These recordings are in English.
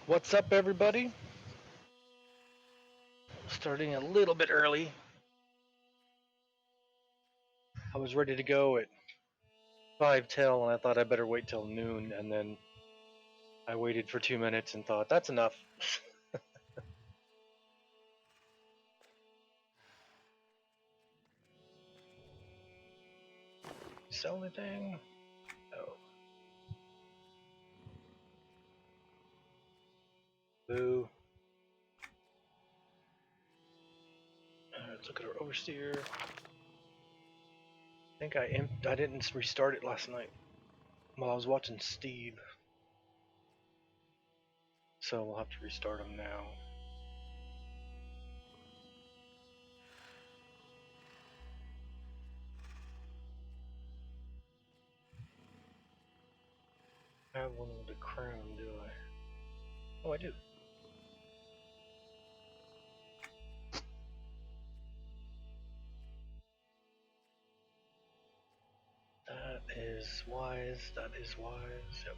What's up, everybody? Starting a little bit early. I was ready to go at 5 till, and I thought I better wait till noon, and then I waited for 2 minutes and thought, that's enough. Sell anything? No. Boo. Let's look at our oversteer. I think I didn't restart it last night while I was watching Steve. So we'll have to restart them now. I have one with the crown, do I? Oh, I do. That is wise. That is wise. Yep.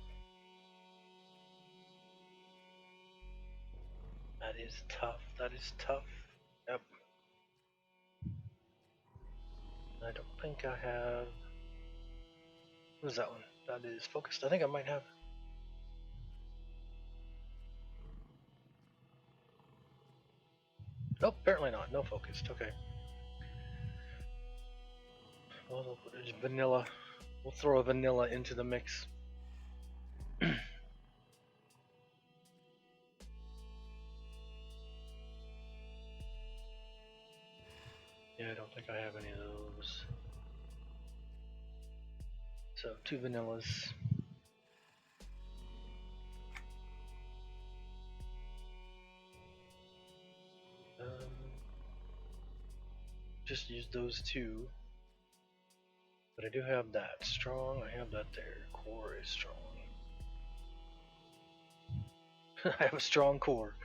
That is tough. That is tough. Yep. I don't think I have. What is that one? That is focused. I think I might have. Nope, apparently not. No focused. Okay. Well, there's vanilla. We'll throw a vanilla into the mix. Yeah, I don't think I have any of those. So 2 vanillas. Just use those 2. But I do have that. Strong, I have that there. Core is strong. I have a strong core.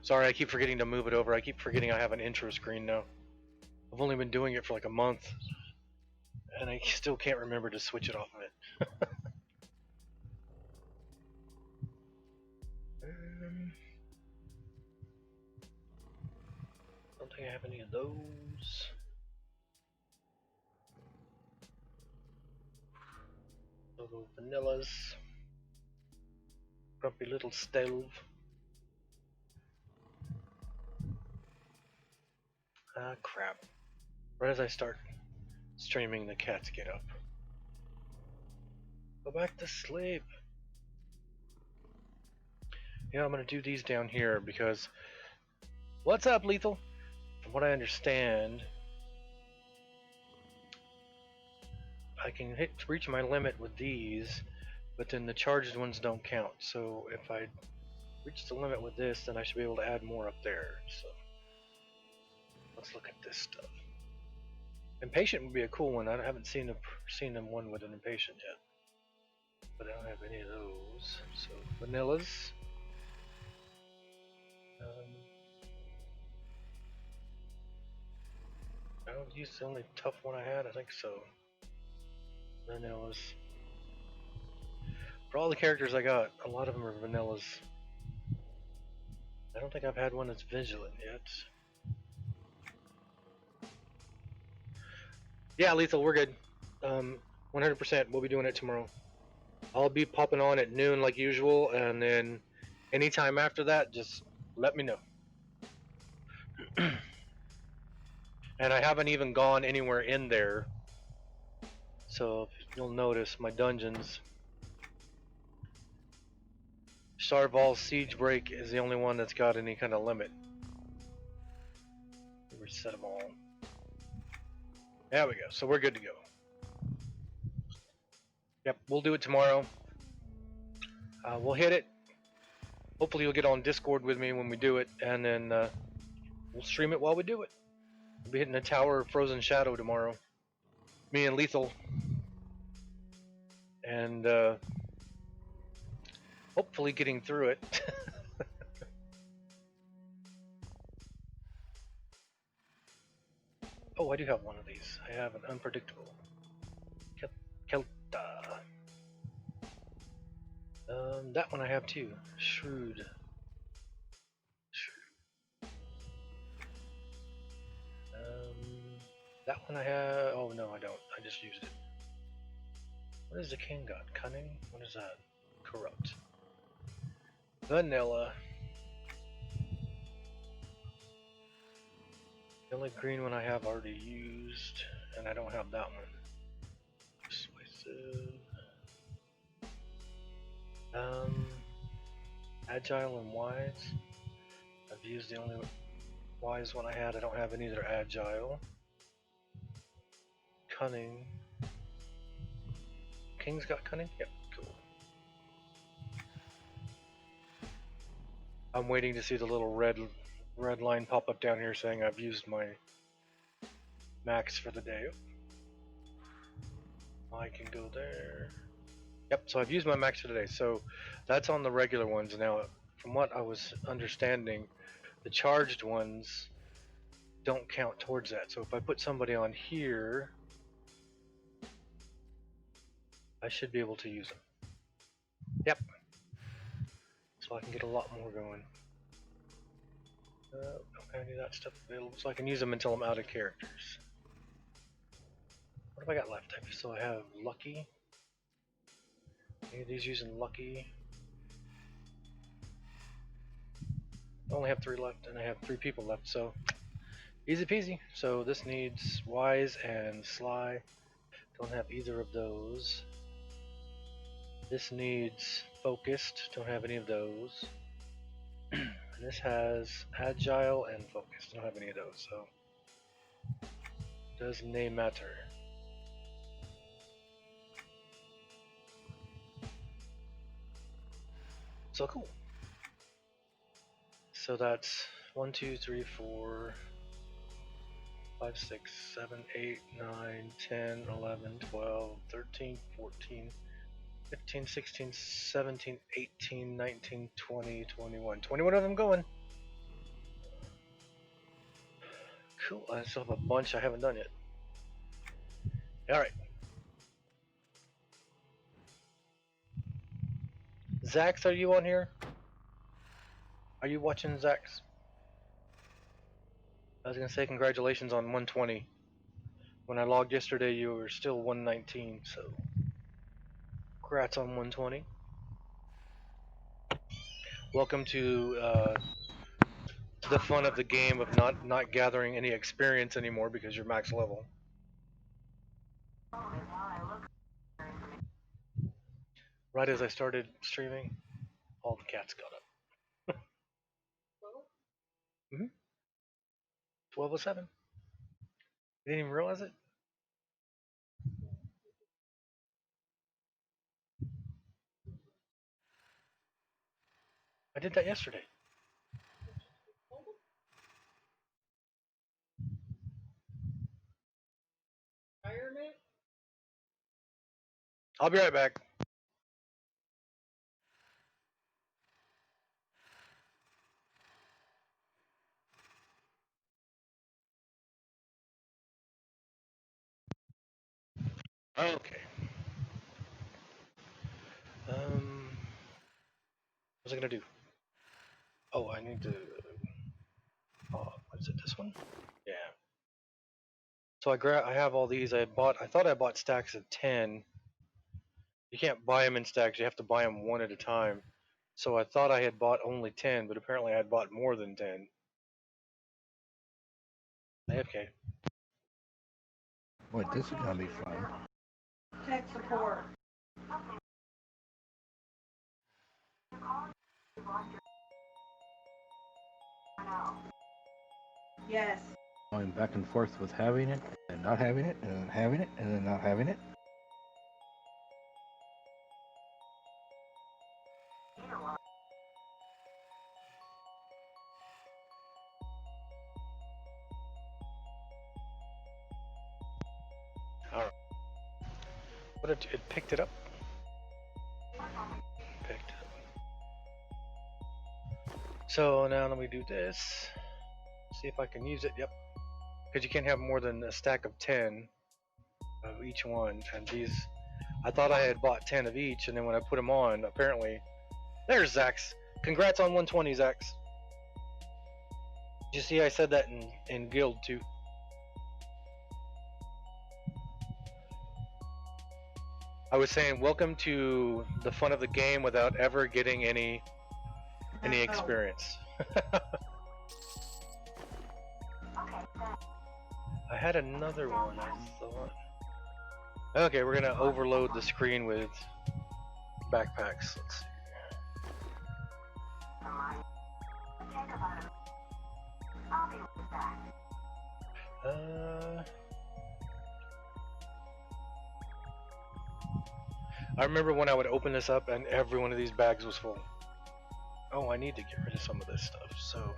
Sorry, I keep forgetting to move it over. I keep forgetting I have an intro screen now. I've only been doing it for like a month. And I still can't remember to switch it off of it. Don't think I have any of those. Little vanillas. Grumpy little stove. Ah, crap. Right as I start streaming, the cats get up. Go back to sleep. Yeah, I'm gonna do these down here because. What's up, Lethal? From what I understand, I can reach my limit with these, but then the charged ones don't count. So if I reach the limit with this, then I should be able to add more up there. So let's look at this stuff. Impatient would be a cool one. I haven't seen them one with an impatient yet, but I don't have any of those. So vanillas. I don't use the only tough one I had. I think so. Vanillas. For all the characters I got, a lot of them are vanillas. I don't think I've had one that's vigilant yet. Yeah, Lethal, we're good. 100%. We'll be doing it tomorrow. I'll be popping on at noon like usual, and then anytime after that, just let me know. And I haven't even gone anywhere in there, so you'll notice my dungeons. Starval's Siege Break is the only one that's got any kind of limit. Reset them all. There we go. So we're good to go. Yep, we'll do it tomorrow. We'll hit it. Hopefully you'll get on Discord with me when we do it, and then we'll stream it while we do it. We'll be hitting the Tower of Frozen Shadow tomorrow. Me and Lethal. And hopefully getting through it. Oh, I do have one of these. I have an unpredictable. Kelta. That one I have too. Shrewd. That one I have. Oh no, I don't. I just used it. What is the king got? Cunning? What is that? Corrupt. Vanilla. The only green one I have already used, and I don't have that one. Persuasive. Agile and wise. I've used the only wise one I had. I don't have any that are agile. Cunning. King's got cunning? Yep, cool. I'm waiting to see the little red line pop up down here saying I've used my max for the day. I can go there. Yep, so I've used my max for the day. So that's on the regular ones. Now, from what I was understanding, the charged ones don't count towards that. So if I put somebody on here, I should be able to use them. Yep. So I can get a lot more going. Don't have any of that stuff available, so I can use them until I'm out of characters. What have I got left? So I have Lucky. Any of these using Lucky? I only have 3 left, and I have 3 people left, so easy peasy. So this needs Wise and Sly. Don't have either of those. This needs Focused. Don't have any of those. And this has Agile and Focused. Don't have any of those, so does name matter. So cool. So that's 1, 2, 3, 4, 5, 6, 7, 8, 9, 10, 11, 12, 13, 14, 15, 16, 17, 18, 19, 20, 21. 21 of them going. Cool. I still have a bunch I haven't done yet. Alright. Zax, are you on here? Are you watching, Zax? I was going to say congratulations on 120. When I logged yesterday, you were still 119, so congrats on 120. Welcome to the fun of the game of not gathering any experience anymore because you're max level. Right as I started streaming, all the cats got up. 12:07. You didn't even realize it? I did that yesterday. I'll be right back. Okay. What's I gonna do? Oh, I need to. What is it? This one? Yeah. So I have all these. I thought I bought stacks of 10. You can't buy them in stacks. You have to buy them one at a time. So I thought I had bought only 10, but apparently I had bought more than 10. Okay. Boy, this is gonna be fun. Tech support. Yes. Going back and forth with having it and not having it and then having it and then not having it. All right. What it picked it up? Picked it up. So now let me do this. See if I can use it. Yep. because you can't have more than a stack of 10 of each one. And these, I thought I had bought 10 of each, and then when I put them on, apparently, there's Zax. Congrats on 120, Zax. Did you see I said that in guild too? I was saying welcome to the fun of the game without ever getting any experience. I had another one, I thought. Okay, we're gonna overload the screen with backpacks. Let's see. I remember when I would open this up and every one of these bags was full. Oh, I need to get rid of some of this stuff, so...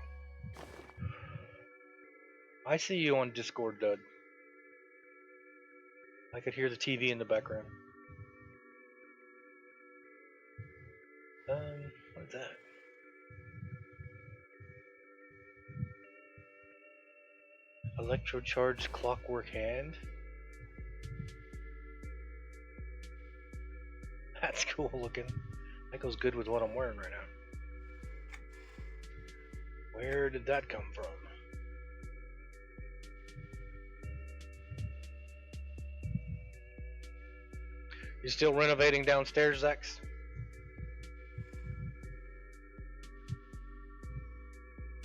I see you on Discord, Dud. I could hear the TV in the background. What is that? Electrocharged clockwork hand? That's cool looking. That goes good with what I'm wearing right now. Where did that come from? You still renovating downstairs, Zax?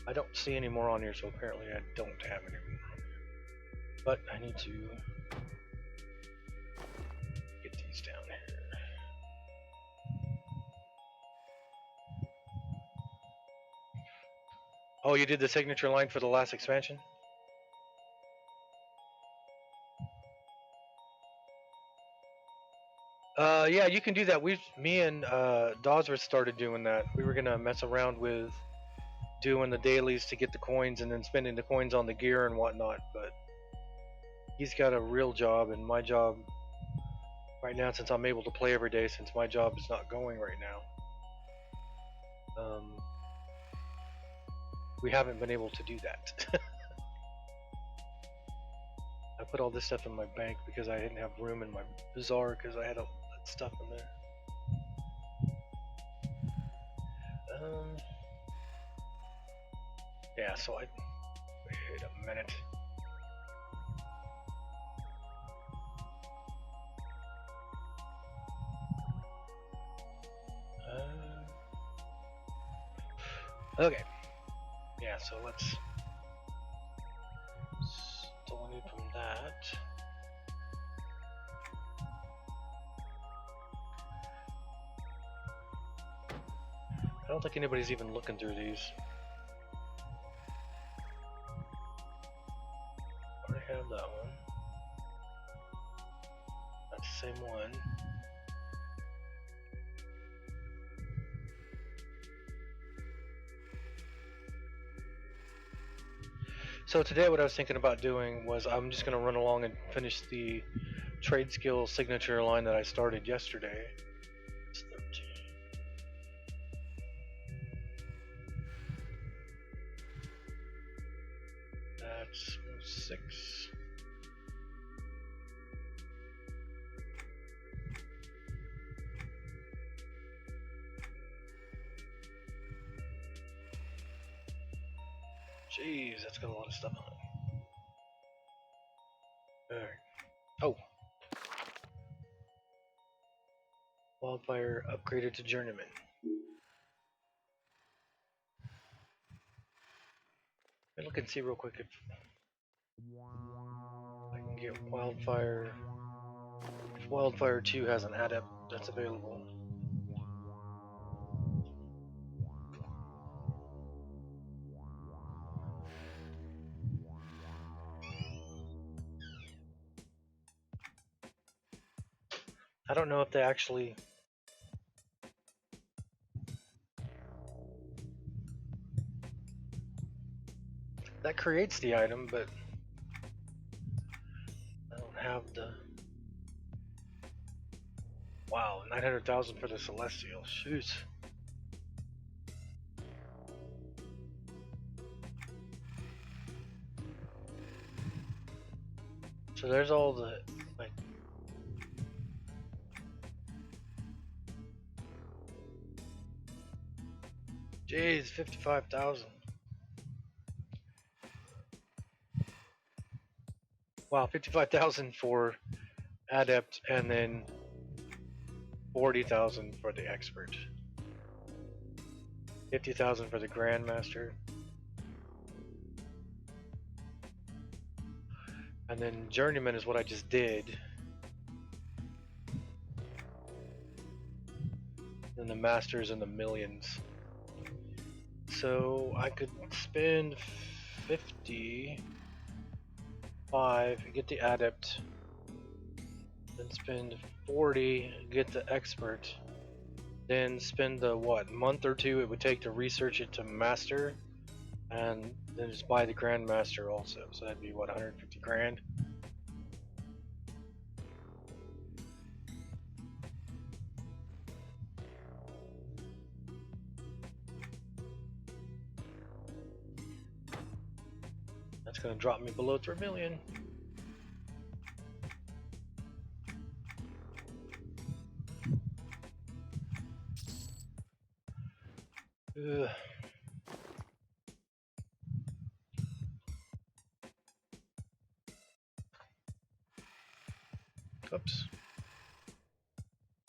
I don't see any more on here, so apparently I don't have any more on here. But I need to get these down here. Oh, you did the signature line for the last expansion? Yeah, you can do that. Me and Dosworth started doing that. We were gonna mess around with doing the dailies to get the coins and then spending the coins on the gear and whatnot, but he's got a real job, and my job right now, since I'm able to play every day, since my job is not going right now, we haven't been able to do that. I put all this stuff in my bank because I didn't have room in my bazaar because I had all that stuff in there. Yeah, so wait a minute. Okay. Yeah, so let's delete from that. I don't think anybody's even looking through these. Already have that one. That's the same one. So today what I was thinking about doing was I'm just going to run along and finish the trade skill signature line that I started yesterday. It's 13. That's 6. Jeez, that's got a lot of stuff on it. Alright. Oh. Wildfire upgraded to Journeyman. Let me look and see real quick if I can get Wildfire. If Wildfire 2 has an adept that's available. I don't know if they actually... That creates the item, but I don't have the... Wow, 900,000 for the Celestial. Shoot. So there's all the like. Jeez, 55,000. Wow, 55,000 for adept, and then 40,000 for the expert. 50,000 for the grandmaster. And then journeyman is what I just did. Then the master's in the millions. So I could spend 55, get the adept, then spend 40, get the expert, then spend the month or two it would take to research it to master, and then just buy the grandmaster also. So that'd be 150 grand. That's gonna drop me below 3 million. Ugh. Oops.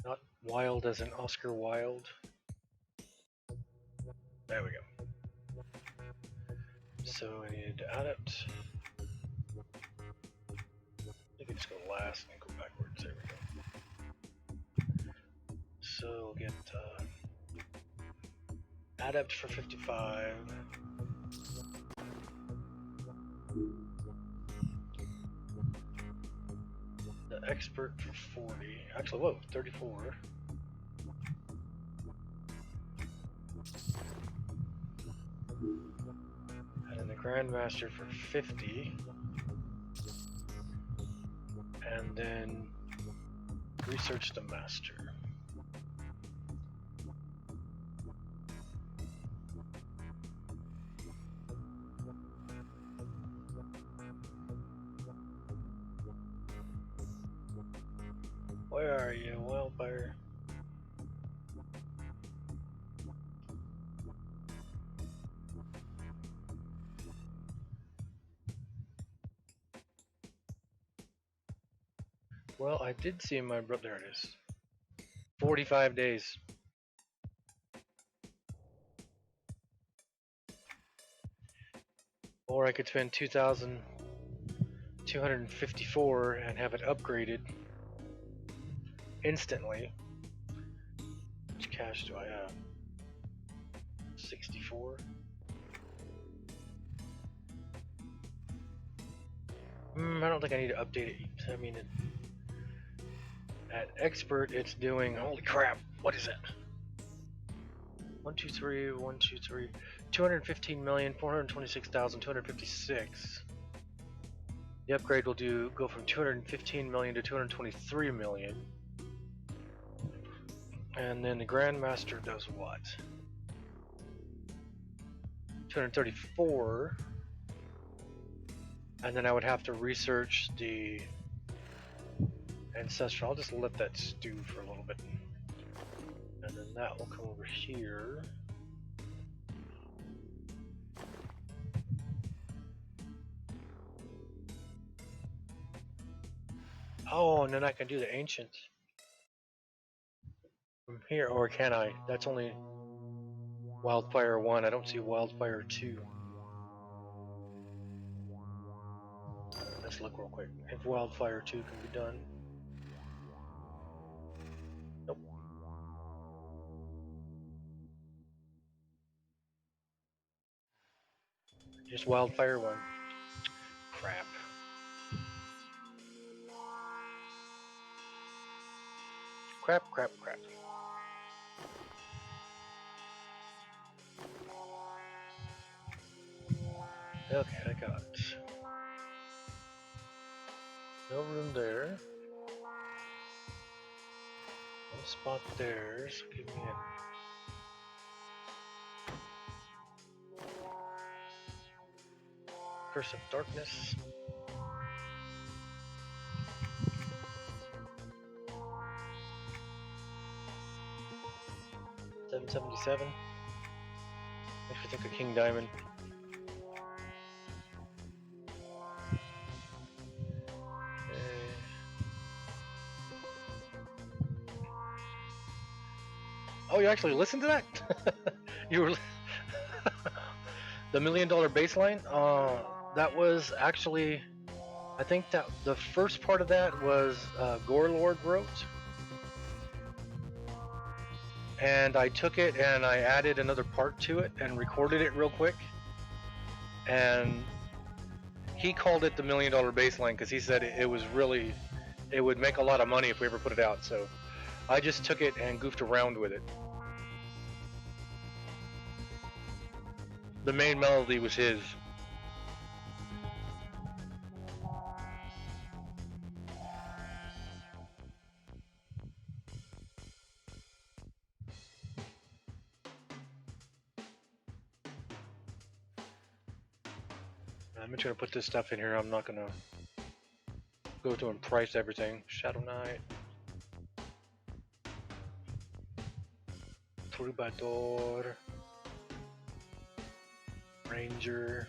Not Wild as in Oscar Wilde. There we go. So I need to add it. I can just go last and go backwards. There we go. So we'll get adept for 55. The expert for 40. Actually, whoa, 34. And then the grandmaster for 50. And then research the master. Where are you, wildfire? Well, I did see my brother. There it is. 45 days. Or I could spend 2,254 and have it upgraded instantly. Which cash do I have? 64. I don't think I need to update it. I mean, at expert, it's doing. Holy crap! What is it? 1, 2, 3, 1, 2, 3. 215,426,256. The upgrade will go from 215 million to 223 million. And then the grandmaster does what? 234. And then I would have to research the ancestral. I'll just let that stew for a little bit. And then that will come over here. Oh, and then I can do the ancient from here, or can I? That's only Wildfire 1. I don't see Wildfire 2. Let's look real quick. If Wildfire 2 can be done. Nope. Just Wildfire 1. Crap. Crap, crap, crap. Okay, I got it. No room there. No spot there, so give me a Curse of Darkness. 77. Makes me think of King Diamond. Oh, you actually listened to that? You were the $1 Million Baseline. That was actually, I think that the first part of that was Gore Lord wrote, and I took it and I added another part to it and recorded it real quick. And he called it the $1 Million Baseline because he said it was really, it would make a lot of money if we ever put it out. So I just took it and goofed around with it. The main melody was his. I'm just gonna put this stuff in here. I'm not gonna go through and price everything. Shadow Knight, Troubadour, Ranger.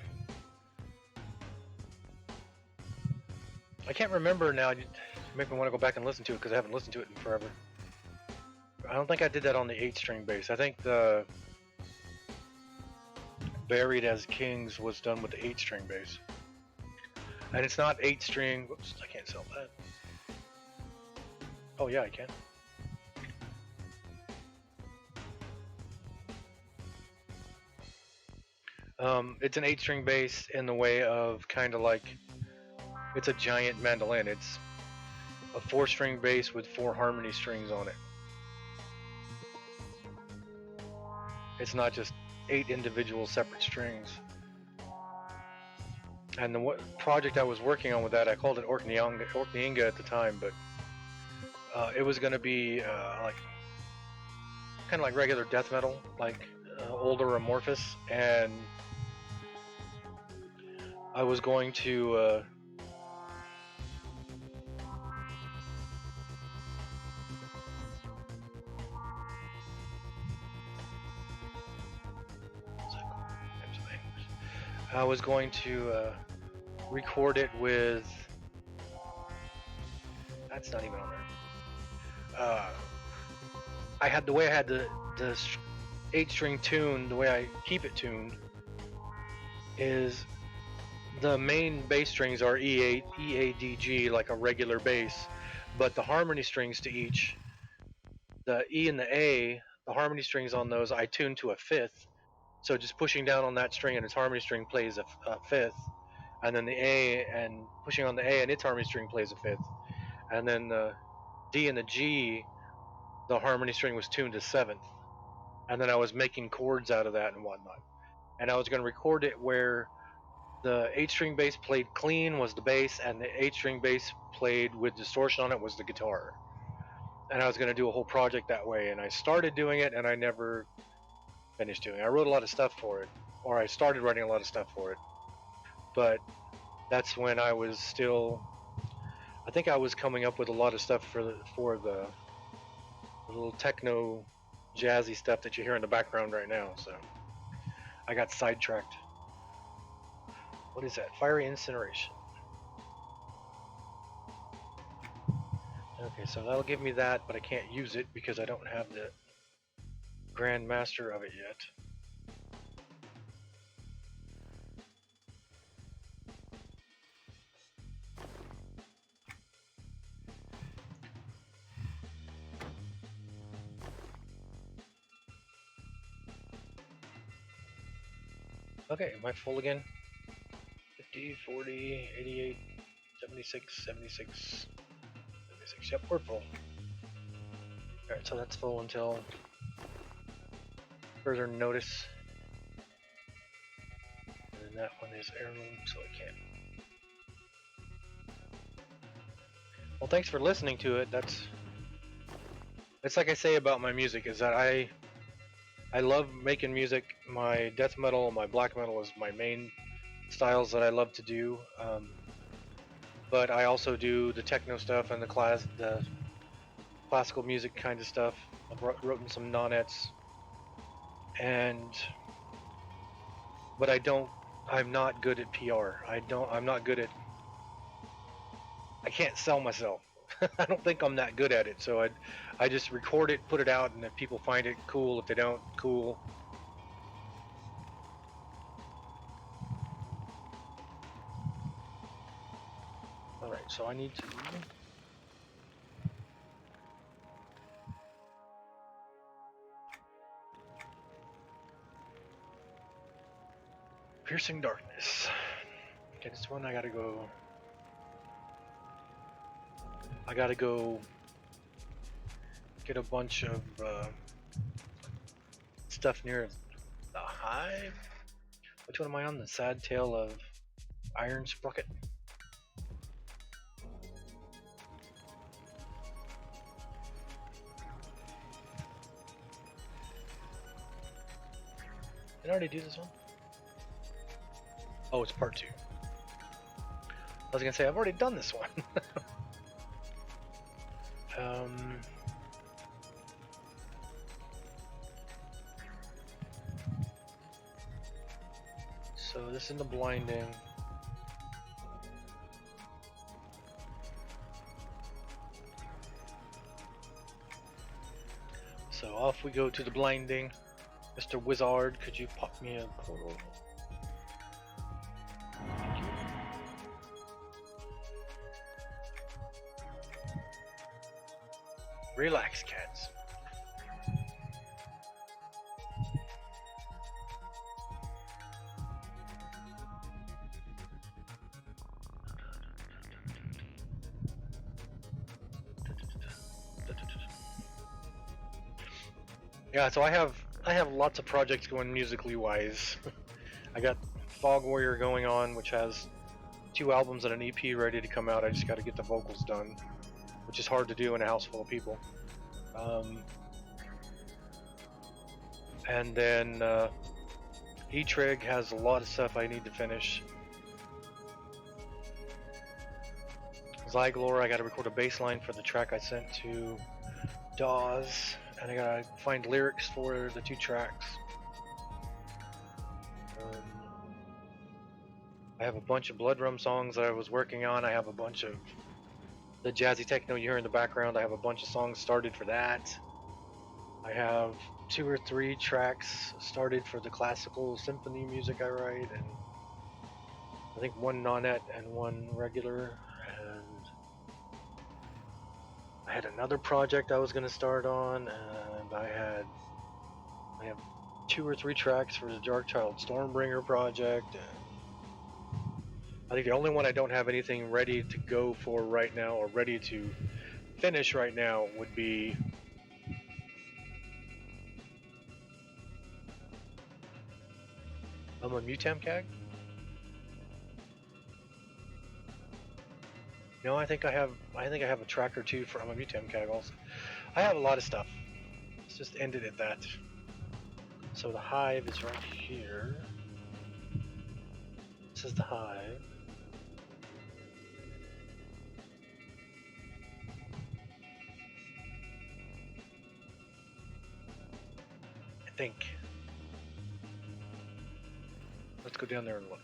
I can't remember now. You make me want to go back and listen to it because I haven't listened to it in forever. I don't think I did that on the 8-string bass. I think the Buried as Kings was done with the 8-string bass. And it's not 8-string. Whoops, I can't sell that. Oh yeah, I can. It's an 8-string bass in the way of kind of like, it's a giant mandolin. It's a 4-string bass with 4 harmony strings on it. It's not just 8 individual separate strings. And the project I was working on with that, I called it Orkneyinga at the time, but it was going to be like kind of like regular death metal, like older Amorphous, and I was going to record it with. That's not even on there. I had the way I had the 8-string tune. The way I keep it tuned is the main bass strings are E8, E-A-D-G, like a regular bass, but the harmony strings to each, the E and the A, the harmony strings on those, I tune to a 5th. So just pushing down on that string and its harmony string plays a 5th, and then the A and pushing on the A and its harmony string plays a 5th, and then the D and the G, the harmony string was tuned to 7th, and then I was making chords out of that and whatnot. And I was going to record it where the 8-string bass played clean was the bass, and the 8-string bass played with distortion on it was the guitar. And I was going to do a whole project that way, and I started doing it and I never finished doing it. I wrote a lot of stuff for it, or I started writing a lot of stuff for it, but that's when I was still, I think I was coming up with a lot of stuff for the little techno jazzy stuff that you hear in the background right now, so I got sidetracked. What is that? Fiery Incineration. Okay, so that'll give me that, but I can't use it because I don't have the Grand Master of it yet. Okay, am I full again? 50, 40, 88, 76, 76, 76. Yep, we're full. Alright, so that's full until further notice. And then that one is heirloom, so I can't. Well, thanks for listening to it. That's like I say about my music, is that I love making music. My death metal, my black metal is my main styles that I love to do. But I also do the techno stuff and the classical music kind of stuff. I've written some nonets. and but I'm not good at PR. I'm not good at. I can't sell myself. I don't think I'm that good at it. So I just record it, put it out, and if people find it, cool. If they don't, cool. All right, so I need to. Piercing darkness. Okay, this one I gotta go. I gotta go get a bunch of stuff near the hive. Which one am I on? The sad tale of Iron Sprocket. Did I already do this one? Oh, it's part 2. I was gonna say I've already done this one. So this is the blinding. So off we go to the blinding. Mr. Wizard, could you pop me a portal? Thank you. Relax, cats. Yeah, so I have lots of projects going musically wise. I got Fog Warrior going on, which has 2 albums and an EP ready to come out. I just got to get the vocals done, which is hard to do in a house full of people. And then E-Trig has a lot of stuff I need to finish. Zyglor, I got to record a bass line for the track I sent to Dawes, and I gotta find lyrics for the 2 tracks. I have a bunch of Blood Rum songs that I was working on. I have a bunch of the jazzy techno you hear in the background. I have a bunch of songs started for that. I have 2 or 3 tracks started for the classical symphony music I write, and I think 1 nonet and 1 regular. And I had another project I was going to start on, and I have 2 or 3 tracks for the Darkchild Stormbringer project. And I think the only one I don't have anything ready to go for right now, or ready to finish right now, would be a Mutamcag. No, I think I have a track or 2 for a Mutamcag also. I have a lot of stuff. Let's just end it at that. So the hive is right here. This is the hive. I think. Let's go down there and look.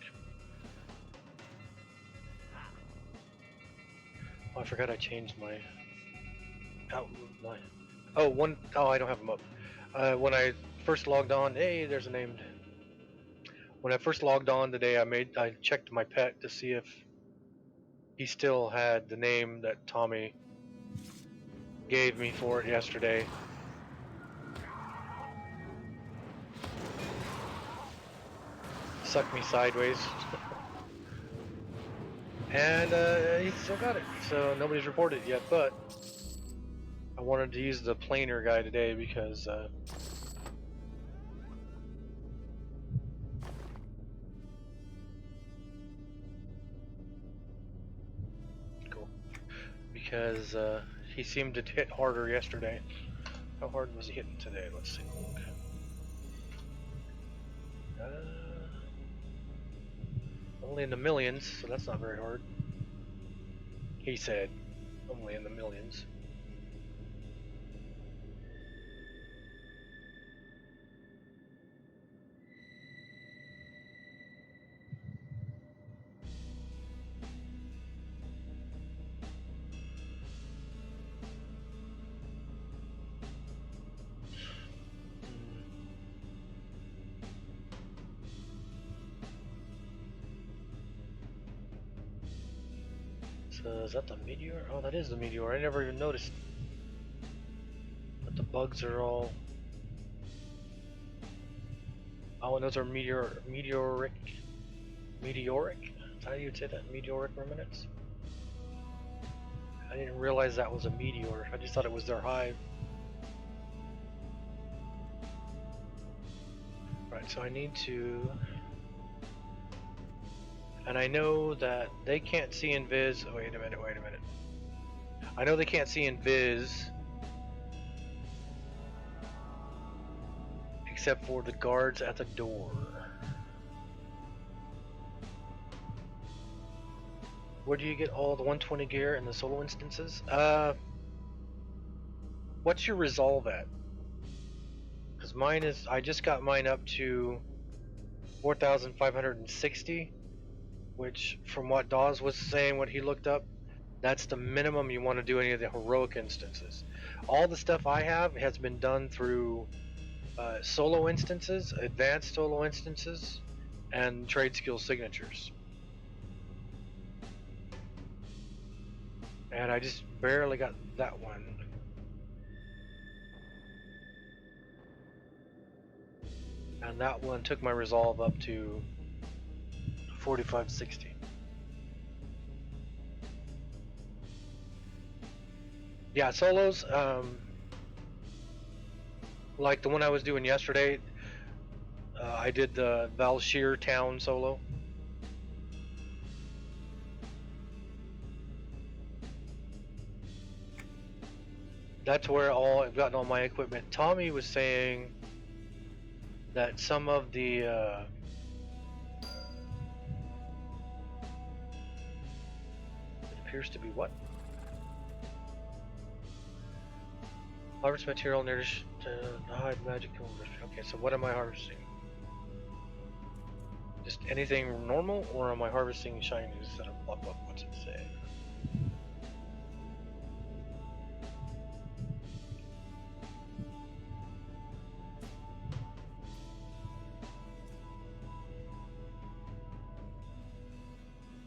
Oh, I forgot I changed my outline. Oh, I don't have them up. When I first logged on, hey, there's a named. When I first logged on today, I checked my pet to see if he still had the name that Tommy gave me for it yesterday. Suck me sideways. And he still got it, so nobody's reported it yet, but I wanted to use the planer guy today because cool. Because he seemed to hit harder yesterday. How hard was he hitting today? Let's take a look. Only in the millions, so that's not very hard. He said, only in the millions. So is that the meteor? Oh, that is the meteor. I never even noticed. But the bugs are all. Oh, and those are meteoric. Is that how you'd say that? Meteoric remnants? I didn't realize that was a meteor. I just thought it was their hive. Right, so I need to. And I know that they can't see in Viz. Oh, wait a minute. I know they can't see in Viz. Except for the guards at the door. Where do you get all the 120 gear and the solo instances? What's your resolve at? Because mine is, I just got mine up to 4,560, which from what Dawes was saying, what he looked up, that's the minimum you want to do any of the heroic instances. All the stuff I have has been done through solo instances, advanced solo instances, and trade skill signatures. And I just barely got that one. And that one took my resolve up to 4560. Yeah, solos, like the one I was doing yesterday, I did the Valshir town solo. That's where I've gotten all my equipment. Tommy was saying that some of the it appears to be what? Harvest material near to hide magic. Okay, so what am I harvesting? Just anything normal, or am I harvesting shinies that are pop up? What's it say?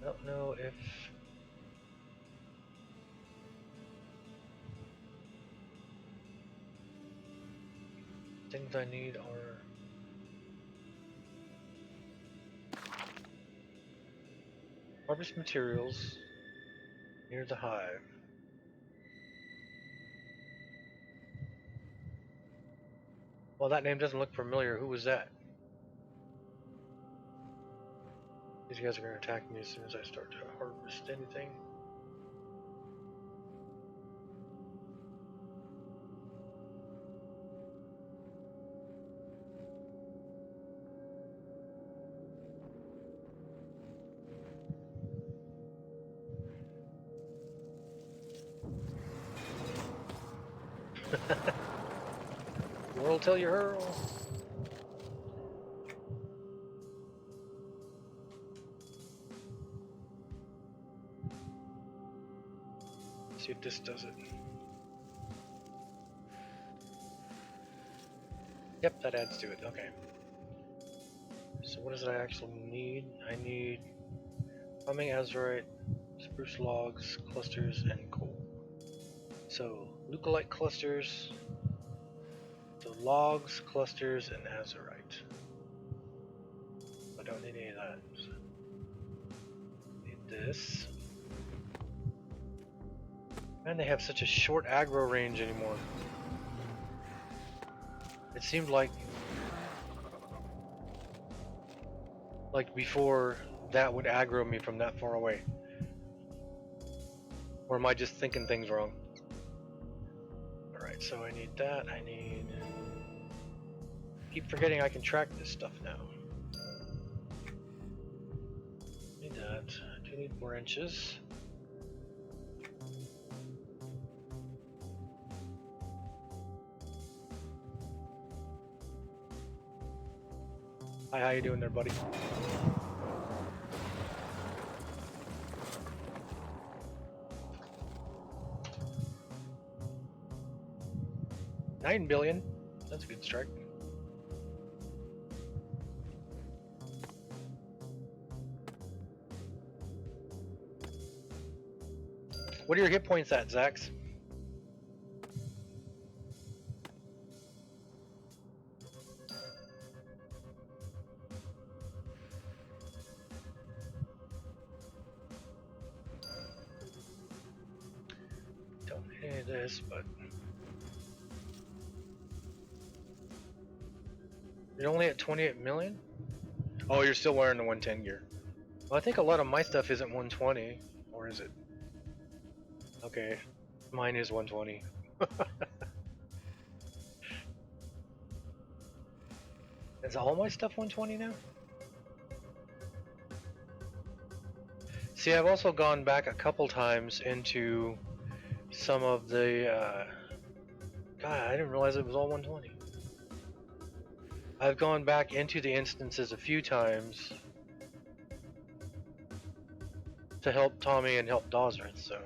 I don't know if things I need are harvest materials near the hive. Well, that name doesn't look familiar. Who was that? These guys are going to attack me as soon as I start to harvest anything. Whirl till you hurl. See if this does it. Yep, that adds to it. Okay. So what does it I actually need? I need humming azurite, spruce logs, clusters, and coal. So leucolite clusters, so logs, clusters, and azurite. I don't need any of that. So need this. Man, they have such a short aggro range anymore. It seemed like before that would aggro me from that far away. Or am I just thinking things wrong? Alright, so I need that. Keep forgetting I can track this stuff now. Need that. I do need more inches. Hi, how you doing there, buddy? $9 billion. That's a good strike. What are your hit points at, Zax? Don't hit this, but you're only at 28 million? Oh, you're still wearing the 110 gear. Well, I think a lot of my stuff isn't 120, or is it? Okay, mine is 120. Is all my stuff 120 now? See, I've also gone back a couple times into some of the, God, I didn't realize it was all 120. I've gone back into the instances a few times to help Tommy and help Dozrith, so.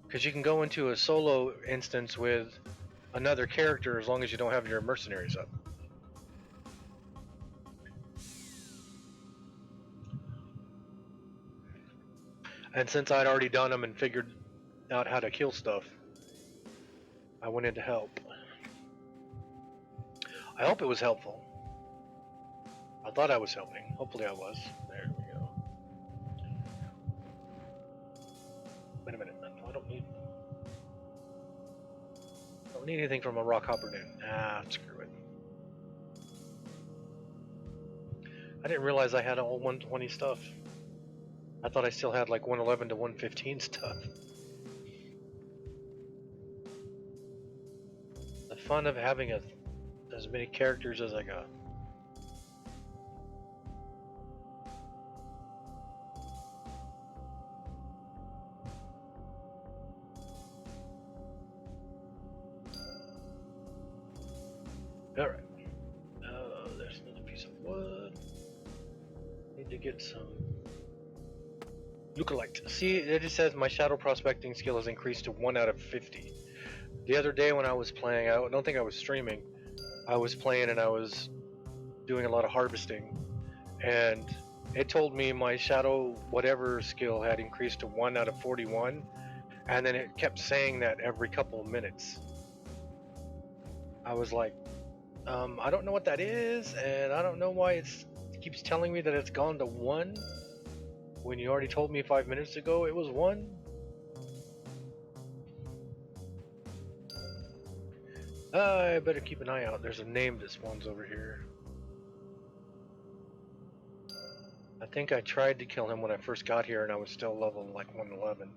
Because you can go into a solo instance with another character as long as you don't have your mercenaries up. And since I'd already done them and figured out how to kill stuff, I went in to help. I hope it was helpful. I thought I was helping. Hopefully I was. There we go. Wait a minute. I don't need anything from a rock hopper dude. Ah, screw it. I didn't realize I had all 120 stuff. I thought I still had like 111 to 115 stuff. The fun of having as many characters as I got. Alright. There's another piece of wood. Need to get some lookalike. See, it just says my shadow prospecting skill has increased to 1 out of 50. The other day when I was playing, I don't think I was streaming. I was playing and I was doing a lot of harvesting, and it told me my shadow whatever skill had increased to 1 out of 41, and then it kept saying that every couple of minutes. I was like, I don't know what that is, and I don't know why it keeps telling me that it's gone to 1 when you already told me 5 minutes ago it was 1. I better keep an eye out. There's a name that spawns over here. I think I tried to kill him when I first got here and I was still level like 111.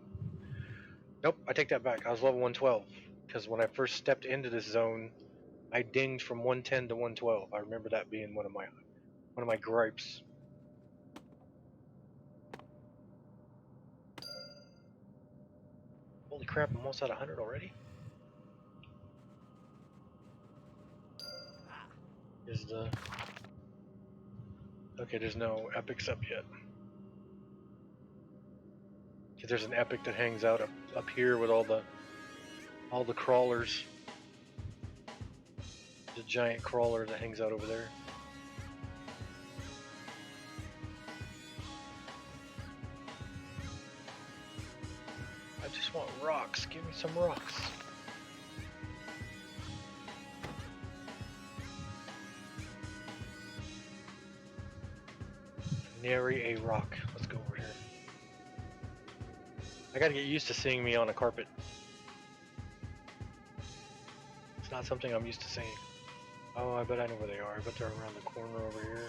Nope, I take that back. I was level 112 because when I first stepped into this zone, I dinged from 110 to 112. I remember that being one of my gripes. Holy crap, I'm almost at 100 already. Okay, there's no epics up yet. There's an epic that hangs out up here with all the crawlers. The giant crawler that hangs out over there. I just want rocks. Give me some rocks. Nary a rock. Let's go over here. I gotta get used to seeing me on a carpet. It's not something I'm used to seeing. Oh, I bet I know where they are. I bet they're around the corner over here.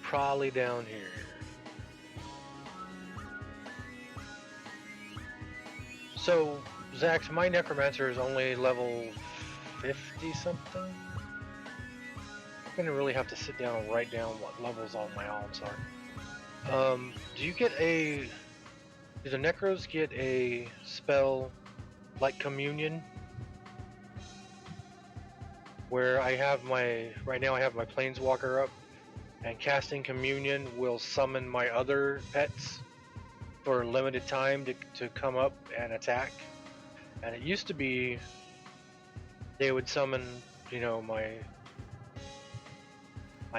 Probably down here. So, Zax, my necromancer is only level 50 something. I'm gonna really have to sit down and write down what levels all my alms are. Do the necros get a spell like communion? Where right now I have my planeswalker up, and casting communion will summon my other pets. for a limited time to come up and attack. And it used to be they would summon, you know, my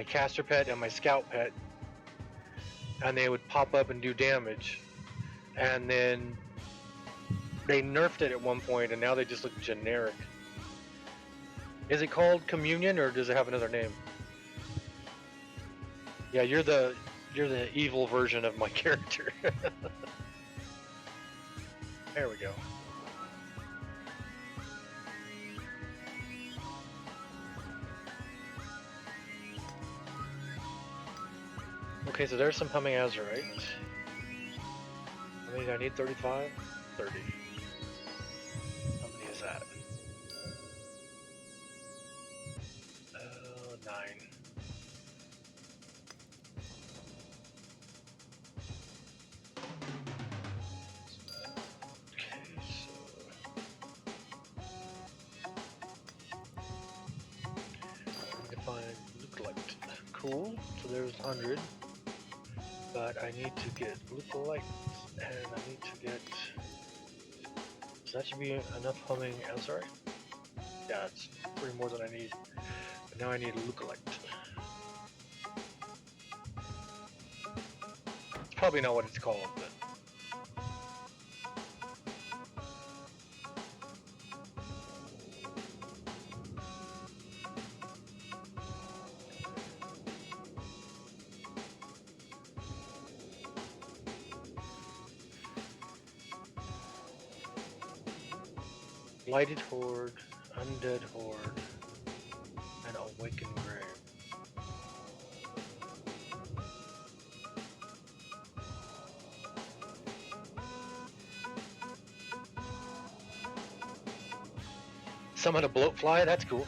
caster pet and my scout pet, and they would pop up and do damage. And then they nerfed it at one point, and now they just look generic. Is it called Communion, or does it have another name? Yeah, you're the evil version of my character. There we go. Okay, so there's some humming azurite. How many do I need? 35? 30. How many is that? 9. Okay, so... define lookalike. Cool, so there's 100. But I need to get lookalikes, and I need to get... So that should be enough humming azurite? Yeah, it's pretty more than I need. But now I need a lookalike. It's probably not what it's called, but... Blighted Horde, Undead Horde, and Awakened Grave. Summon a bloatfly, that's cool.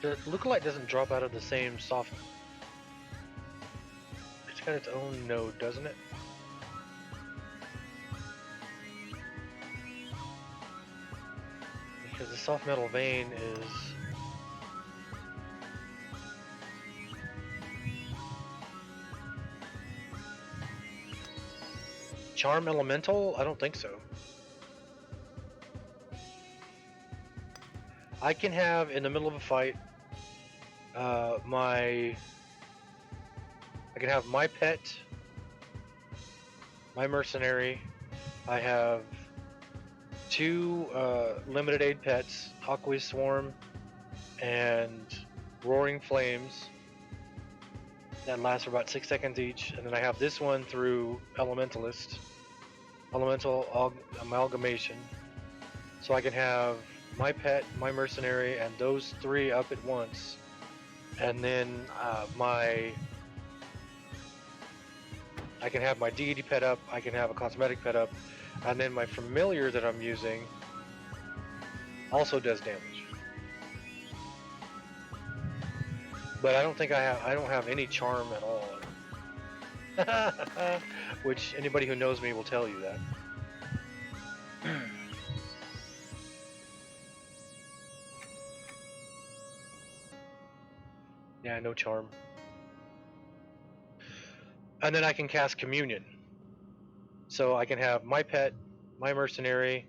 The lookalike doesn't drop out of the same soft... It's got its own node, doesn't it? Because the soft metal vein is... Charm Elemental? I don't think so. I can have, in the middle of a fight, I can have my pet, my mercenary. I have 2 limited aid pets, Aqua Swarm and Roaring Flames, that last for about 6 seconds each. And then I have this one through Elemental Amalgamation. So I can have my pet, my mercenary, and those 3 up at once. And then I can have my deity pet up, I can have a cosmetic pet up, and then my familiar that I'm using also does damage. But I don't think I don't have any charm at all. Which anybody who knows me will tell you that. Yeah, no charm. And then I can cast Communion. So I can have my pet, my mercenary,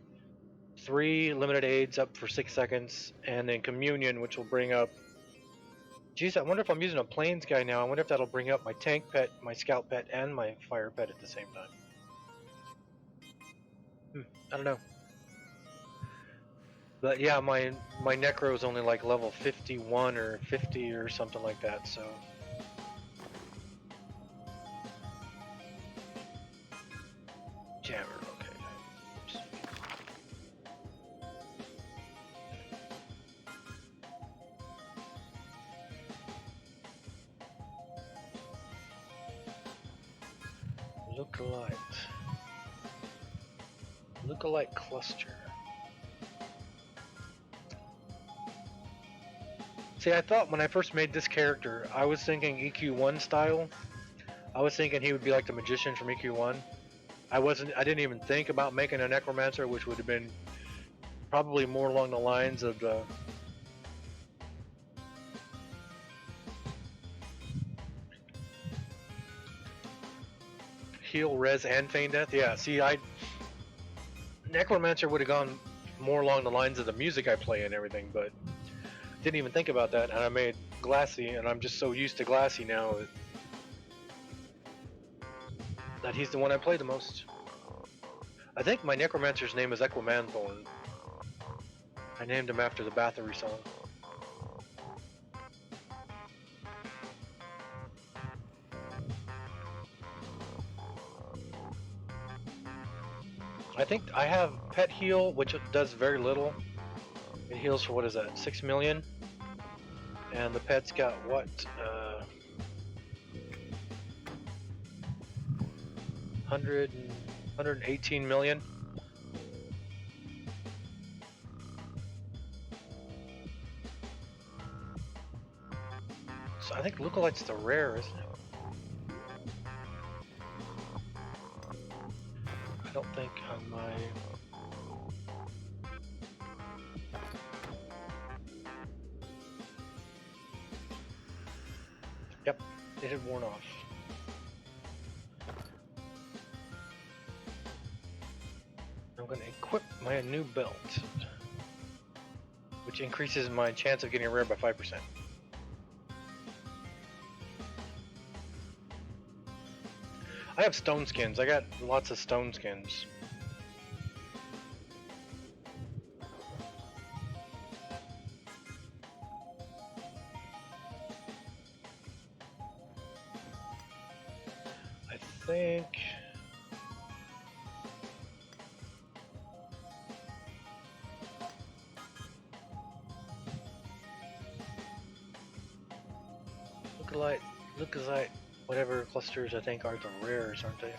3 limited aids up for 6 seconds, and then Communion, which will bring up... Geez, I wonder if I'm using a plains guy now. I wonder if that'll bring up my tank pet, my scout pet, and my fire pet at the same time. I don't know. But yeah, my Necro is only like level 51 or 50 or something like that, so... Jammer, okay. Oops. Lookalike cluster. See, I thought when I first made this character, I was thinking EQ1 style. I was thinking he would be like the magician from EQ1. I didn't even think about making a necromancer, which would have been probably more along the lines of the heal, res, and feign death. Yeah. See, Necromancer would have gone more along the lines of the music I play and everything, but didn't even think about that. And I made Glassy, and I'm just so used to Glassy now that he's the one I play the most. I think my Necromancer's name is Equimanthorn. I named him after the Bathory song. I think I have Pet Heal, which does very little. It heals for, what is that, 6 million? And the pet's got what? 118 million. So I think Lookalike's the rare, isn't it? I don't think on my... Yep, it had worn off. I'm going to equip my new belt, which increases my chance of getting rare by 5%. I have stone skins. I got lots of stone skins. I think... Lookalike, whatever clusters I think are the rares, aren't they?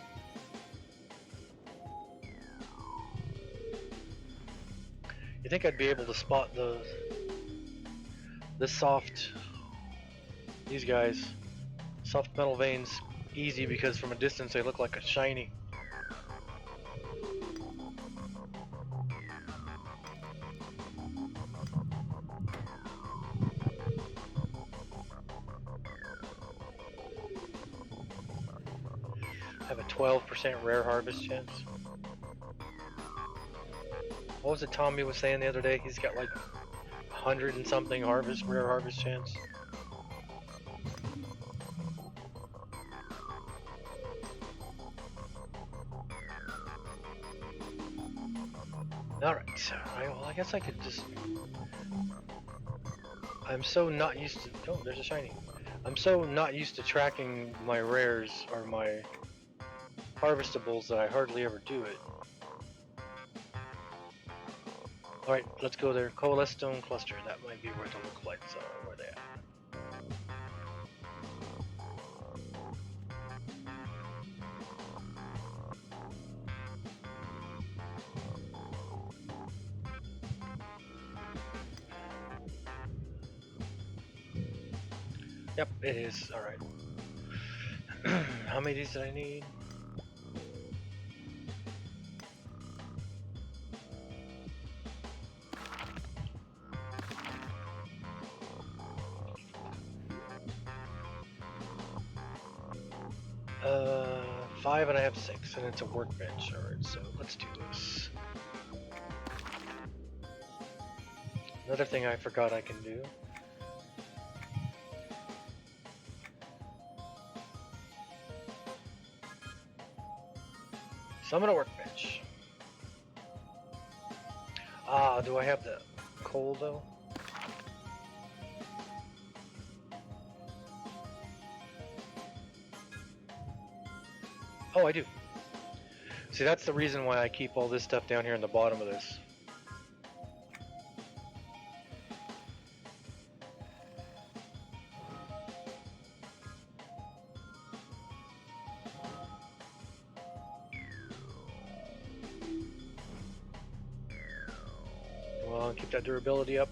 You think I'd be able to spot the soft, these guys, soft metal veins, easy because from a distance they look like a shiny. Have a 12% rare harvest chance. What was it Tommy was saying the other day? He's got like 100 and something rare harvest chance. Alright, well I guess I could just... I'm so not used to... Oh, there's a shiny. I'm so not used to tracking my rares or my harvestables that I hardly ever do it. Alright, let's go there. Coalesce Stone Cluster. That might be where the lookalikes are. Where they at? Yep, it is. Alright. How many of these did I need? Five, and I have 6, and it's a workbench. Alright, so let's do this. Another thing I forgot I can do. Summon a workbench. Ah, do I have the coal though? Oh, I do. See, that's the reason why I keep all this stuff down here in the bottom of this. Well, keep that durability up.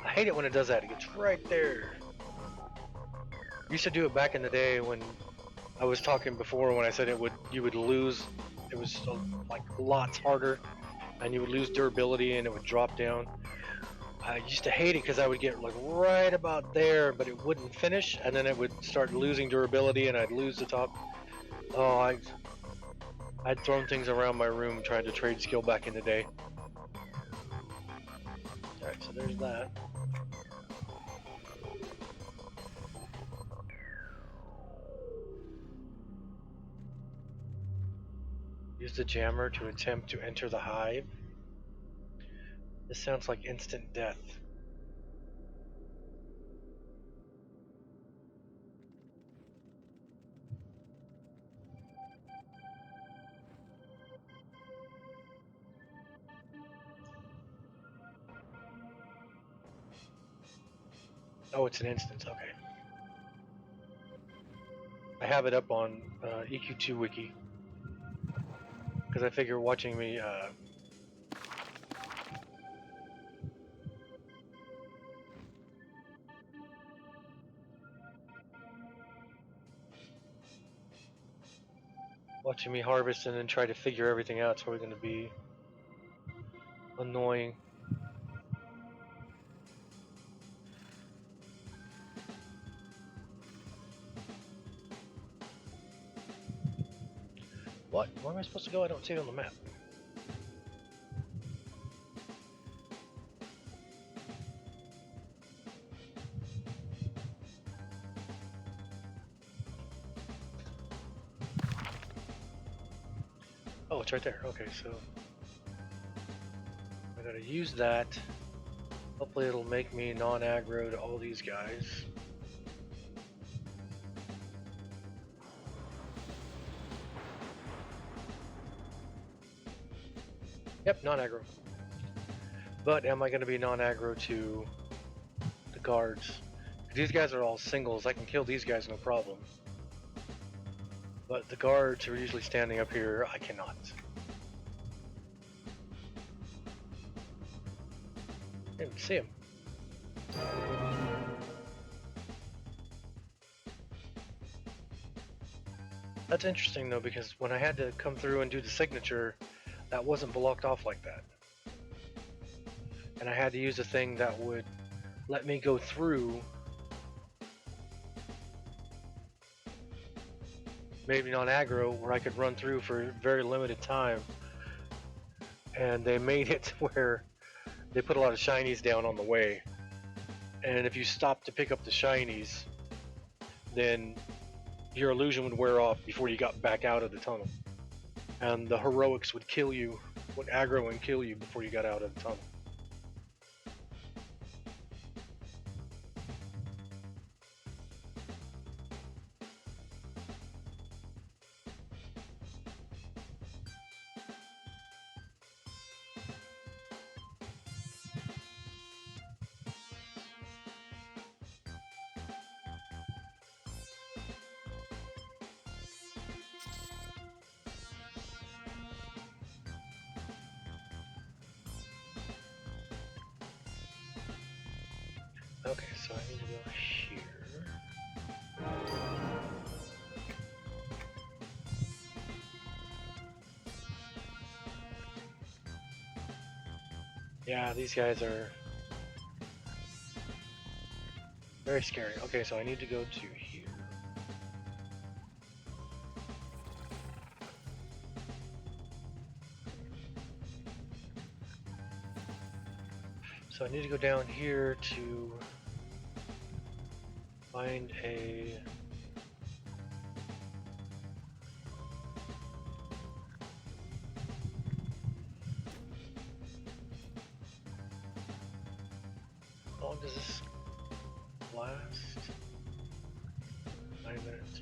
I hate it when it does that. It gets right there. Used to do it back in the day when I was talking before when I said you would lose it was like lots harder, and you would lose durability and it would drop down. I used to hate it because I would get like right about there, but it wouldn't finish, and then it would start losing durability, and I'd lose the top. Oh, I'd thrown things around my room trying to trade skill back in the day. All right, so there's that. Use the jammer to attempt to enter the hive. This sounds like instant death. Oh, it's an instance. Okay. I have it up on EQ2 wiki because I figure watching me harvest and then try to figure everything out is probably going to be annoying. What? Where am I supposed to go? I don't see it on the map. Oh, it's right there. Okay, so I gotta use that. Hopefully it'll make me non-aggro to all these guys. Yep, non-aggro. But am I gonna be non-aggro to the guards? These guys are all singles. I can kill these guys no problem. But the guards who are usually standing up here, I cannot. I didn't even see him. That's interesting though, because when I had to come through and do the signature, that wasn't blocked off like that. And I had to use a thing that would let me go through. Maybe non-aggro, where I could run through for a very limited time. And they made it where they put a lot of shinies down on the way. And if you stopped to pick up the shinies, then your illusion would wear off before you got back out of the tunnel. And the heroics would kill you, would aggro and kill you before you got out of the tunnel. Okay, so I need to go here. Yeah, these guys are very scary. Okay, so I need to go to here. So I need to go down here to find a how long does this last? 9 minutes.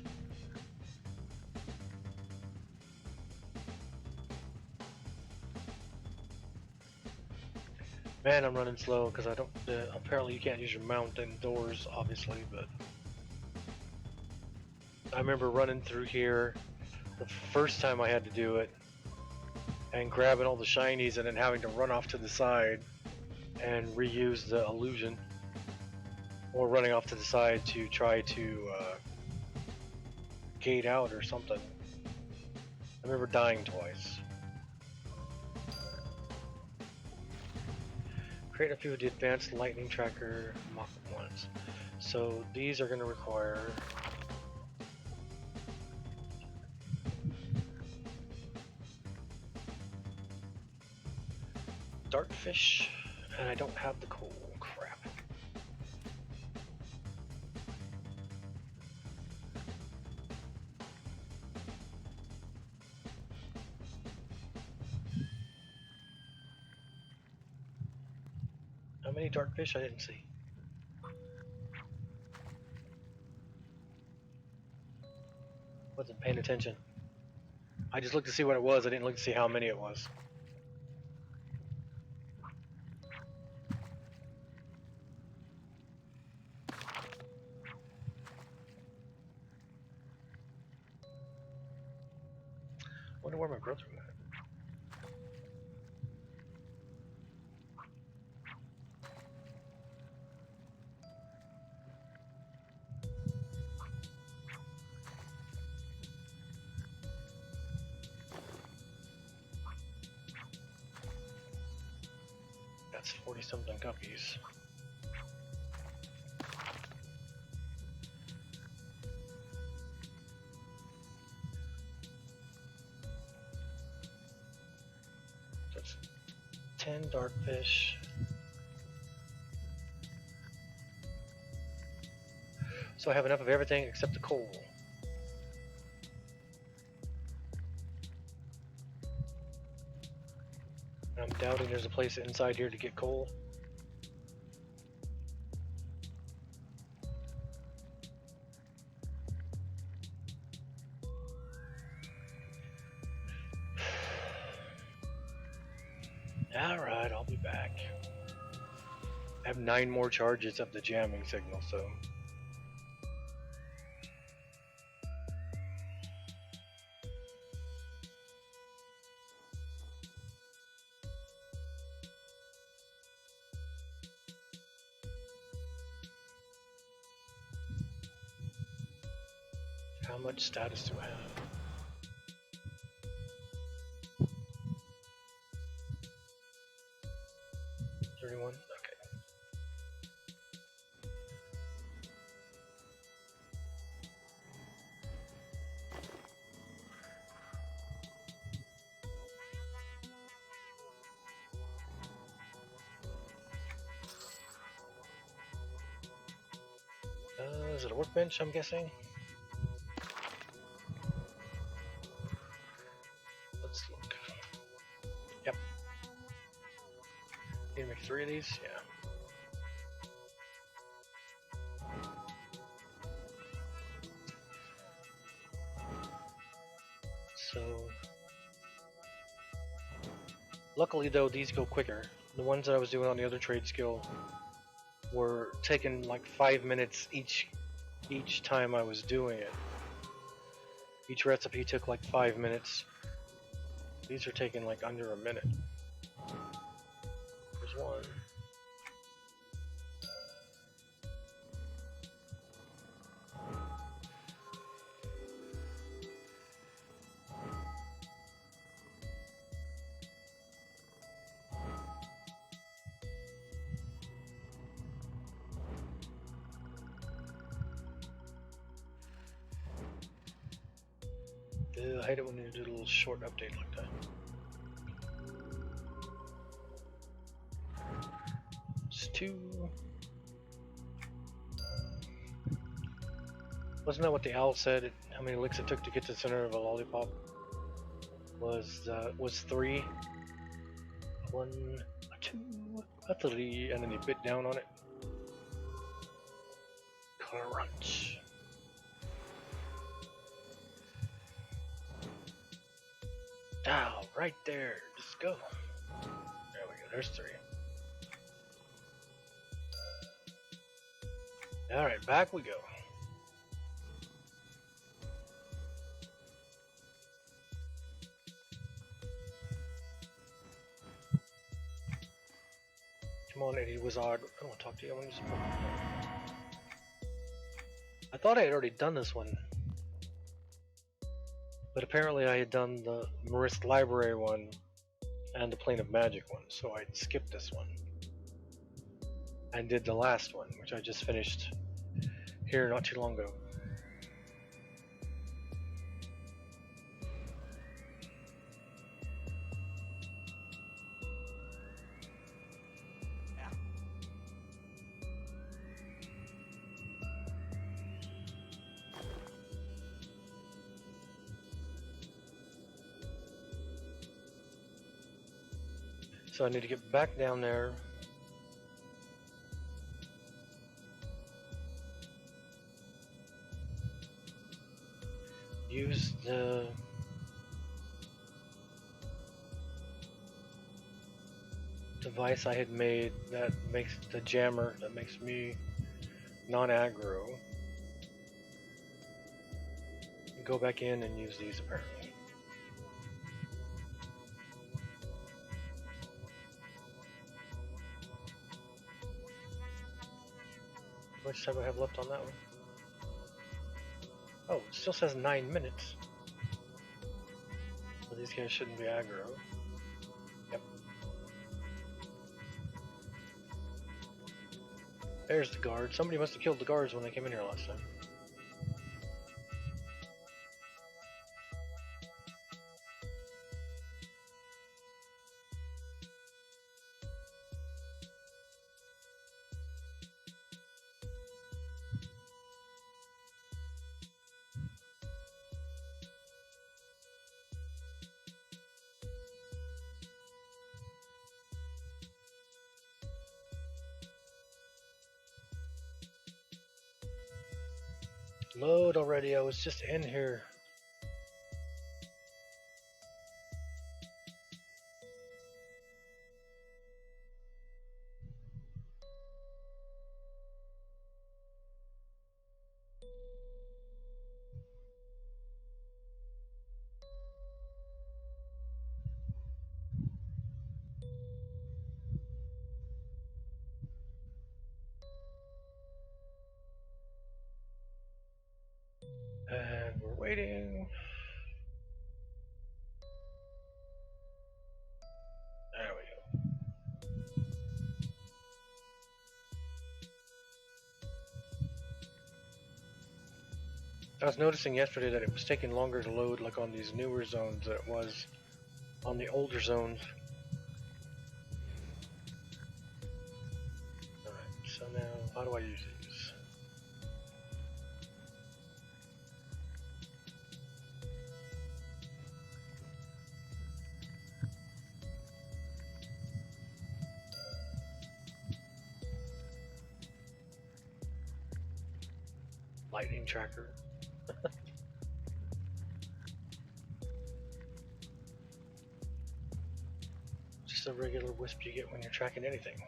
Man, I'm running slow because I don't. Apparently, you can't use your mount indoors, obviously, but I remember running through here the first time I had to do it and grabbing all the shinies and then having to run off to the side and reuse the illusion, or running off to the side to try to gate out or something. I remember dying twice. Create a few of the advanced lightning tracker mock-up ones. So these are going to require dartfish, and I don't have the coal. Crap. How many dartfish? I didn't see. Wasn't paying attention. I just looked to see what it was. I didn't look to see how many it was. Wonder where my growth room at. That's 40 something guppies. That's 10 dartfish. So I have enough of everything except the coal. I'm doubting there's a place inside here to get coal. Alright, I'll be back. I have 9 more charges of the jamming signal, so... How much status do I have? $31? Okay. Is it a workbench, I'm guessing? Let's look. Yep. Need to make 3 of these? Yeah. So... Luckily though, these go quicker. The ones that I was doing on the other trade skill were taking like 5 minutes each time I was doing it. Each recipe took like 5 minutes. These are taking like under a minute. There's one. I hate it when you do a little short update like that. It's 2. Wasn't that what the owl said? How many licks it took to get to the center of a lollipop? Was 3. 1, a 2, a 3, and then you bit down on it. Crunch. Ow, right there. Just go. There we go. There's 3. Alright, back we go. Come on, Eddie Wizard. I don't want to talk to you. I want to support you. I thought I had already done this one. But apparently I had done the Marist Library one and the Plane of Magic one, so I skipped this one. And did the last one, which I just finished here not too long ago. So I need to get back down there. Use the device I had made that makes the jammer, that makes me non-aggro. Go back in and use these apparently. How much time do I have left on that one? Oh, it still says 9 minutes. So these guys shouldn't be aggro. Yep. There's the guard. Somebody must have killed the guards when they came in here last time. Load already, I was just in here. And we're waiting. There we go. I was noticing yesterday that it was taking longer to load like on these newer zones than it was on the older zones. Alright, so now how do I use these? Lightning tracker. Just a regular wisp you get when you're tracking anything.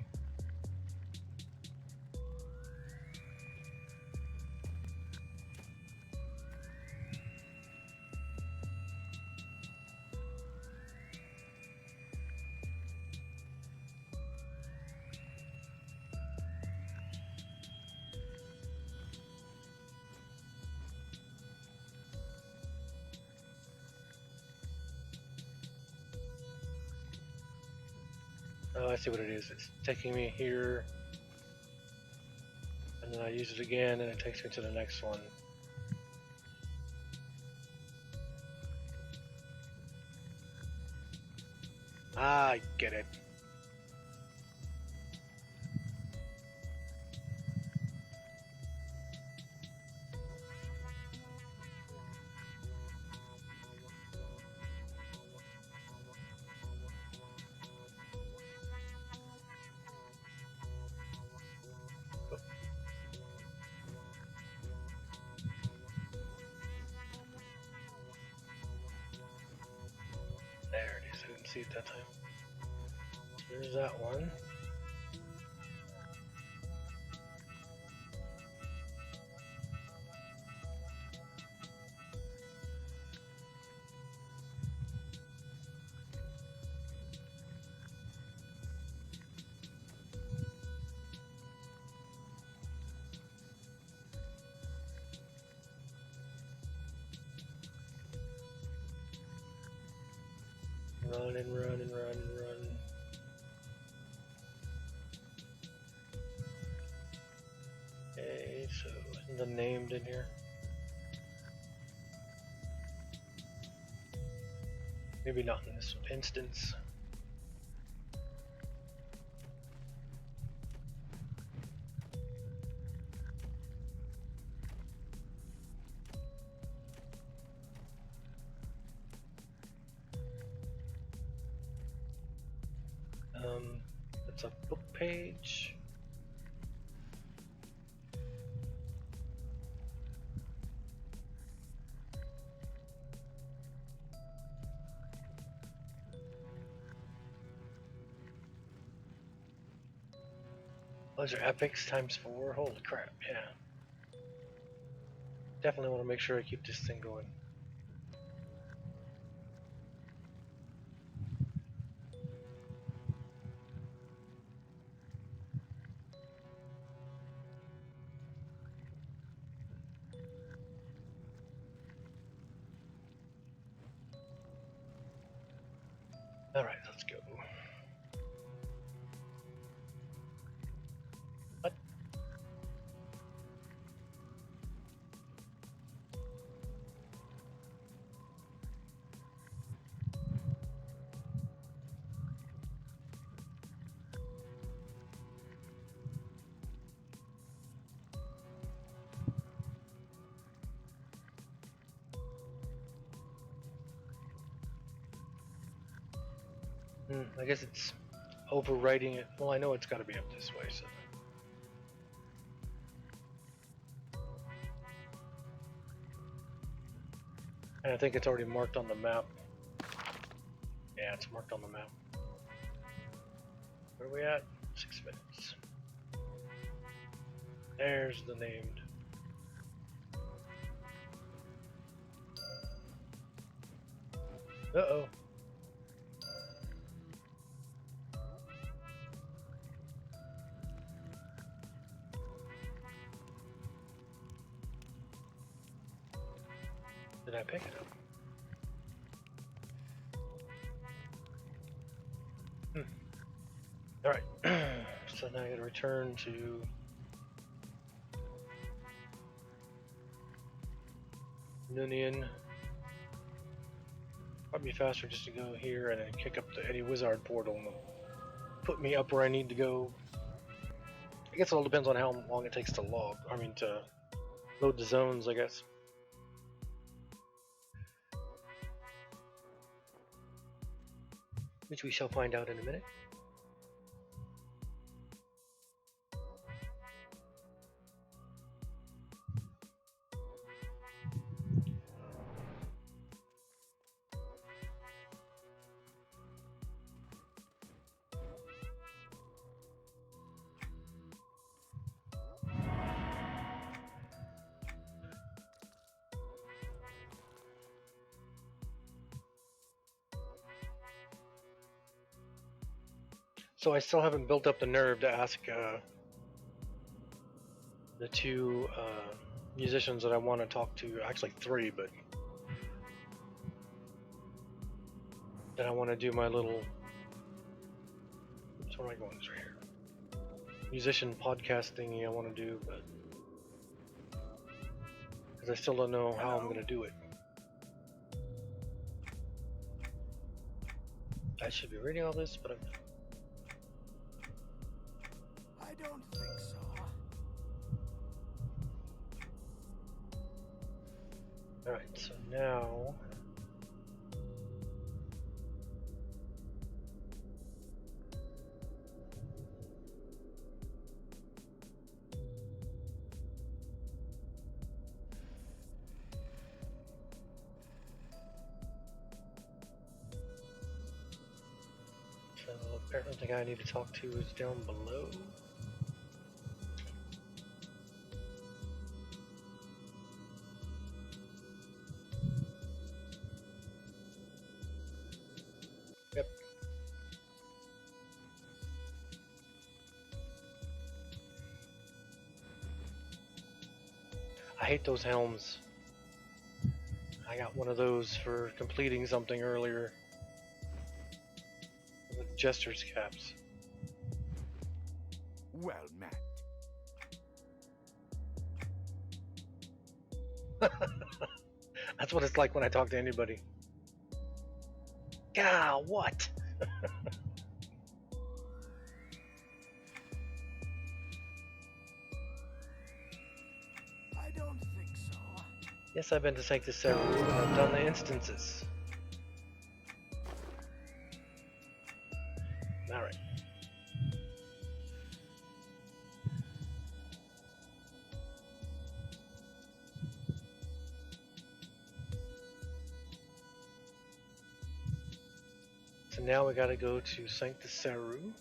Oh, I see what it is. It's taking me here, and then I use it again, and it takes me to the next one. Ah, I get it. There it is. I didn't see it that time. There's that one. Run and run and run and run. Okay, so isn't the named in here? Maybe not in this instance. It's a book page. Those are epics times 4. Holy crap, yeah. Definitely want to make sure I keep this thing going. Alright, let's go. What? I guess it's overwriting it. Well, I know it's got to be up this way, so. And I think it's already marked on the map. Yeah, it's marked on the map. Where are we at? 6 minutes. There's the named. Uh-oh. Did I pick it up? Alright, so now I gotta return to Nunian. Probably faster just to go here and then kick up the Eddie Wizard portal and put me up where I need to go. I guess it all depends on how long it takes to to load the zones, I guess. Which we shall find out in a minute. So I still haven't built up the nerve to ask the two musicians that I want to talk to, actually 3, but then I want to do my little, so where am I going? It's right here. Musician podcast thingy I want to do, but because I still don't know how I'm going to do it. I should be reading all this, but I don't think so. Alright, so now apparently the guy I need to talk to is down below. Yep. I hate those helms. I got one of those for completing something earlier. jester's caps. Well met. That's what it's like when I talk to anybody. Gah, what? I don't think so. Yes, I've been to Sanctus Seru and I've done the instances. Alright. So now we gotta go to Sanctus Seru.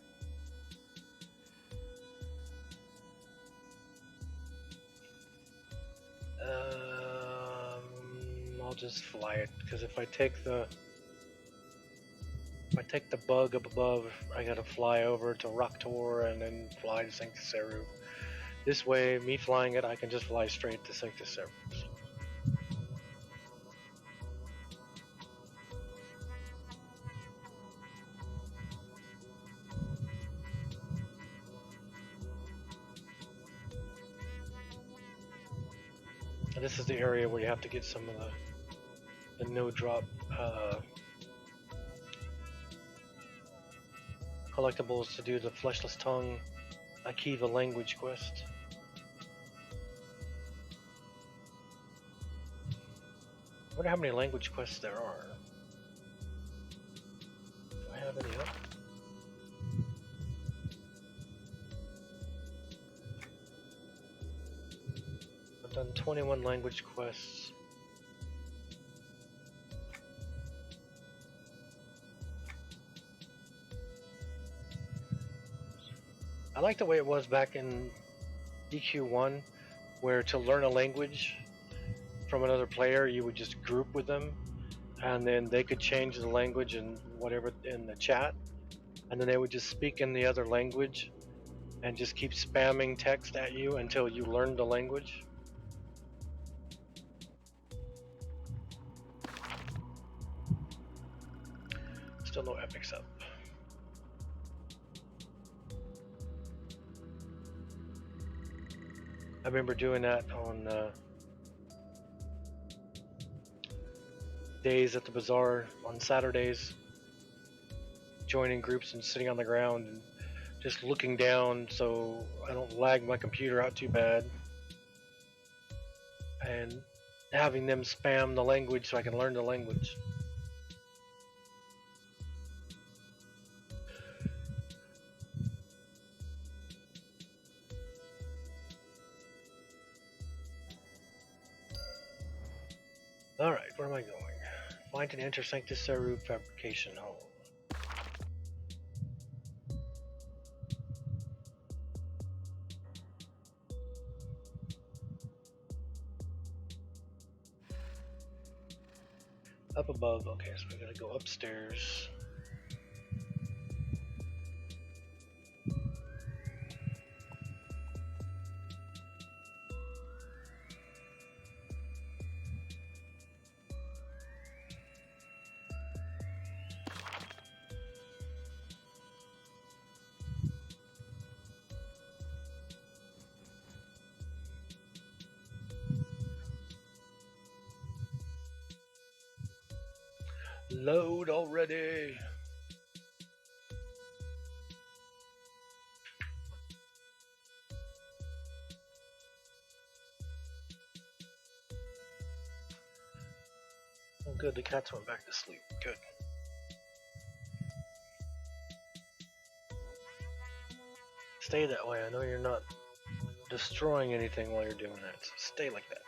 I'll just fly it because if I take the bug up above, I gotta fly over to Roktor and then fly to Sanctus Seru. This way, me flying it, I can just fly straight to Sanctus Seru. And this is the area where you have to get some of the no drop collectibles to do the Fleshless Tongue Akiva language quest. I wonder how many language quests there are. Do I have any up? I've done 21 language quests. I like the way it was back in DQ1, where to learn a language from another player, you would just group with them, and then they could change the language and whatever in the chat, and then they would just speak in the other language and just keep spamming text at you until you learned the language. Still no epics up. I remember doing that on days at the bazaar on Saturdays, joining groups and sitting on the ground and just looking down so I don't lag my computer out too bad, and having them spam the language so I can learn the language. Alright, where am I going? Find and enter Sanctus Seru Fabrication Hall. Up above, okay, so we gotta go upstairs. Load already! Oh good, the cats went back to sleep. Good. Stay that way, I know you're not destroying anything while you're doing that, so stay like that.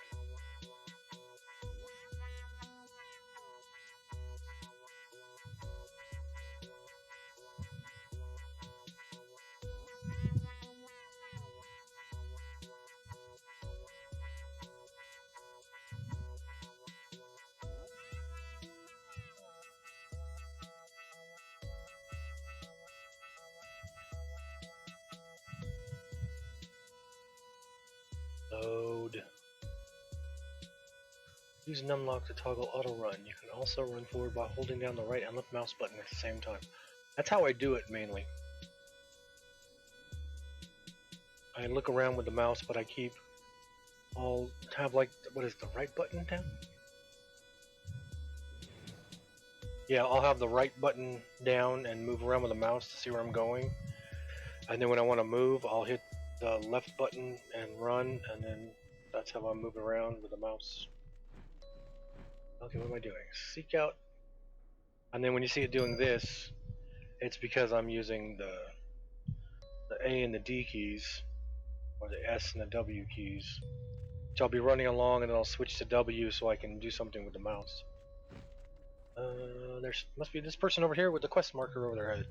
Load. Use numlock to toggle auto run. You can also run forward by holding down the right and left mouse button at the same time. That's how I do it mainly. I look around with the mouse, but I'll have like, what is the right button down? Yeah, I'll have the right button down and move around with the mouse to see where I'm going. And then when I want to move, I'll hit the left button and run, and then that's how I move around with the mouse. Okay, what am I doing? Seek out. And then when you see it doing this, it's because I'm using the A and the D keys, or the S and the W keys. So I'll be running along and then I'll switch to W so I can do something with the mouse. There must be this person over here with the quest marker over their head.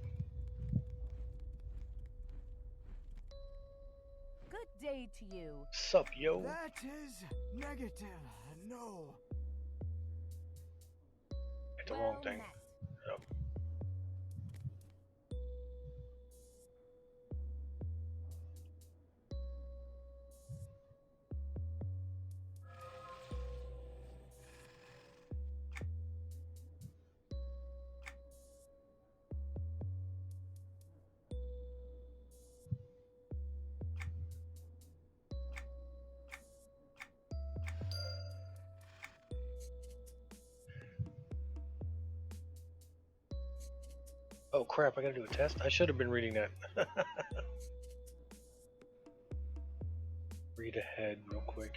Good day to you. Sup, yo? That is negative. No. It's the wrong thing. met. Yep. Oh crap, I gotta do a test? I should have been reading that. Read ahead real quick.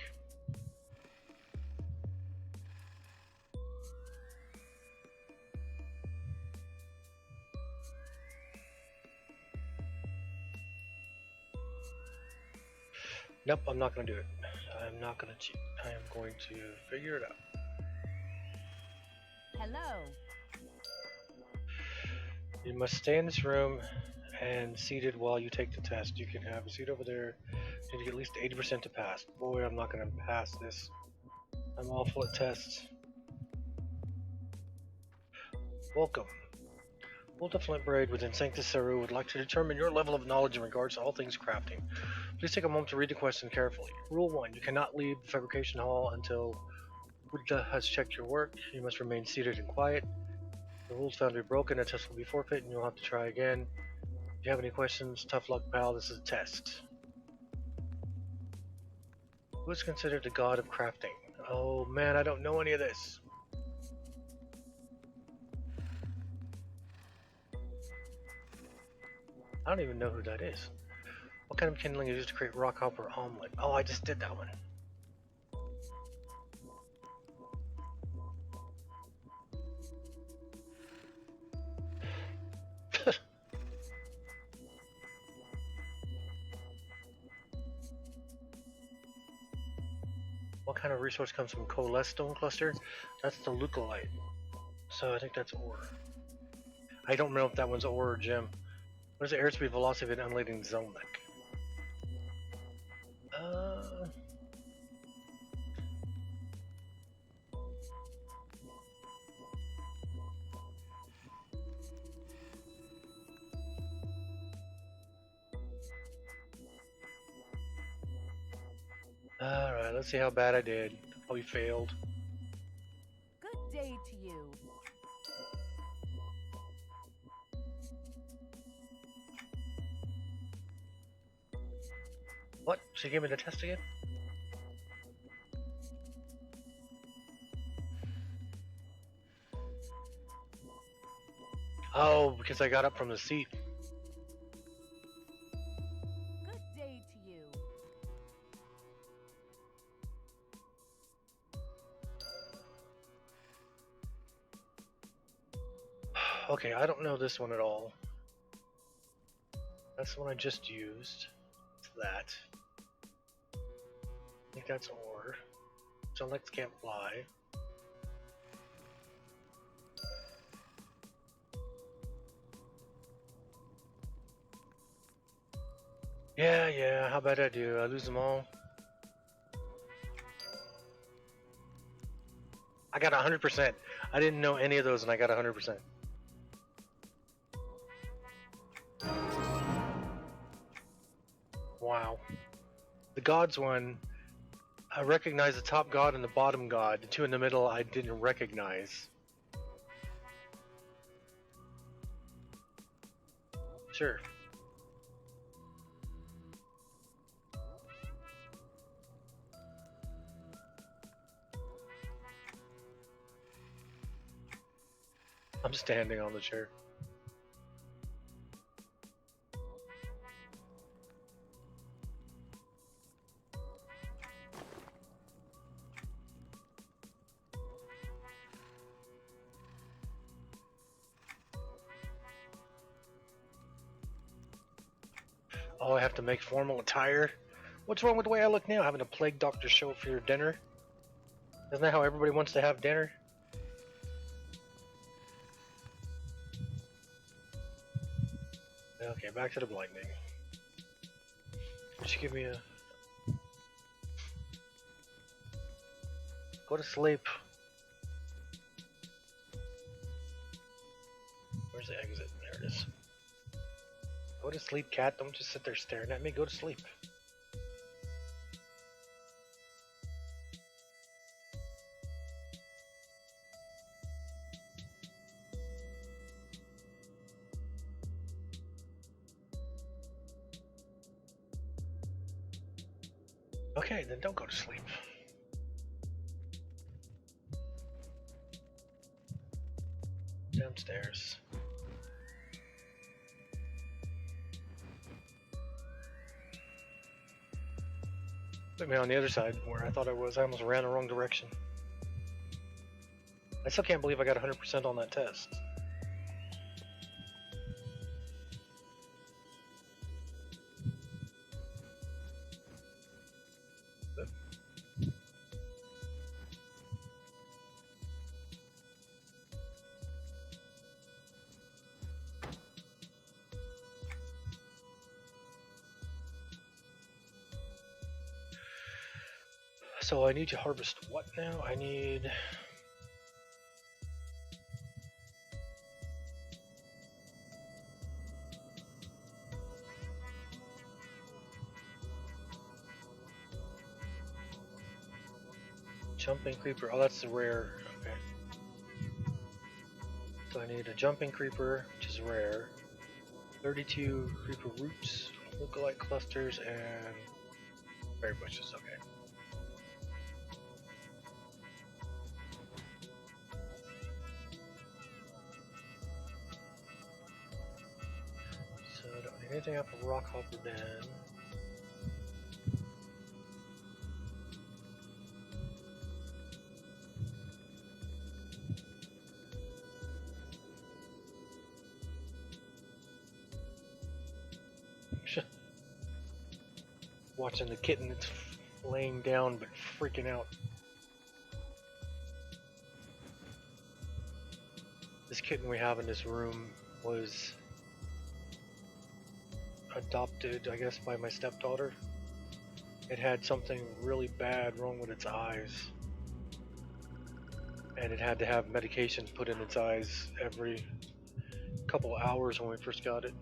Nope, I'm not gonna do it. I'm not gonna cheat. I am going to figure it out. Hello. You must stay in this room and seated while you take the test. You can have a seat over there. You need to get at least 80% to pass. Boy, I'm not gonna pass this. I'm awful at tests. Welcome. Walter Flintbraid within Sanctus Saru would like to determine your level of knowledge in regards to all things crafting. Please take a moment to read the question carefully. Rule 1. You cannot leave the fabrication hall until Buddha has checked your work. You must remain seated and quiet. The rules found to be broken, a test will be forfeit and you'll have to try again. If you have any questions, tough luck, pal. This is a test. Who is considered the god of crafting? Oh man, I don't know any of this. I don't even know who that is. What kind of kindling is used to create rock hopper omelet? Oh, I just did that one. What kind of resource comes from coalesced stone cluster? That's the leucolite. So I think that's ore. I don't know if that one's ore or gem. What is the airspeed velocity of an unlading Zelmek? Alright, let's see how bad I did. Probably failed. Good day to you. What? She gave me the test again? Oh, because I got up from the seat. Good day to you. Okay, I don't know this one at all. That's the one I just used. It's that. I think that's ore. So Lex can't fly. Yeah, how bad I do? I lose them all. I got 100%. I didn't know any of those and I got 100%. Wow. The gods one, I recognize the top god and the bottom god. The two in the middle I didn't recognize. Sure. I'm standing on the chair. Oh, I have to make formal attire? What's wrong with the way I look now? Having a plague doctor show up for your dinner? Isn't that how everybody wants to have dinner? Okay, back to the blinding. Just give me a... Go to sleep. Where's the exit? There it is. Go to sleep, cat. Don't just sit there staring at me. Go to sleep. Okay, then don't go to sleep. Downstairs. Put me on the other side where I thought I was. I almost ran the wrong direction. I still can't believe I got 100% on that test. So I need to harvest what now? I need... Jumping creeper. Oh, that's the rare. Okay. So I need a jumping creeper, which is rare. 32 creeper roots, lookalike clusters, and berry bushes. Okay. So I don't need anything off of rock hopper then. Watching the kitten that's laying down but freaking out. This kitten we have in this room was adopted, I guess, by my stepdaughter. It had something really bad wrong with its eyes. And it had to have medications put in its eyes every couple of hours when we first got it.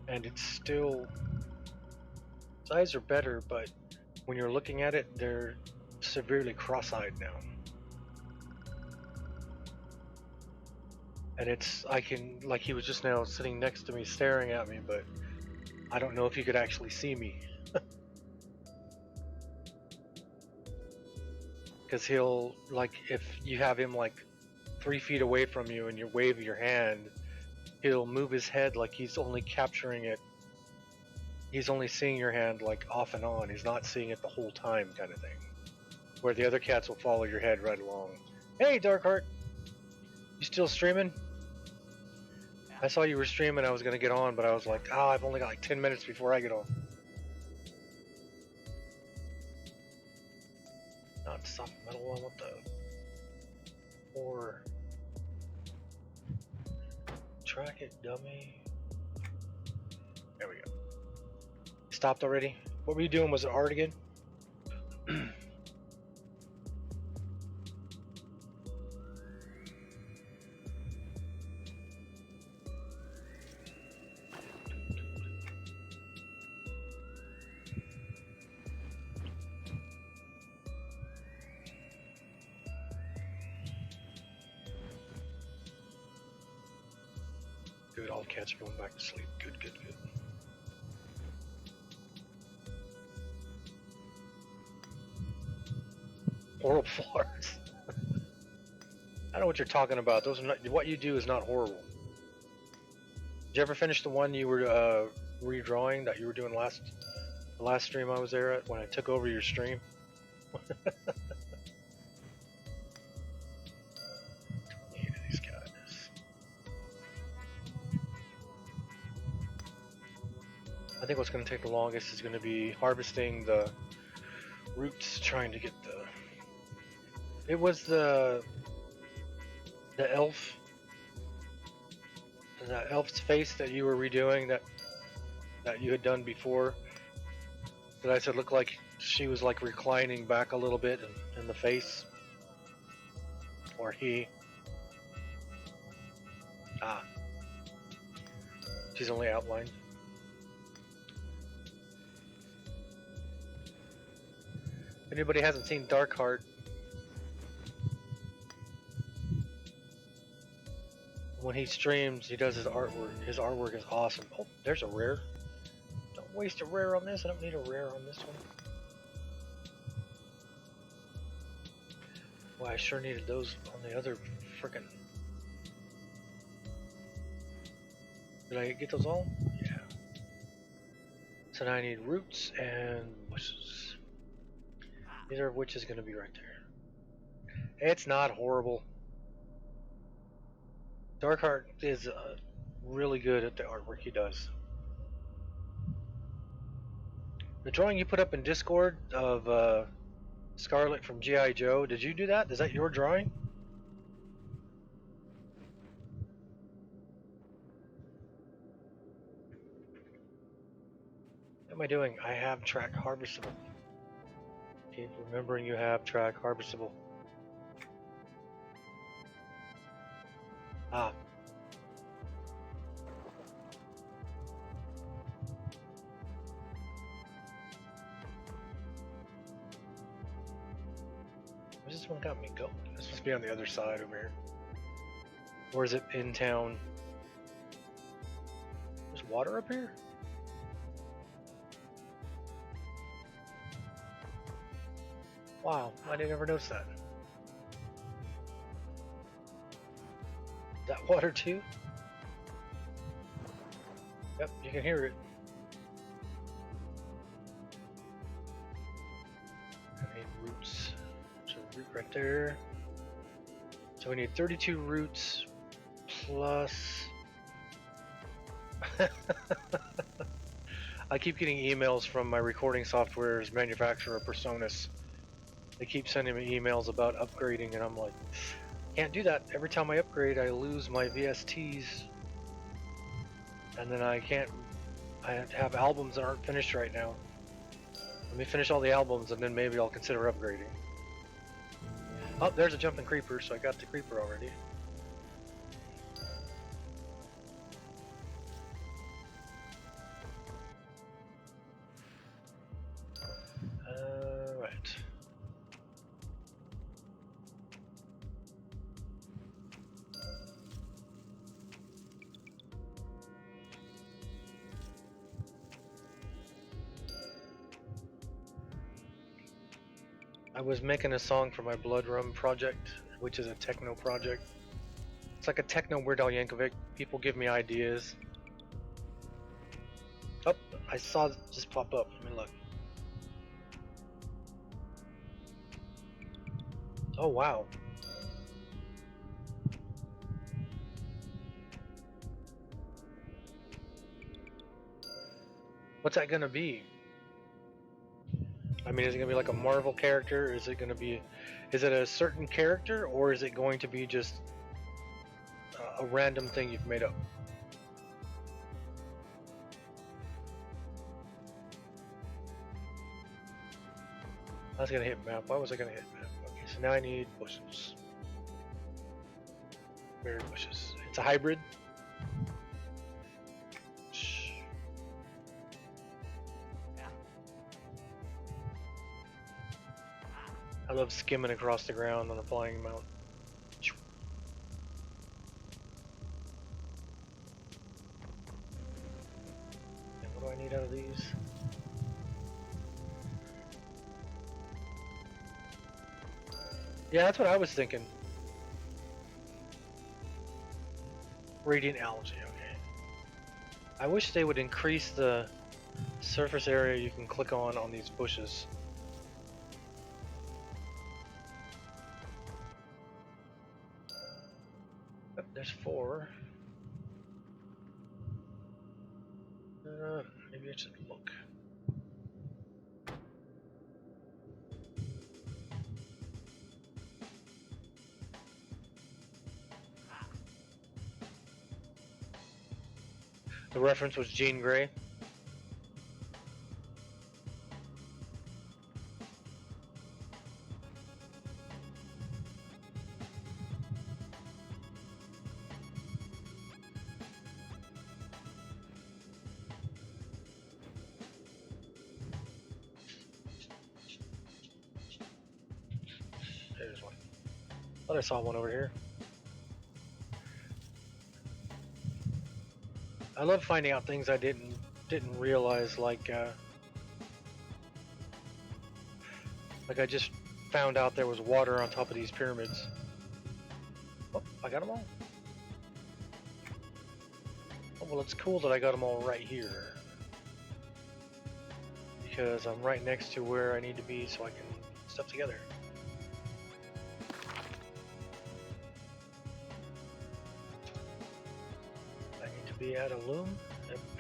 And it's still... Its eyes are better, but when you're looking at it, they're severely cross-eyed now. And it's, I can, like he was just now sitting next to me staring at me, but I don't know if he could actually see me. Because he'll, like, if you have him like 3 feet away from you and you wave your hand, he'll move his head like he's only capturing it. He's only seeing your hand like off and on. He's not seeing it the whole time, kind of thing. Where the other cats will follow your head right along. Hey, Darkheart! You still streaming? I saw you were streaming. I was gonna get on, but I was like, oh, I've only got like 10 minutes before I get on. Not soft metal one. What the? Or track it, dummy. There we go. Stopped already? What were you doing? Was it hard again? Good, all the cats are going back to sleep. Good, good, good. Horrible farts. I know what you're talking about. Those are not, what you do is not horrible. Did you ever finish the one you were redrawing that you were doing the last stream I was there at when I took over your stream? These guys. I think what's going to take the longest is going to be harvesting the roots, trying to get the. It was the elf. The elf's face that you were redoing that you had done before. That I said looked like she was like reclining back a little bit in the face. Or he. Ah. She's only outlined. If anybody hasn't seen Darkheart, when he streams, he does his artwork. His artwork is awesome. Oh, there's a rare. Don't waste a rare on this. I don't need a rare on this one. Well, I sure needed those on the other frickin'. Did I get those all? Yeah. So now I need roots and bushes. Neither of which is going to be right there. It's not horrible. Darkheart is really good at the artwork he does. The drawing you put up in Discord of Scarlet from G.I. Joe, did you do that? Is that your drawing? What am I doing? I have track harvestable. Keep remembering you have track harvestable. Ah. Where's this one got me going? This must be on the other side over here. Or is it in town? There's water up here? Wow, I didn't ever notice that. Is that water too? Yep, you can hear it. I need roots. There's a root right there. So we need 32 roots plus... I keep getting emails from my recording software's manufacturer, Personas. They keep sending me emails about upgrading, and I'm like, can't do that. Every time I upgrade, I lose my VSTs, and then I have albums that aren't finished right now. Let me finish all the albums, and then maybe I'll consider upgrading. Oh, there's a jumping creeper, so I got the creeper already. Right. I was making a song for my Blood Rum project, which is a techno project. It's like a techno Weird Al Yankovic. People give me ideas. Oh, I saw it just pop up. Let me look. Oh, wow. What's that gonna be? I mean, is it gonna be like a Marvel character? Is it gonna be, is it a certain character, or is it going to be just a random thing you've made up? I was gonna hit map. Why was I gonna hit map? Okay, so now I need bushes. Berry bushes. It's a hybrid. Shh. I love skimming across the ground on a flying mount. need out of these? Yeah, that's what I was thinking. Radiant algae, okay. I wish they would increase the surface area you can click on these bushes. Oh, there's 4. Maybe I should look. The reference was Jean Grey. There's one. Thought I saw one over here. I love finding out things I didn't realize, like I just found out there was water on top of these pyramids. Oh, I got them all. Oh, well, it's cool that I got them all right here. Because I'm right next to where I need to be so I can put stuff together. I need to be at a loom,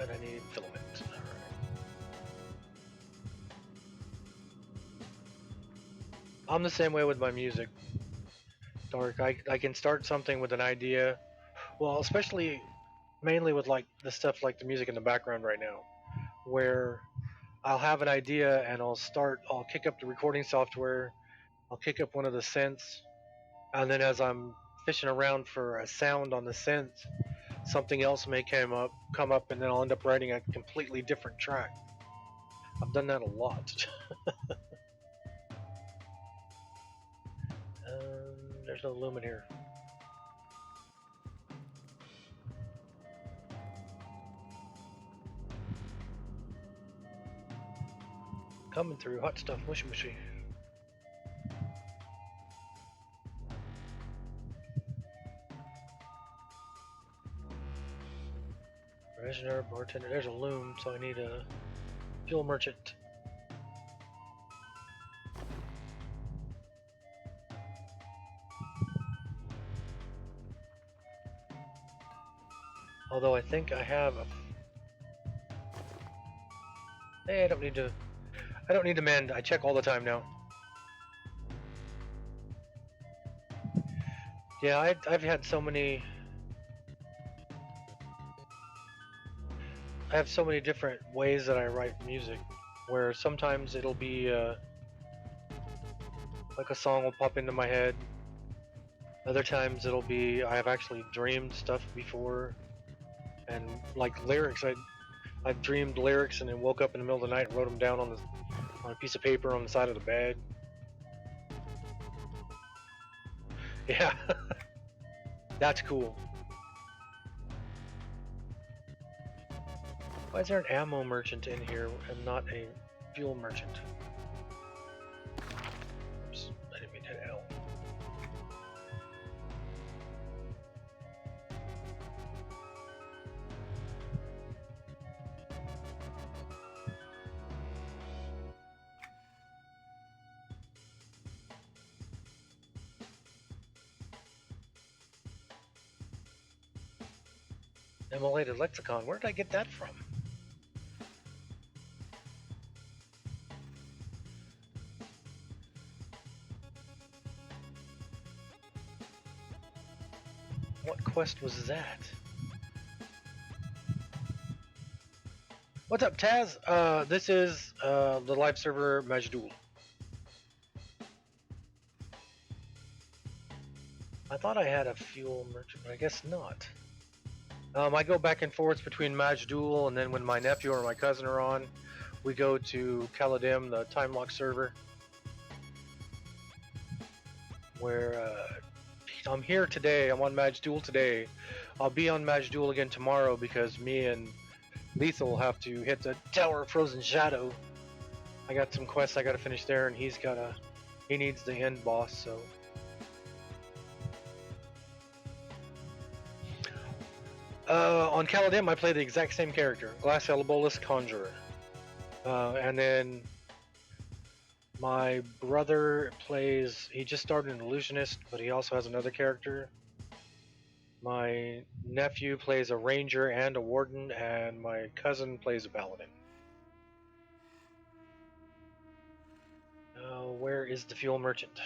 and I need filament. Alright. I'm the same way with my music. Dark, I can start something with an idea. Well, especially mainly with like the stuff like the music in the background right now, where I'll have an idea and I'll kick up the recording software, I'll kick up one of the synths, and then as I'm fishing around for a sound on the synth, something else may come up, and then I'll end up writing a completely different track. I've done that a lot. There's no lumen here. Coming through, hot stuff, mushy mushy. Reservoir, bartender, there's a loom, so I need a fuel merchant. Although I think I have a... Hey, I don't need to mend. I check all the time now. Yeah, I've had so many... I have so many different ways that I write music, where sometimes it'll be like a song will pop into my head. Other times it'll be I have actually dreamed stuff before, and like lyrics. I've dreamed lyrics and then woke up in the middle of the night and wrote them down on a piece of paper on the side of the bed. Yeah, that's cool. Why is there an ammo merchant in here and not a fuel merchant? Oops, I didn't mean to hit L. Immolated lexicon, where did I get that from? What quest was that? What's up, Taz? This is the live server Majdoul. I thought I had a fuel merchant, but I guess not. I go back and forth between Majdoul, and then when my nephew or my cousin are on, we go to Caladim, the time lock server, where I'm here today. I'm on Majdoul today. I'll be on Majdoul again tomorrow because me and Lethal will have to hit the Tower of Frozen Shadow. I got some quests I gotta finish there, and he needs the end boss, so. On Caladim, I play the exact same character, Glass Elabolus Conjurer. And then my brother he just started an illusionist, but he also has another character. My nephew plays a ranger and a warden, and my cousin plays a paladin. Where is the fuel merchant?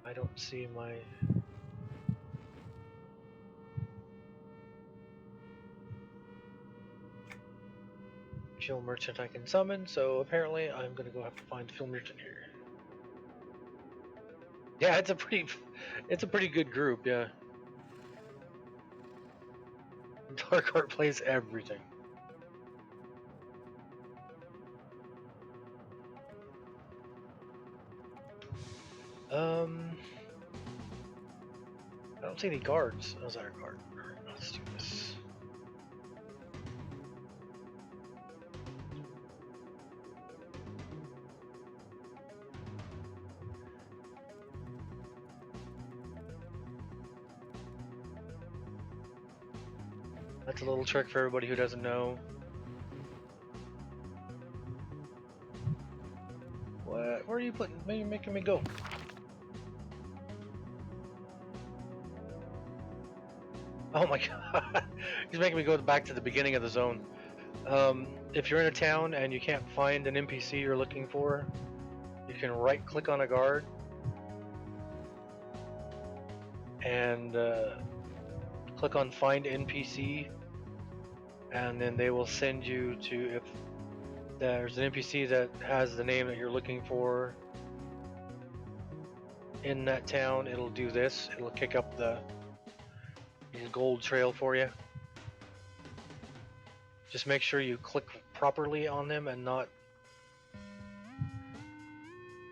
I don't see my... fuel merchant I can summon, so apparently I'm gonna go have to find the fuel merchant here. Yeah, it's a pretty good group, yeah. Darkheart plays everything. I don't see any guards. Oh, is that a guard? Alright, let's do this. That's a little trick for everybody who doesn't know. What? Where are you putting? Where are you making me go? Oh my god. He's making me go back to the beginning of the zone. If you're in a town and you can't find an NPC you're looking for, you can right click on a guard and click on find NPC, and then they will send you to, if there's an NPC that has the name that you're looking for in that town, it'll do this. It'll kick up the gold trail for you. Just make sure you click properly on them and not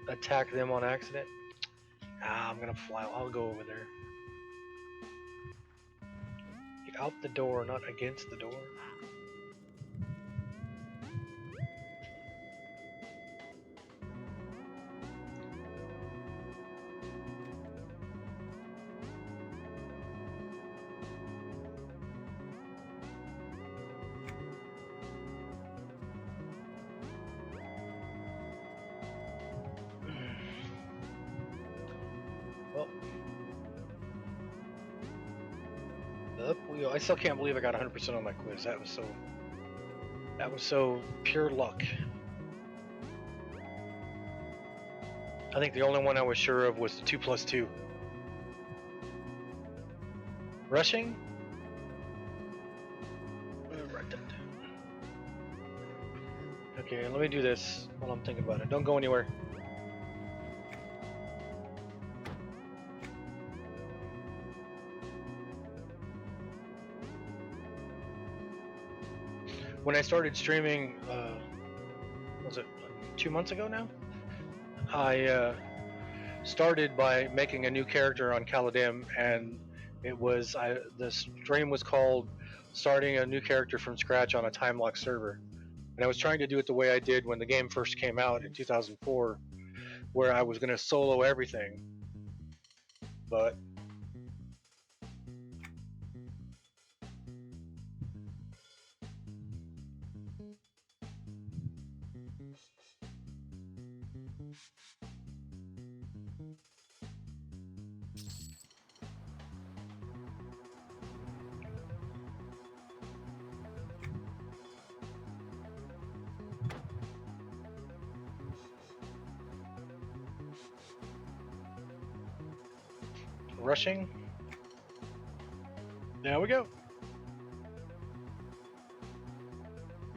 attack them on accident. I'm gonna fly. I'll go over there. Get out the door, not against the door. I still can't believe I got 100% on my quiz. That was so pure luck. I think the only one I was sure of was the 2+2. Rushing? Write that down. Okay, let me do this while I'm thinking about it. Don't go anywhere. When I started streaming, was it 2 months ago now? I started by making a new character on Caladim, and the stream was called "Starting a New Character from Scratch on a Time Lock Server," and I was trying to do it the way I did when the game first came out in 2004, where I was going to solo everything, but. Rushing. There we go.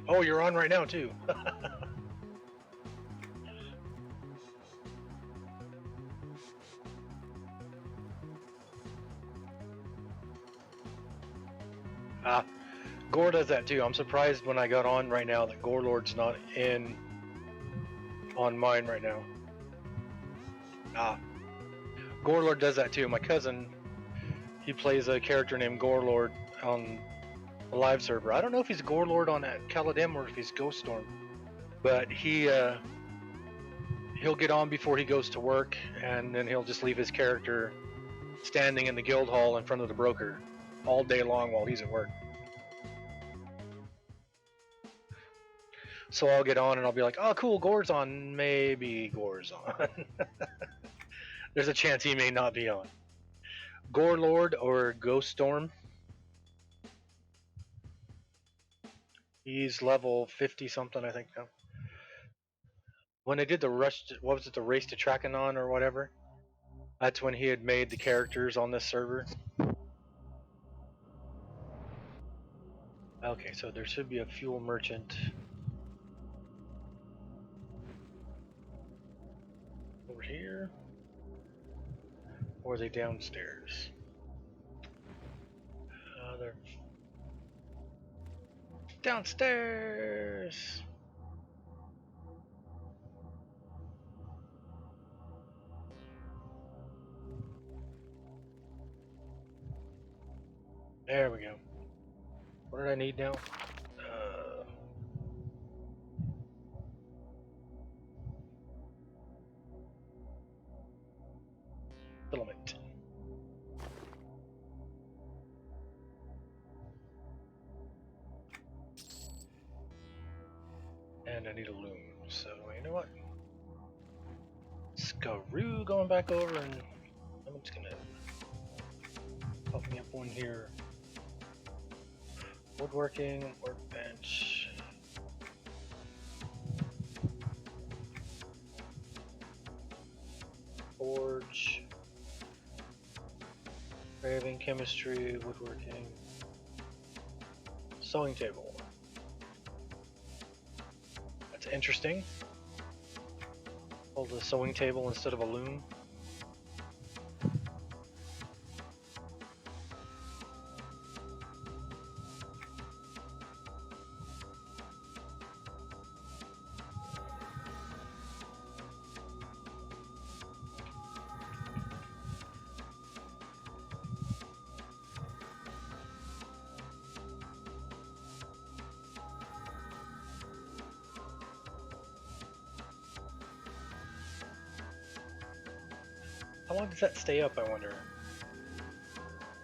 Oh, you're on right now too. Gore does that too. I'm surprised when I got on right now that Gorelord's not on mine right now. Gorelord does that too. My cousin, he plays a character named Gorelord on the live server. I don't know if he's Gore Lord on Caladim or if he's Ghost Storm, but he'll get on before he goes to work, and then he'll just leave his character standing in the guild hall in front of the broker all day long while he's at work. So I'll get on and I'll be like, oh cool, Gore's on. Maybe Gore's on. There's a chance he may not be on. Gore Lord or Ghost Storm. He's level 50 something, I think now. When they did the rush, what was it, the race to Trakanon or whatever? That's when he had made the characters on this server. Okay, so there should be a fuel merchant over here. Or are they downstairs? They're downstairs! There we go. What did I need now? Filament. And I need a loom, so you know what? Screw going back over, and I'm just gonna pop me up one here. Woodworking, workbench. Forge. Craving, chemistry, woodworking. Sewing table. That's interesting. Hold a sewing table instead of a loom. How long does that stay up, I wonder?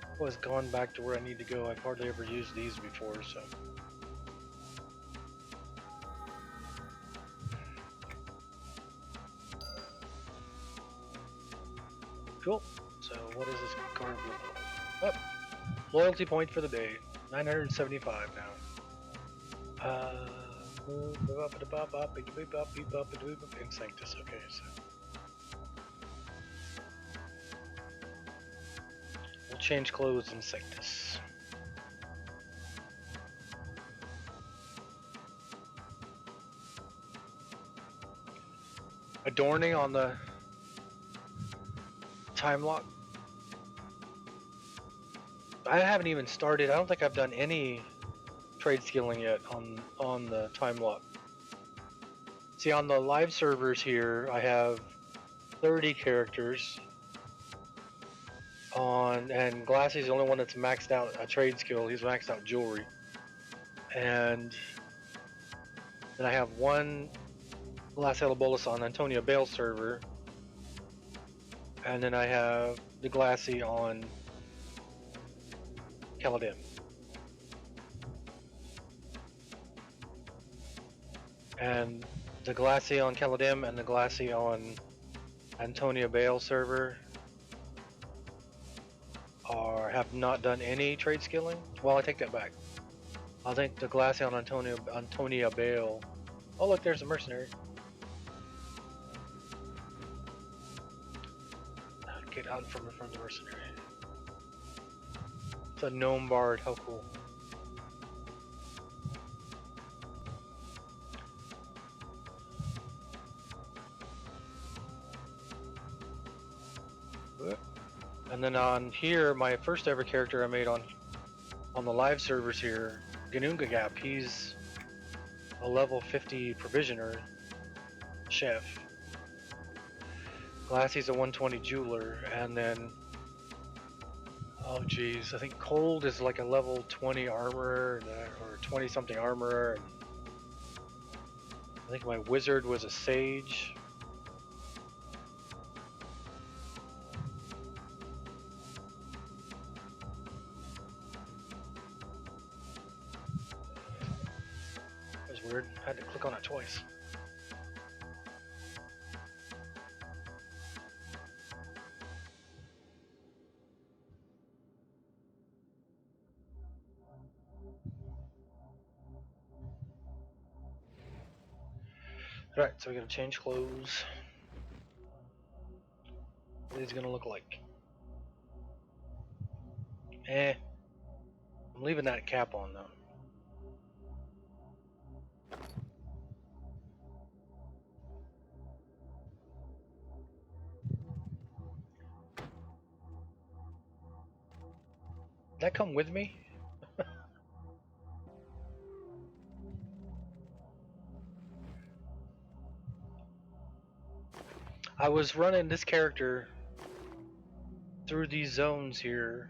I was gone back to where I need to go. I've hardly ever used these before, so. Cool. So what does this card look like? Oh, loyalty point for the day. 975 now. In Sanctus, okay, so. We'll change clothes in Sanctus. Adorning on the time lock. I haven't even started. I don't think I've done any trade skilling yet on the time lock. See, on the live servers here, I have 30 characters on, and Glassy's the only one that's maxed out a trade skill. He's maxed out jewelry, and then I have one Glass Bolus on Antonia Bale server, and then I have the Glassy on Caladim. And the Glassy on Caladim and the Glassy on Antonia Bale server have not done any trade skilling. Well, I take that back. I think the Glassy on Antonia Bale. Oh look, there's a mercenary. Get out from the mercenary. It's a gnome bard. How cool. And then on here, my first ever character I made on the live servers here, Ganunga Gap, he's a level 50 provisioner chef. Glassy's a 120 jeweler, and then Oh geez, I think cold is like a level 20 armorer or 20 something armorer. And I think my wizard was a sage. That was weird. I had to click on it twice. Alright, so we gotta change clothes. What is it gonna look like? I'm leaving that cap on though. Did that come with me? I was running this character through these zones here.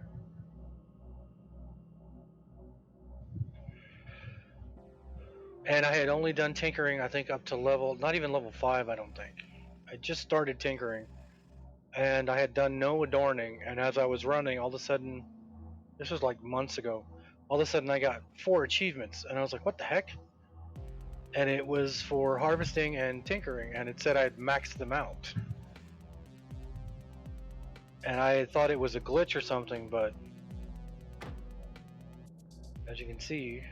And I had only done tinkering, I think, up to level, not even level 5, I don't think. I just started tinkering. And I had done no adorning. And as I was running, all of a sudden, this was like months ago, all of a sudden I got 4 achievements. And I was like, what the heck? And it was for harvesting and tinkering. And it said I'd maxed them out. And I thought it was a glitch or something, but as you can see,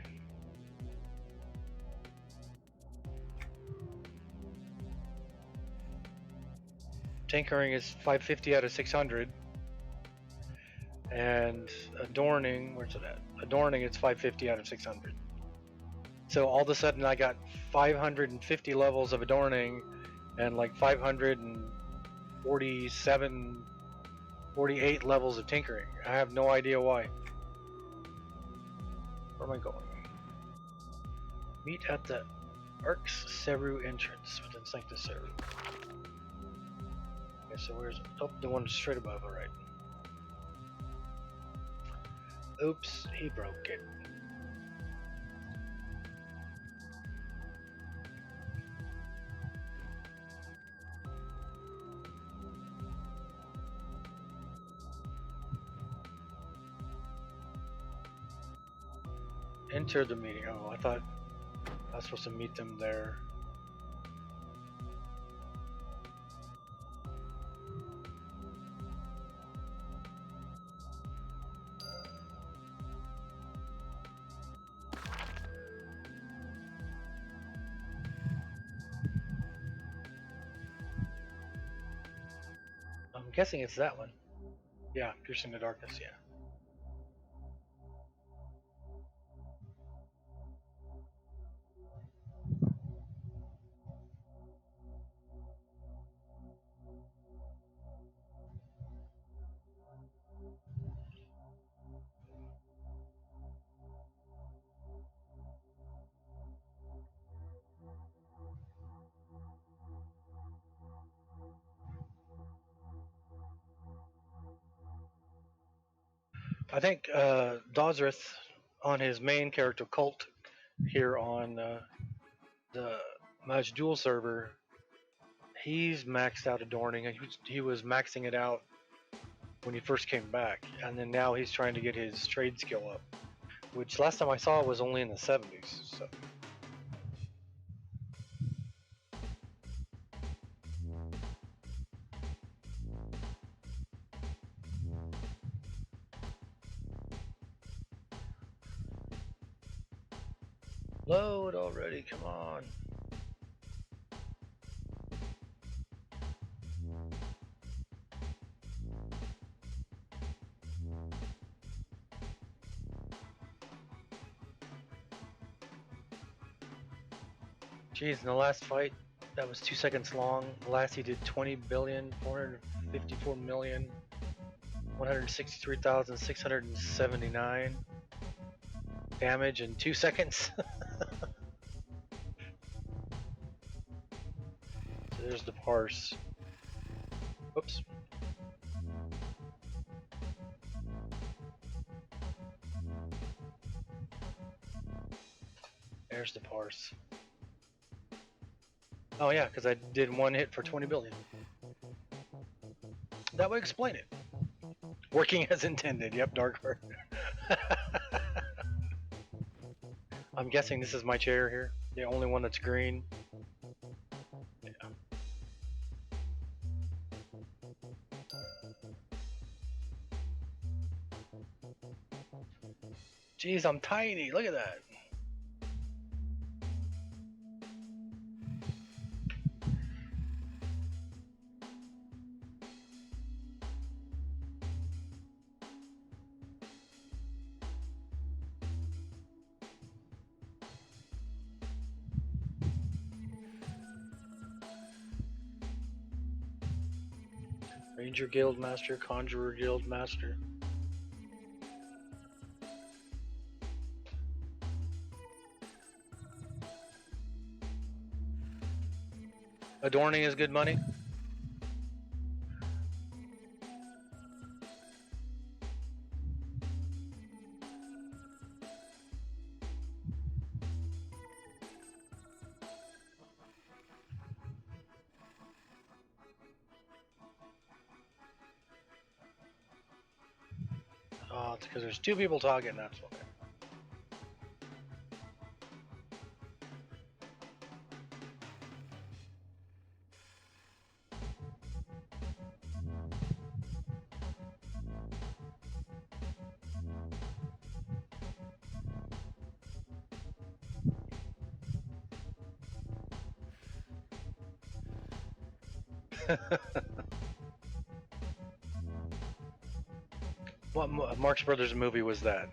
tinkering is 550 out of 600, and adorning, where's it at? Adorning is 550 out of 600. So all of a sudden I got 550 levels of adorning and like 547, 48 levels of tinkering. I have no idea why. Where am I going? Meet at the Arx Seru entrance within Sanctus Seru. Okay, so where's it? Oh, the one straight above, alright. Oops, he broke it. Enter the meeting. Oh, I thought I was supposed to meet them there. I'm guessing it's that one. Yeah, Piercing the Darkness, yeah. I think Dozrith on his main character Cult here on the Maj Duel server, he's maxed out adorning. He was maxing it out when he first came back, and then now he's trying to get his trade skill up, which last time I saw was only in the 70s. So. Load already, come on. Jeez, in the last fight, that was 2 seconds long. The last he did 20,454,163,679 damage in 2 seconds. So there's the parse. Oops. There's the parse. Oh yeah, because I did one hit for 20 billion. That would explain it. Working as intended. Yep, dark heart. I'm guessing this is my chair here. The only one that's green. Yeah. Jeez, I'm tiny. Look at that. Ranger Guild Master, Conjurer Guild Master. Adorning is good money. Oh, it's because there's two people talking, that's why. What Marx Brothers movie was that?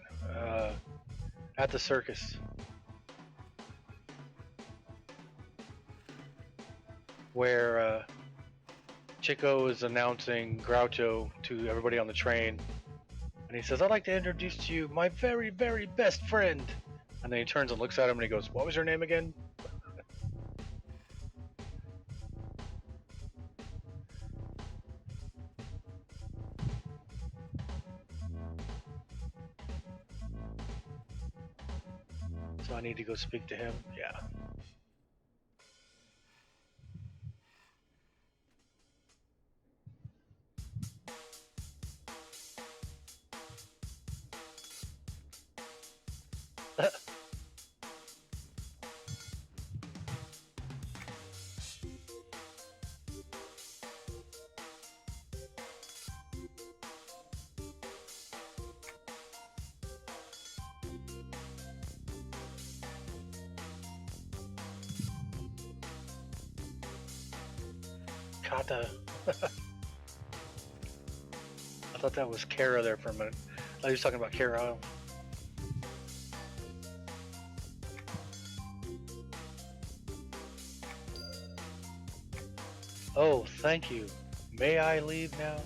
At the circus. Where Chico is announcing Groucho to everybody on the train. And he says, I'd like to introduce to you my very, very best friend. And then he turns and looks at him and he goes, what was your name again? So I need to go speak to him? Yeah. Kata. I thought that was Kara there for a minute. I thought he was talking about Kara. Oh, thank you. May I leave now?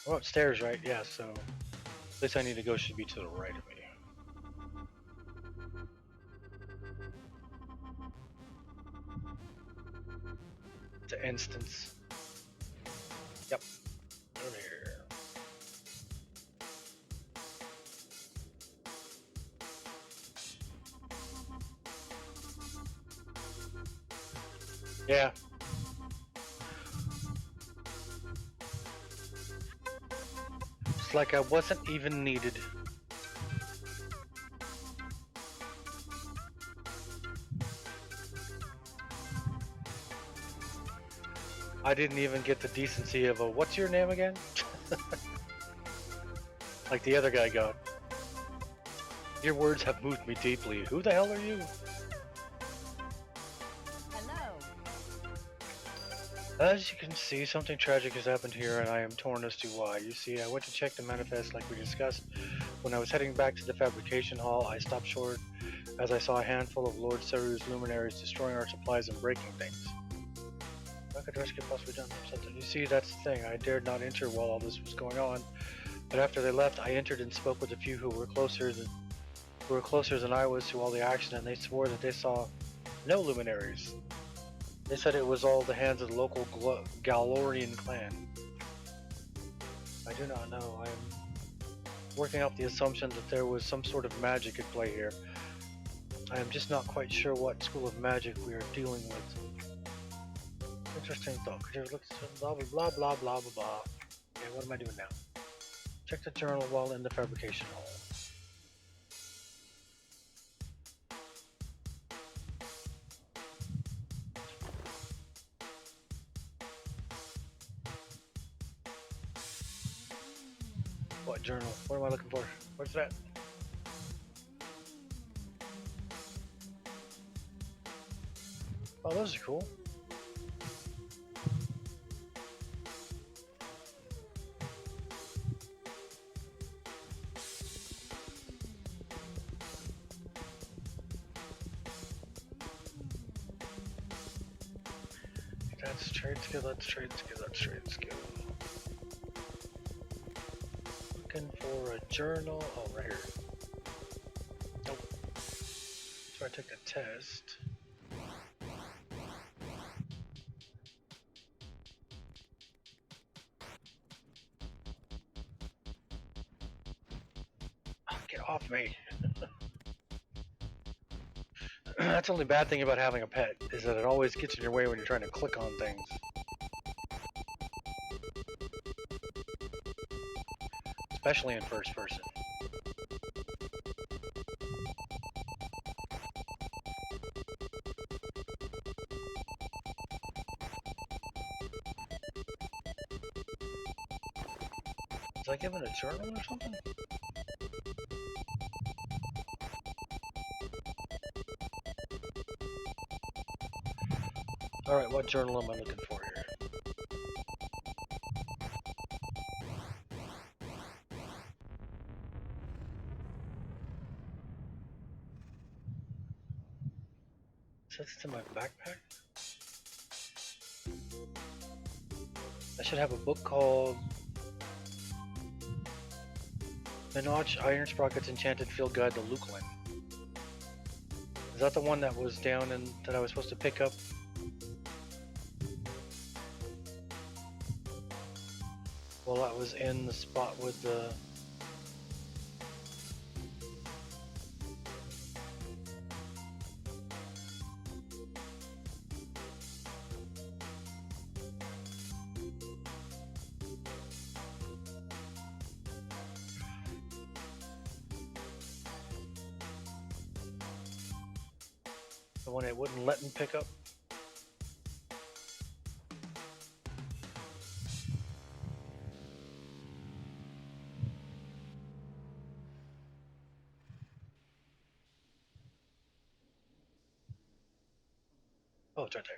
We're upstairs, right? Yeah, so the place I need to go should be to the right of me. To instance. Yep. Over here. Yeah. It's like I wasn't even needed. I didn't even get the decency of a, what's your name again? Like the other guy got. Your words have moved me deeply. Who the hell are you? Hello. As you can see, something tragic has happened here and I am torn as to why. You see, I went to check the manifest like we discussed. When I was heading back to the fabrication hall, I stopped short as I saw a handful of Lord Saru's luminaries destroying our supplies and breaking things. How could rescue possibly done something? You see, that's the thing. I dared not enter while all this was going on. But after they left, I entered and spoke with a few who were closer than I was to all the action, and they swore that they saw no luminaries. They said it was all the hands of the local Galorian clan. I do not know. I'm working out the assumption that there was some sort of magic at play here. I am just not quite sure what school of magic we are dealing with. Interesting thought. Could you look at blah blah blah blah blah blah blah. Okay, what am I doing now? Check the journal while in the fabrication hall. What journal? What am I looking for? Where's that? Oh, those are cool. That's trade skill, that's trade skill, that's trade skill. Looking for a journal. Oh, right here. Nope. So I took a test. Oh, get off me. That's the only bad thing about having a pet, is that it always gets in your way when you're trying to click on things. Especially in first person. Was I given a journal or something? Alright, what journal am I looking for here? Sets to my backpack? I should have a book called Minoch Iron Sprocket's Enchanted Field Guide to Luklin. Is that the one that was down and that I was supposed to pick up? Well, I was in the spot with the... the one it wouldn't let me pick up? Oh, it's right there.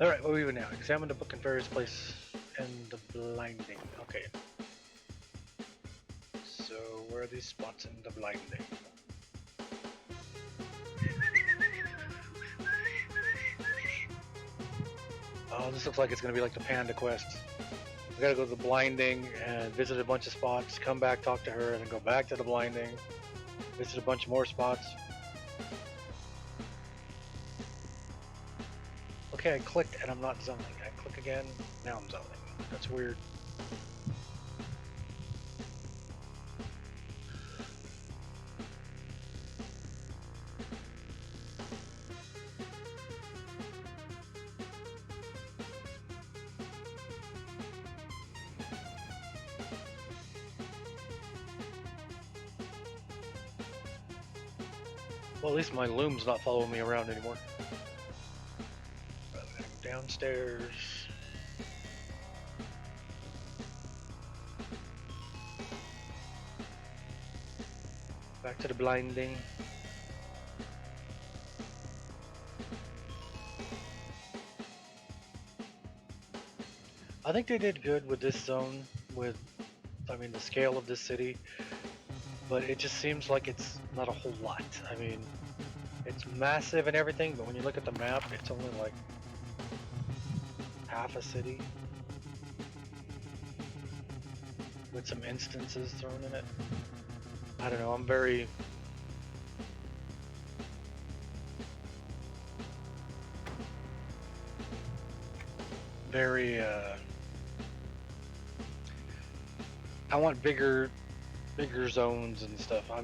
Alright, what are we doing now? Examine the book in various places and the blinding. Okay. So, where are these spots in the blinding? Oh, this looks like it's going to be like the Panda Quest. We gotta go to the blinding and visit a bunch of spots, come back, talk to her, and then go back to the blinding, visit a bunch more spots. Okay, I clicked and I'm not zoning. I click again, now I'm zoning. That's weird. Well, at least my loom's not following me around anymore. Downstairs. Back to the blinding. I think they did good with this zone, with, I mean, the scale of this city, but it just seems like it's not a whole lot. I mean, it's massive and everything, but when you look at the map, it's only like half a city with some instances thrown in it. I don't know, I'm very I want bigger zones and stuff. I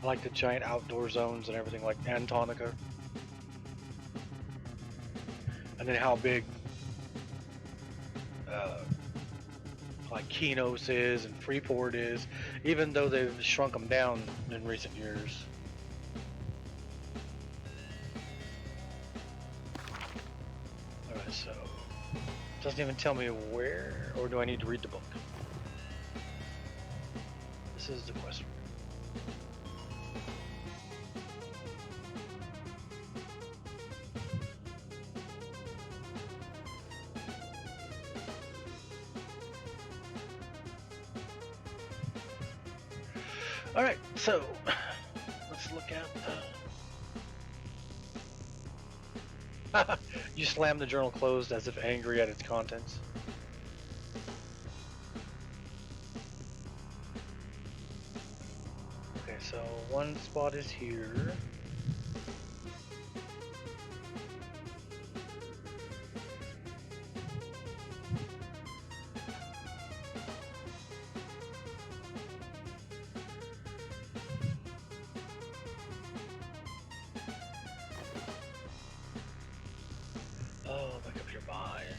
like the giant outdoor zones and everything like Antonica. And then how big like Kinos is and Freeport is, even though they've shrunk them down in recent years. Alright, so it doesn't even tell me where, or do I need to read the book? This is the question. Alright, so let's look at you slam the journal closed as if angry at its contents. Okay, so one spot is here. Oh, make up your mind.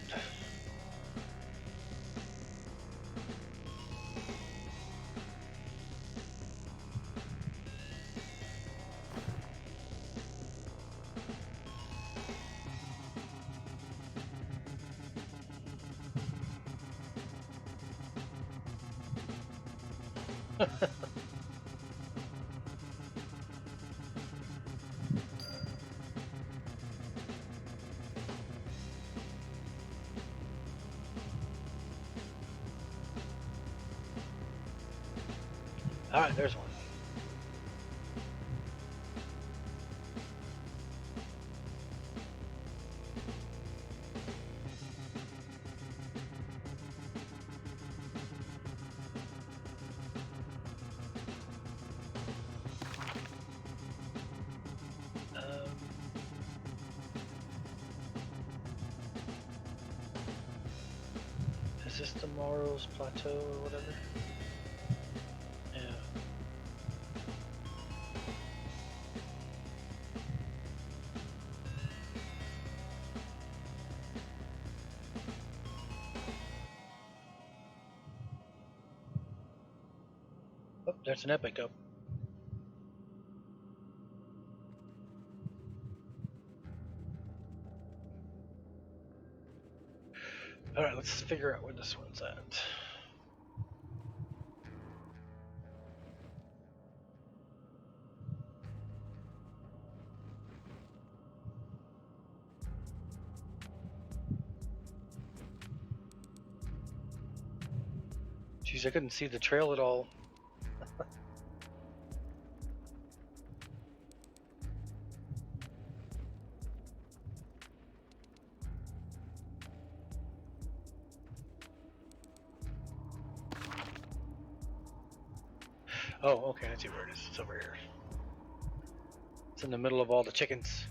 Alright, there's one. Is this tomorrow's plateau or whatever? Yeah. Oh, there's an epic up. Alright, let's figure out where this one's at. Jeez, I couldn't see the trail at all. Oh, okay, I see where it is. It's over here. It's in the middle of all the chickens.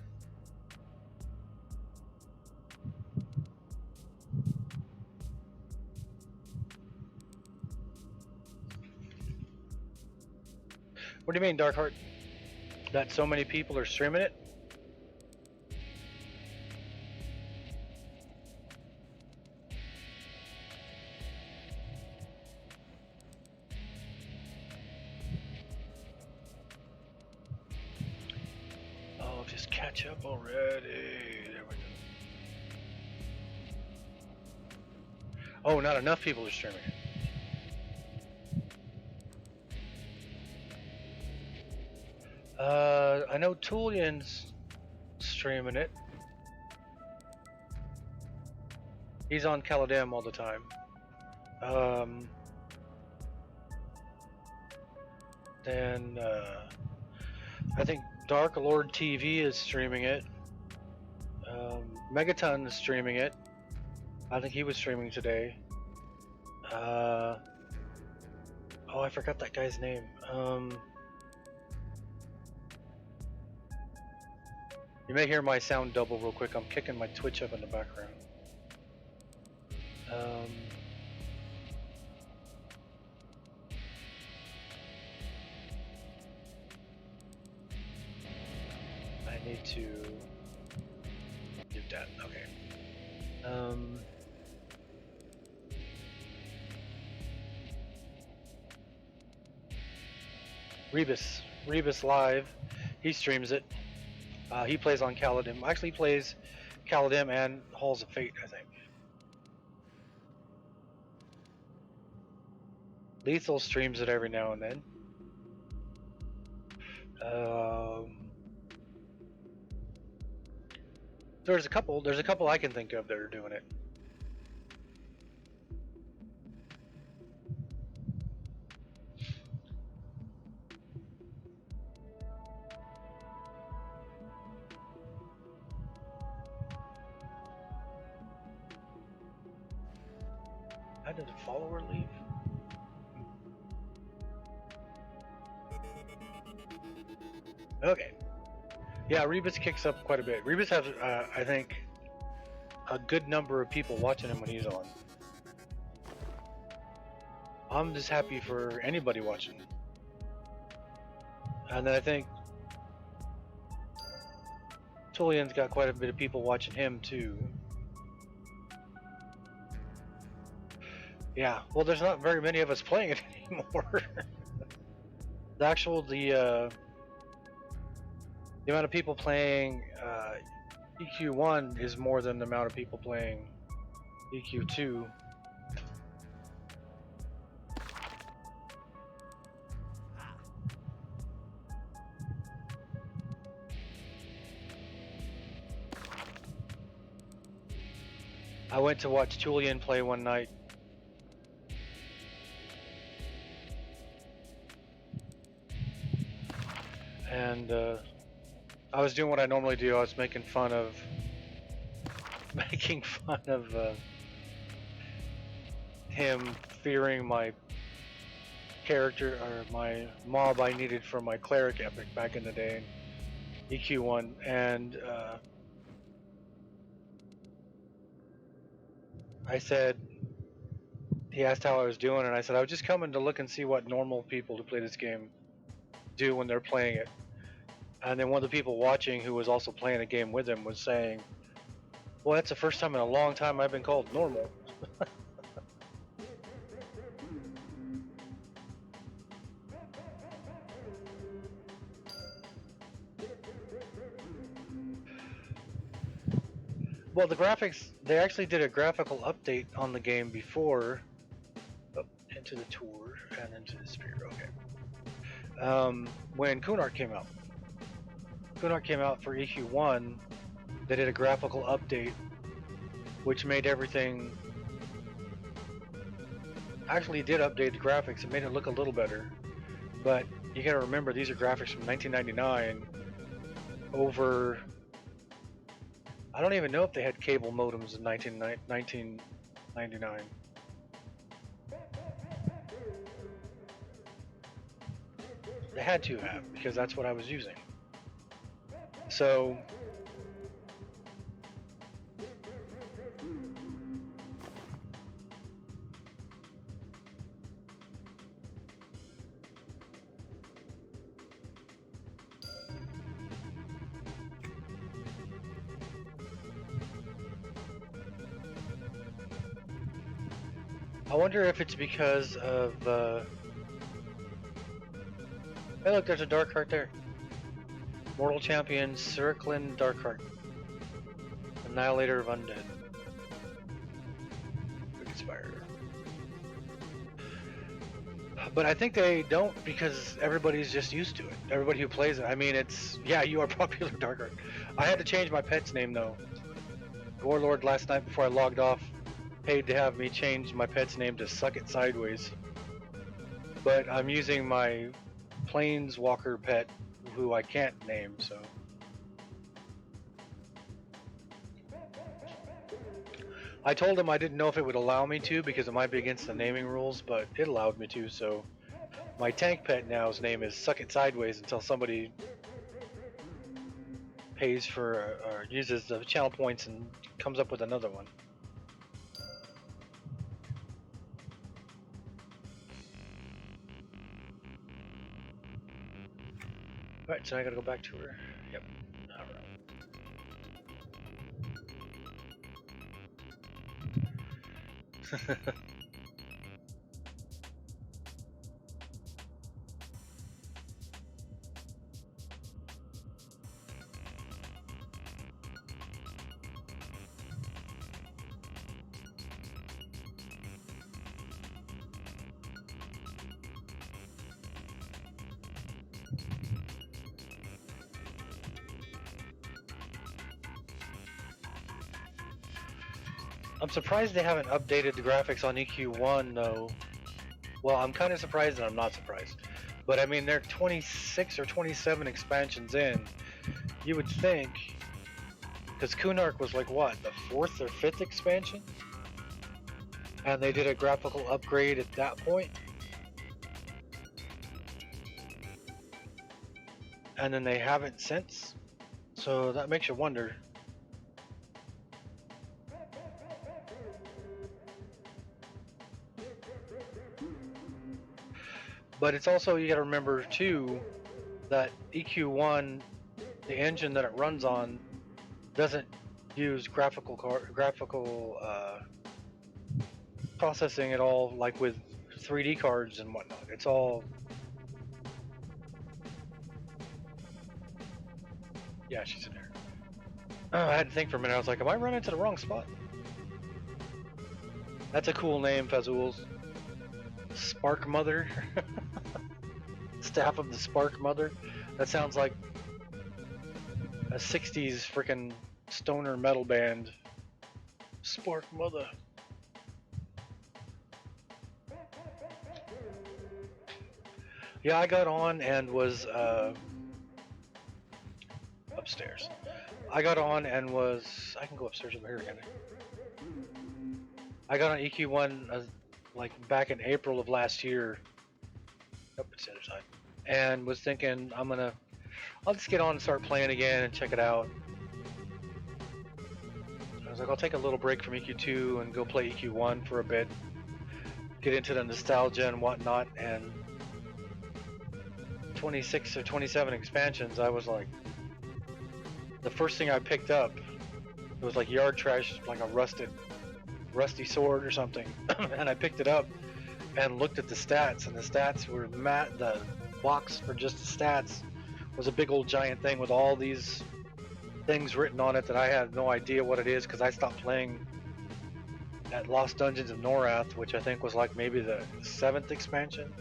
What do you mean, Darkheart? That so many people are streaming it? Oh, just catch up already. There we go. Oh, not enough people are streaming it. I know Tulian's streaming it. He's on Caladem all the time. Then I think Dark Lord TV is streaming it. Megaton is streaming it. I think he was streaming today. Oh, I forgot that guy's name. You may hear my sound double real quick. I'm kicking my Twitch up in the background. I need to do that. Okay. Rebus Live, he streams it. He plays on Caladem. Actually, he plays Caladem and Halls of Fate, I think. Lethal streams it every now and then. There's a couple I can think of that are doing it. How did a follower leave? Okay. Yeah, Rebus kicks up quite a bit. Rebus has, I think, a good number of people watching him when he's on. I'm just happy for anybody watching. And then I think Tullian's got quite a bit of people watching him too. Yeah, well, there's not very many of us playing it anymore. The amount of people playing EQ1 is more than the amount of people playing EQ2. I went to watch Tullian play one night. And I was doing what I normally do. I was making fun of him fearing my character or my mob I needed for my cleric epic back in the day in EQ1, and I said, he asked how I was doing, and I said I was just coming to look and see what normal people who play this game do when they're playing it. And then one of the people watching who was also playing a game with him was saying, well, that's the first time in a long time I've been called normal. Well, the graphics, they actually did a graphical update on the game before. Oh, into the tour and into the spear, okay. When Kunark came out. Kunark came out for EQ1, they did a graphical update, which made everything, actually did update the graphics, it made it look a little better. But you gotta remember, these are graphics from 1999 over, I don't even know if they had cable modems in 1999. They had to have, because that's what I was using. So I wonder if it's because of hey, look, there's a dark heart there. Mortal Champion, Circlin Darkheart. Annihilator of Undead. Inspired. But I think they don't, because everybody's just used to it. Everybody who plays it. I mean, it's, yeah, you are popular Darkheart. I had to change my pet's name though. Warlord last night before I logged off paid to have me change my pet's name to Suck It Sideways. But I'm using my Planeswalker pet, who I can't name, so. I told him I didn't know if it would allow me to because it might be against the naming rules, but it allowed me to, so. My tank pet now's name is Suck It Sideways until somebody pays for or uses the channel points and comes up with another one. Alright, so I gotta go back to her. Yep. Alright. I'm surprised they haven't updated the graphics on EQ1 though. Well, I'm kind of surprised and I'm not surprised. But I mean, they're 26 or 27 expansions in. You would think, because Kunark was like what, the 4th or 5th expansion? And they did a graphical upgrade at that point. And then they haven't since. So that makes you wonder. But it's also, you gotta remember too, that EQ1, the engine that it runs on, doesn't use graphical processing at all, like with 3D cards and whatnot. It's all, yeah, she's in there. I had to think for a minute. I was like, am I running to the wrong spot? That's a cool name, Fazools. Spark Mother. Staff of the Spark Mother. That sounds like a 60s freaking stoner metal band. Spark Mother. Yeah, I got on and was upstairs. I got on and was, I can go upstairs over here again. I got on EQ1 like back in April of last year. Nope, it's the other side. And was thinking I'll just get on and start playing again and check it out. I was like, I'll take a little break from EQ2 and go play EQ1 for a bit. Get into the nostalgia and whatnot, and 26 or 27 expansions, I was like, the first thing I picked up, it was like yard trash, like a rusty sword or something. And I picked it up and looked at the stats, and the stats were the box for just the stats was a big old giant thing with all these things written on it that I had no idea what it is because I stopped playing at Lost Dungeons of Norath, which I think was like maybe the 7th expansion.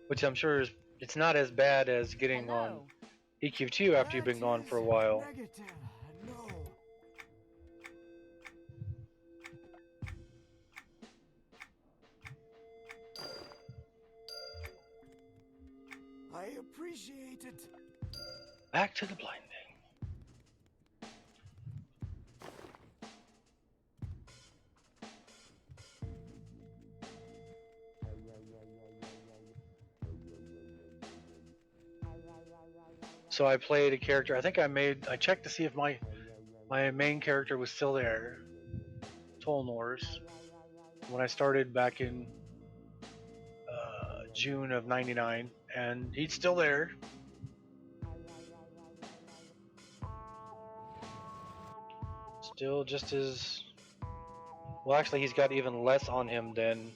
Which I'm sure it's not as bad as getting on EQ2 after you've been gone for a while. Negative. No. I appreciate it. Back to the blinding. So I played a character. I think I checked to see if my main character was still there. Tolnors. When I started back in June of '99, and he's still there. Still just as well. Actually, he's got even less on him than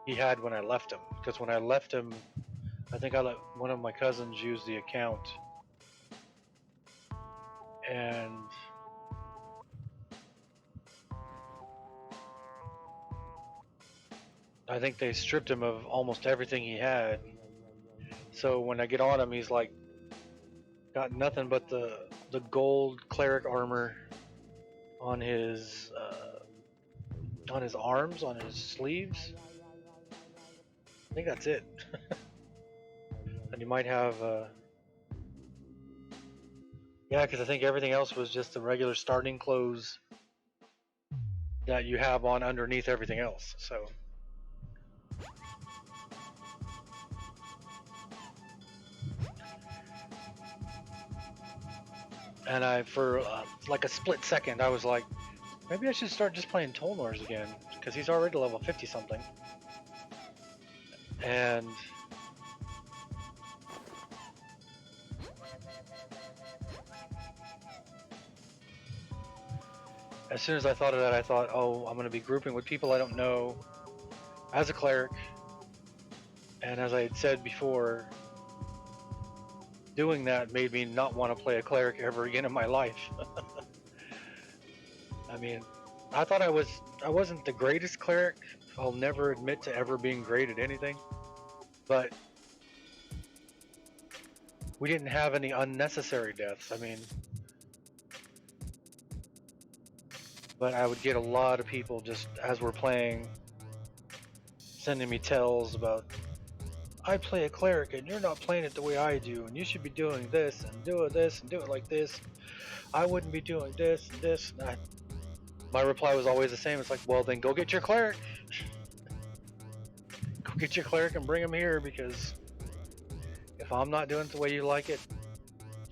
he had when I left him. Because when I left him, I think I let one of my cousins use the account, and I think they stripped him of almost everything he had. So when I get on him, he's like got nothing but the gold cleric armor on his arms, on his sleeves. I think that's it. And you might have yeah, because I think everything else was just the regular starting clothes that you have on underneath everything else. So and I for like a split second I was like, maybe I should start just playing Tolnor's again because he's already level 50 something. And as soon as I thought of that, I thought, oh, I'm going to be grouping with people I don't know as a cleric. And as I had said before, doing that made me not want to play a cleric ever again in my life. I mean, I thought I wasn't the greatest cleric. I'll never admit to ever being great at anything. But we didn't have any unnecessary deaths. I mean, but I would get a lot of people just as we're playing sending me tells about, I play a cleric and you're not playing it the way I do, and you should be doing this and do it like this. I wouldn't be doing this and this. And my reply was always the same. It's like, well, then go get your cleric. Go get your cleric and bring him here, because if I'm not doing it the way you like it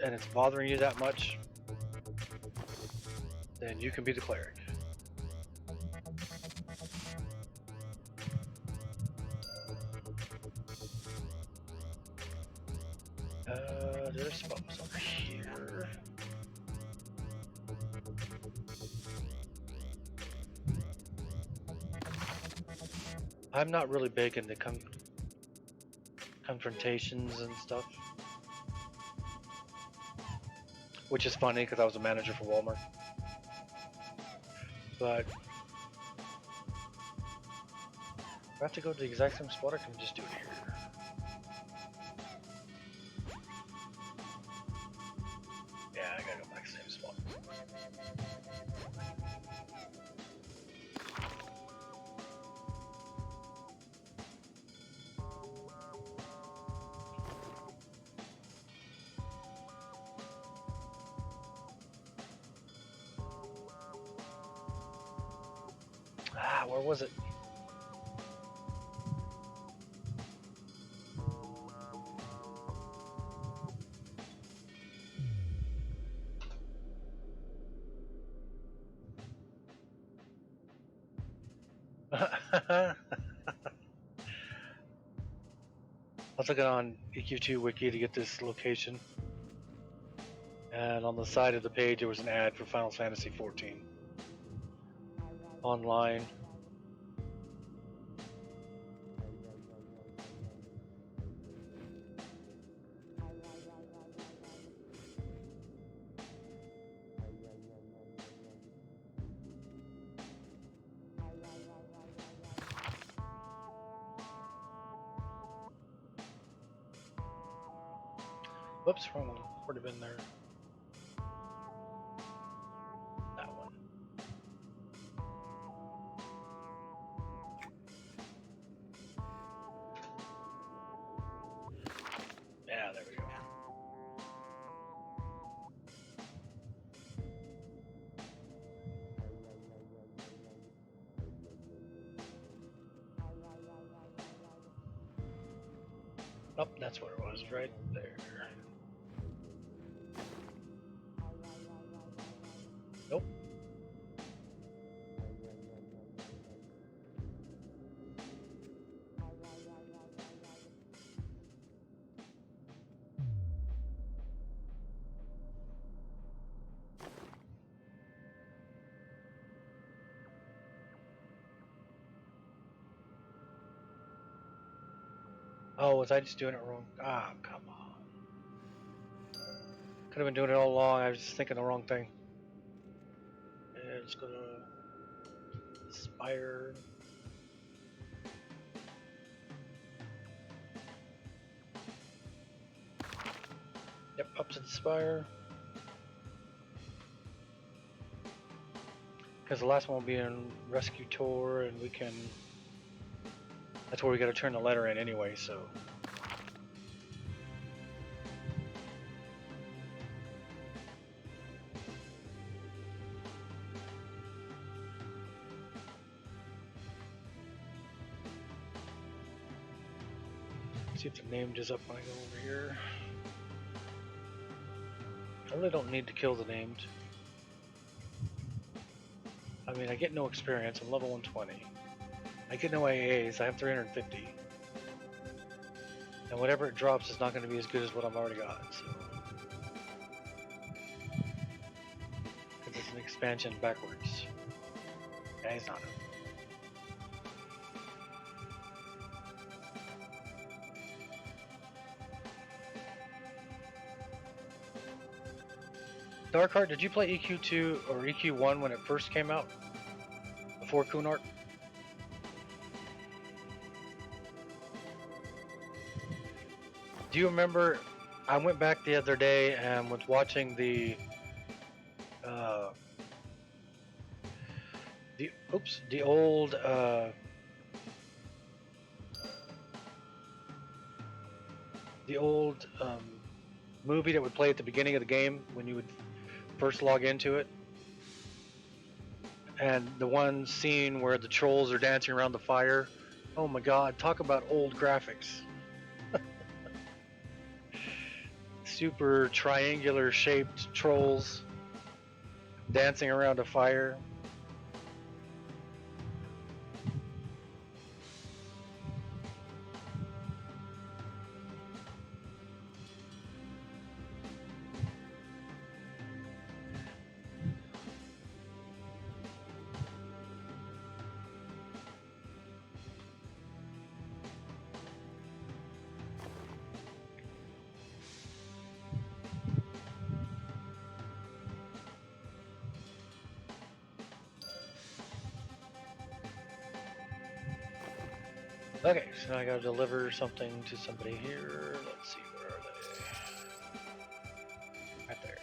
and it's bothering you that much, then you can be the cleric. There's spots over here. I'm not really big into confrontations and stuff, which is funny because I was a manager for Walmart. But I have to go to the exact same spot. I can just do it here. Yeah, I gotta go back to the same spot. Where was it? I was looking on EQ2 Wiki to get this location, and on the side of the page there was an ad for Final Fantasy 14 online. Whoops, wrong one. Would have been there. That one. Yeah, there we go. Oh, that's what it was, right there. Nope. Oh, was I just doing it wrong? Ah, come on. Could have been doing it all along. I was just thinking the wrong thing. Yeah, let's go to Spire. Yep, up to the spire. Because the last one will be in Rescue Tour, and we can... That's where we gotta turn the letter in anyway, so... See if the named is up when I go over here. I really don't need to kill the named. I mean, I get no experience. I'm level 120. I get no AAs. I have 350. And whatever it drops is not going to be as good as what I've already got. So, because it's an expansion backwards. Yeah, he's not. Darkheart, did you play EQ2 or EQ1 when it first came out? Before Kunark? Do you remember, I went back the other day and was watching the old movie that would play at the beginning of the game when you would first log into it, and the one scene where the trolls are dancing around the fire. Oh my god, talk about old graphics. Super triangular shaped trolls dancing around a fire. Okay, so now I gotta deliver something to somebody here. Let's see, where are they? Right there.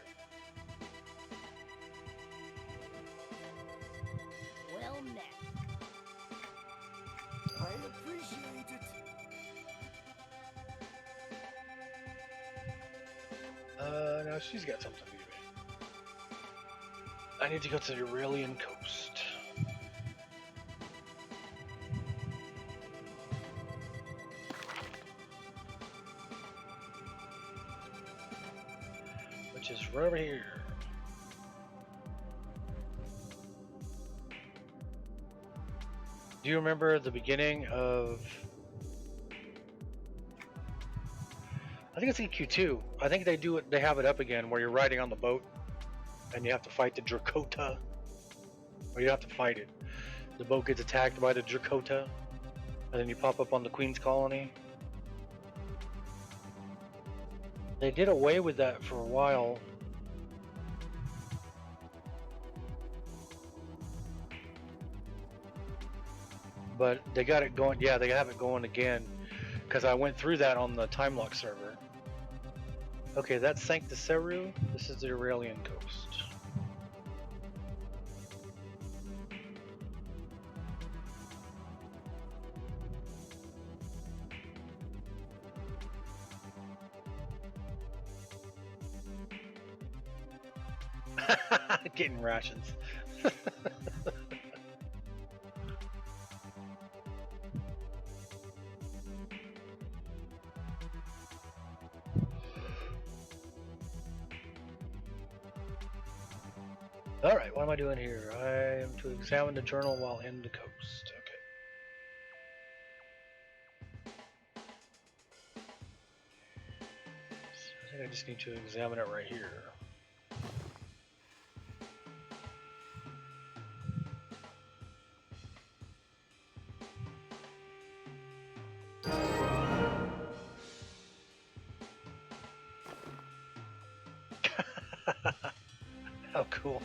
Well met. I appreciate it. Now she's got something to do. I need to go to the Aurelian Coast. Which is right over here. Do you remember the beginning of... I think it's EQ2. I think they do it. They have it up again where you're riding on the boat and you have to fight the Drakota. Or you have to fight it. The boat gets attacked by the Drakota, and then you pop up on the Queen's Colony. They did away with that for a while. But they got it going. Yeah, they have it going again. Because I went through that on the time lock server. Okay, that's Sancta Seru. This is the Aurelian Coast. Getting rations. Alright, what am I doing here? I am to examine the journal while in the coast. Okay. So I think I just need to examine it right here. How cool.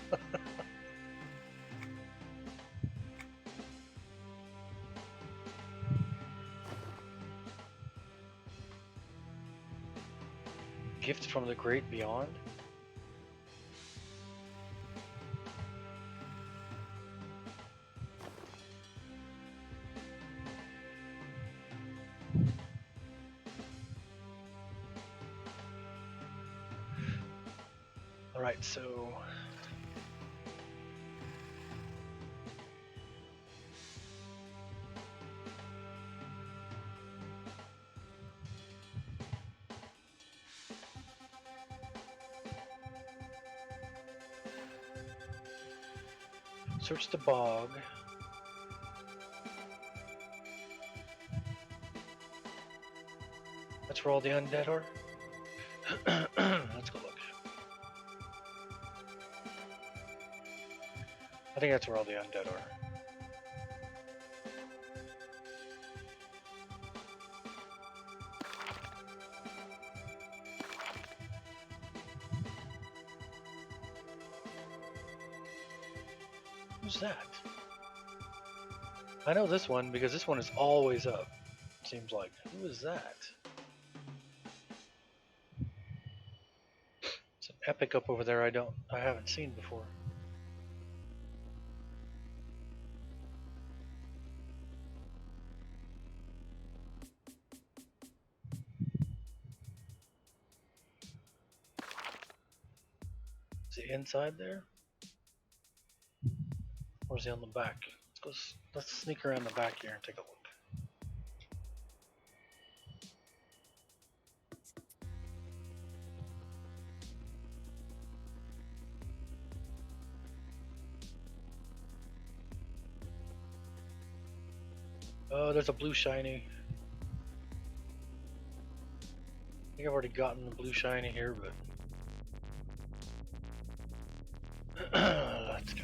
gift from the great beyond? Alright, so search the bog. That's where all the undead are. Let's go look. I think that's where all the undead are. Who's that? I know this one because this one is always up. Seems like. Who is that? It's an epic up over there. I haven't seen before. Is he inside there? Or is he on the back? Let's sneak around the back here and take a look. Oh, there's a blue shiny. I think I've already gotten the blue shiny here, but let's go.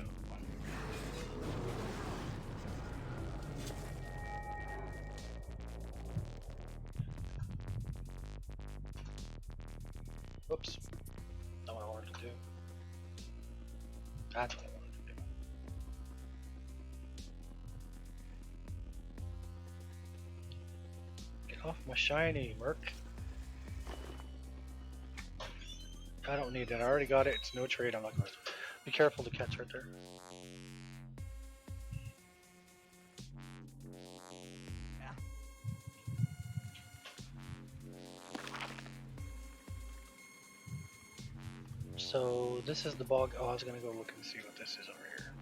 Whoops. Not what I wanted to do. That's what I wanted to do. Get off my shiny, Merc. I don't need that. I already got it. It's no trade. I'm not going to. Be careful, the cat's right there. So this is the bog. Oh, I was gonna go look and see what this is over here.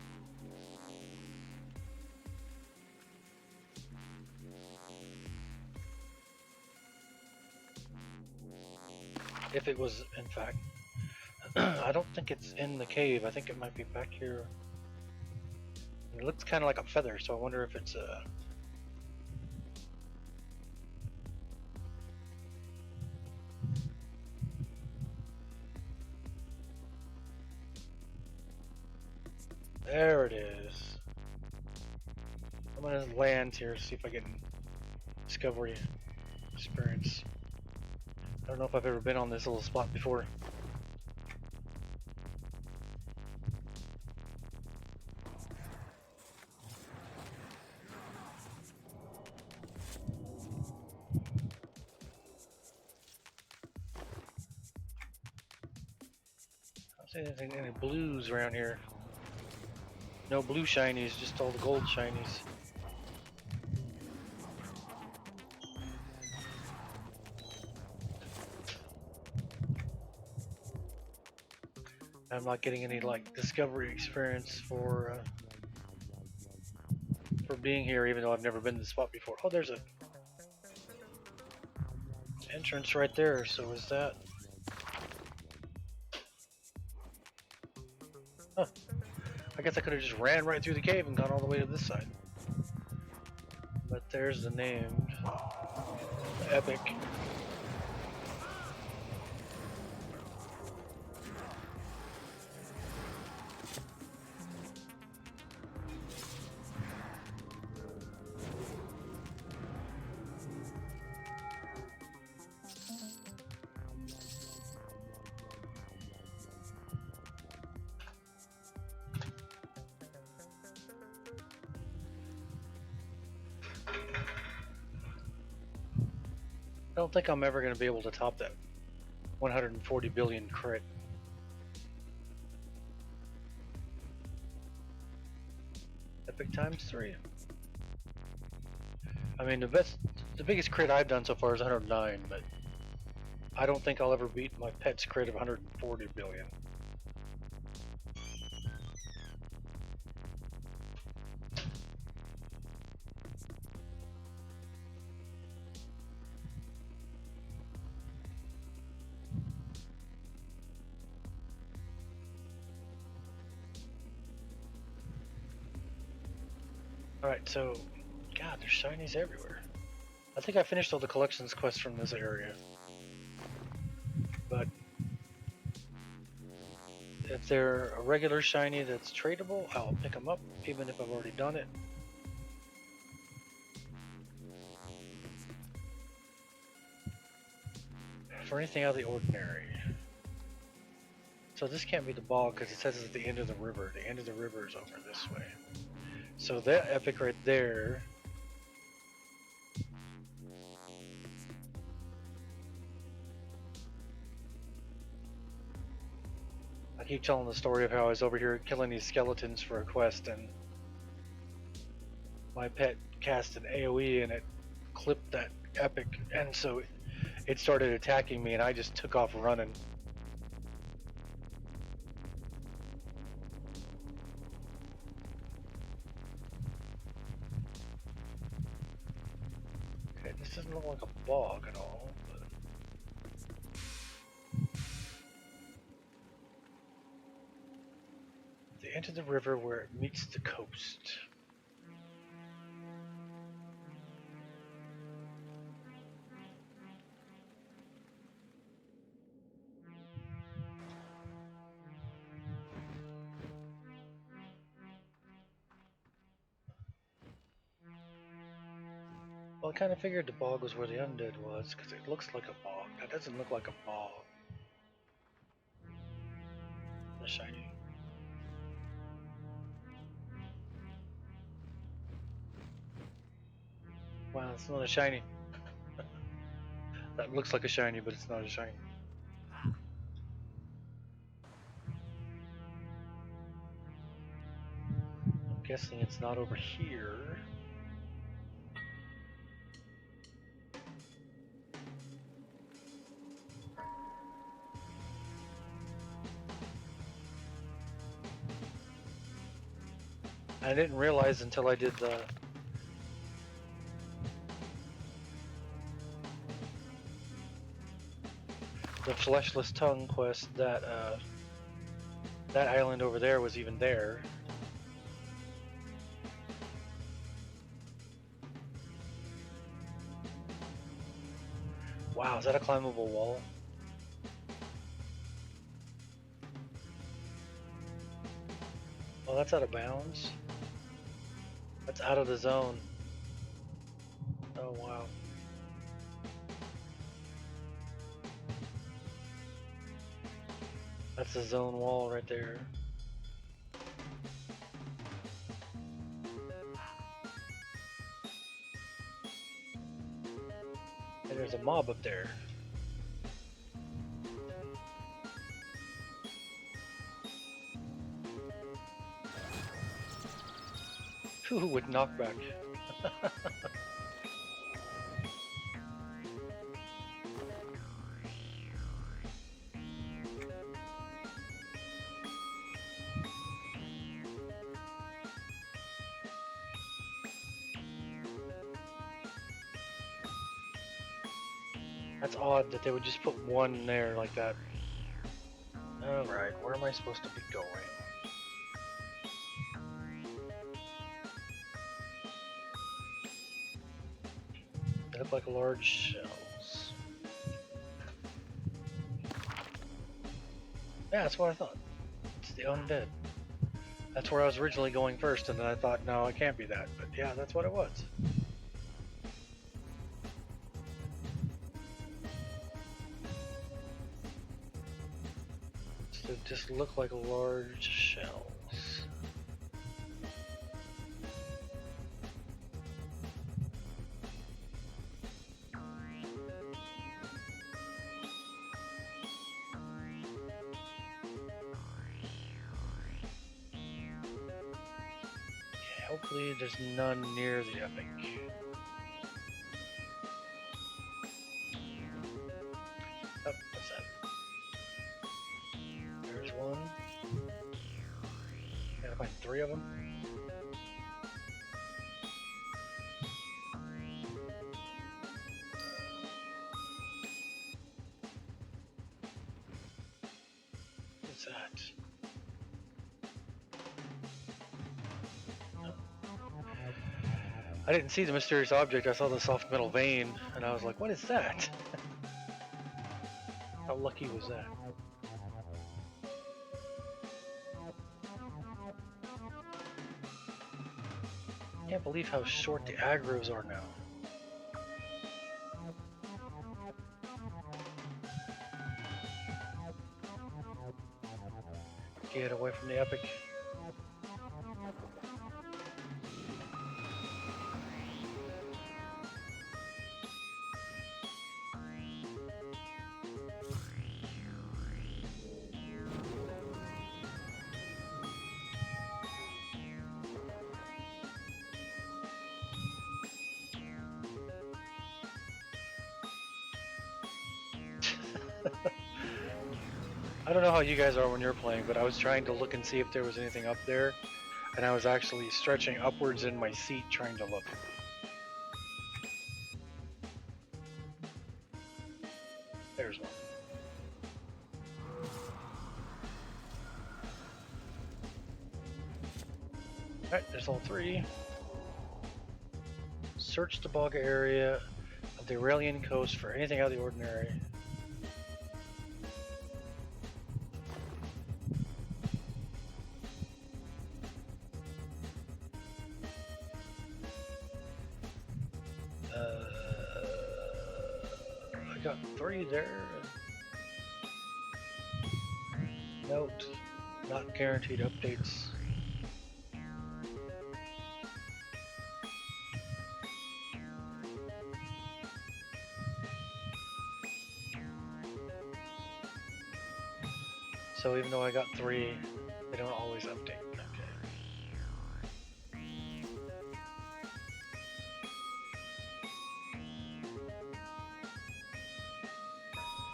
If it was, in fact, I don't think it's in the cave. I think it might be back here. It looks kind of like a feather, so I wonder if it's a. There it is. I'm gonna land here, see if I get discovery experience. I don't know if I've ever been on this little spot before. I don't see anything, any blues around here. No blue shinies, just all the gold shinies. I'm not getting any like discovery experience for being here, even though I've never been to the spot before. Oh, there's a entrance right there. So is that? Huh. I guess I could have just ran right through the cave and gone all the way to this side. But there's the named epic. I don't think I'm ever going to be able to top that 140 billion crit. Epic times 3. I mean, the biggest crit I've done so far is 109, but I don't think I'll ever beat my pet's crit of 140 billion. Alright, so, God, there's shinies everywhere. I think I finished all the collections quests from this area. But if they're a regular shiny that's tradable, I'll pick them up, even if I've already done it. For anything out of the ordinary. So this can't be the bog because it says it's at the end of the river. The end of the river is over this way. So that epic right there. I keep telling the story of how I was over here killing these skeletons for a quest, and my pet cast an AoE and it clipped that epic, and so it started attacking me, and I just took off running. Okay, this doesn't look like a bog at all. The end of the river where it meets the coast. Well, I kind of figured the bog was where the undead was, because it looks like a bog. That doesn't look like a bog. The shiny. Wow, it's not a shiny. That looks like a shiny, but it's not a shiny. I'm guessing it's not over here. I didn't realize until I did the fleshless tongue quest that that island over there was even there. Wow, is that a climbable wall? Oh, that's out of bounds. That's out of the zone. Oh, wow. That's the zone wall right there. And there's a mob up there. Ooh, with knockback. That's odd that they would just put one there like that. Alright, where am I supposed to be going? They look like large shells. Yeah, that's what I thought. It's the undead. That's where I was originally going first, and then I thought, no, it can't be that. But yeah, that's what it was. So it just look like large shells. Hopefully there's none near the epic. Oh, what's that? There's one. Gotta find 3 of them. What's that? I didn't see the mysterious object, I saw the soft metal vein, and I was like, what is that? How lucky was that? Can't believe how short the aggros are now. Get away from the epic. I don't know how you guys are when you're playing, but I was trying to look and see if there was anything up there, and I was actually stretching upwards in my seat trying to look. There's one. Alright, there's all 3. Search the bog area of the Aurelian coast for anything out of the ordinary. I got 3 there. Note, not guaranteed updates. So even though I got 3, they don't always update. Okay.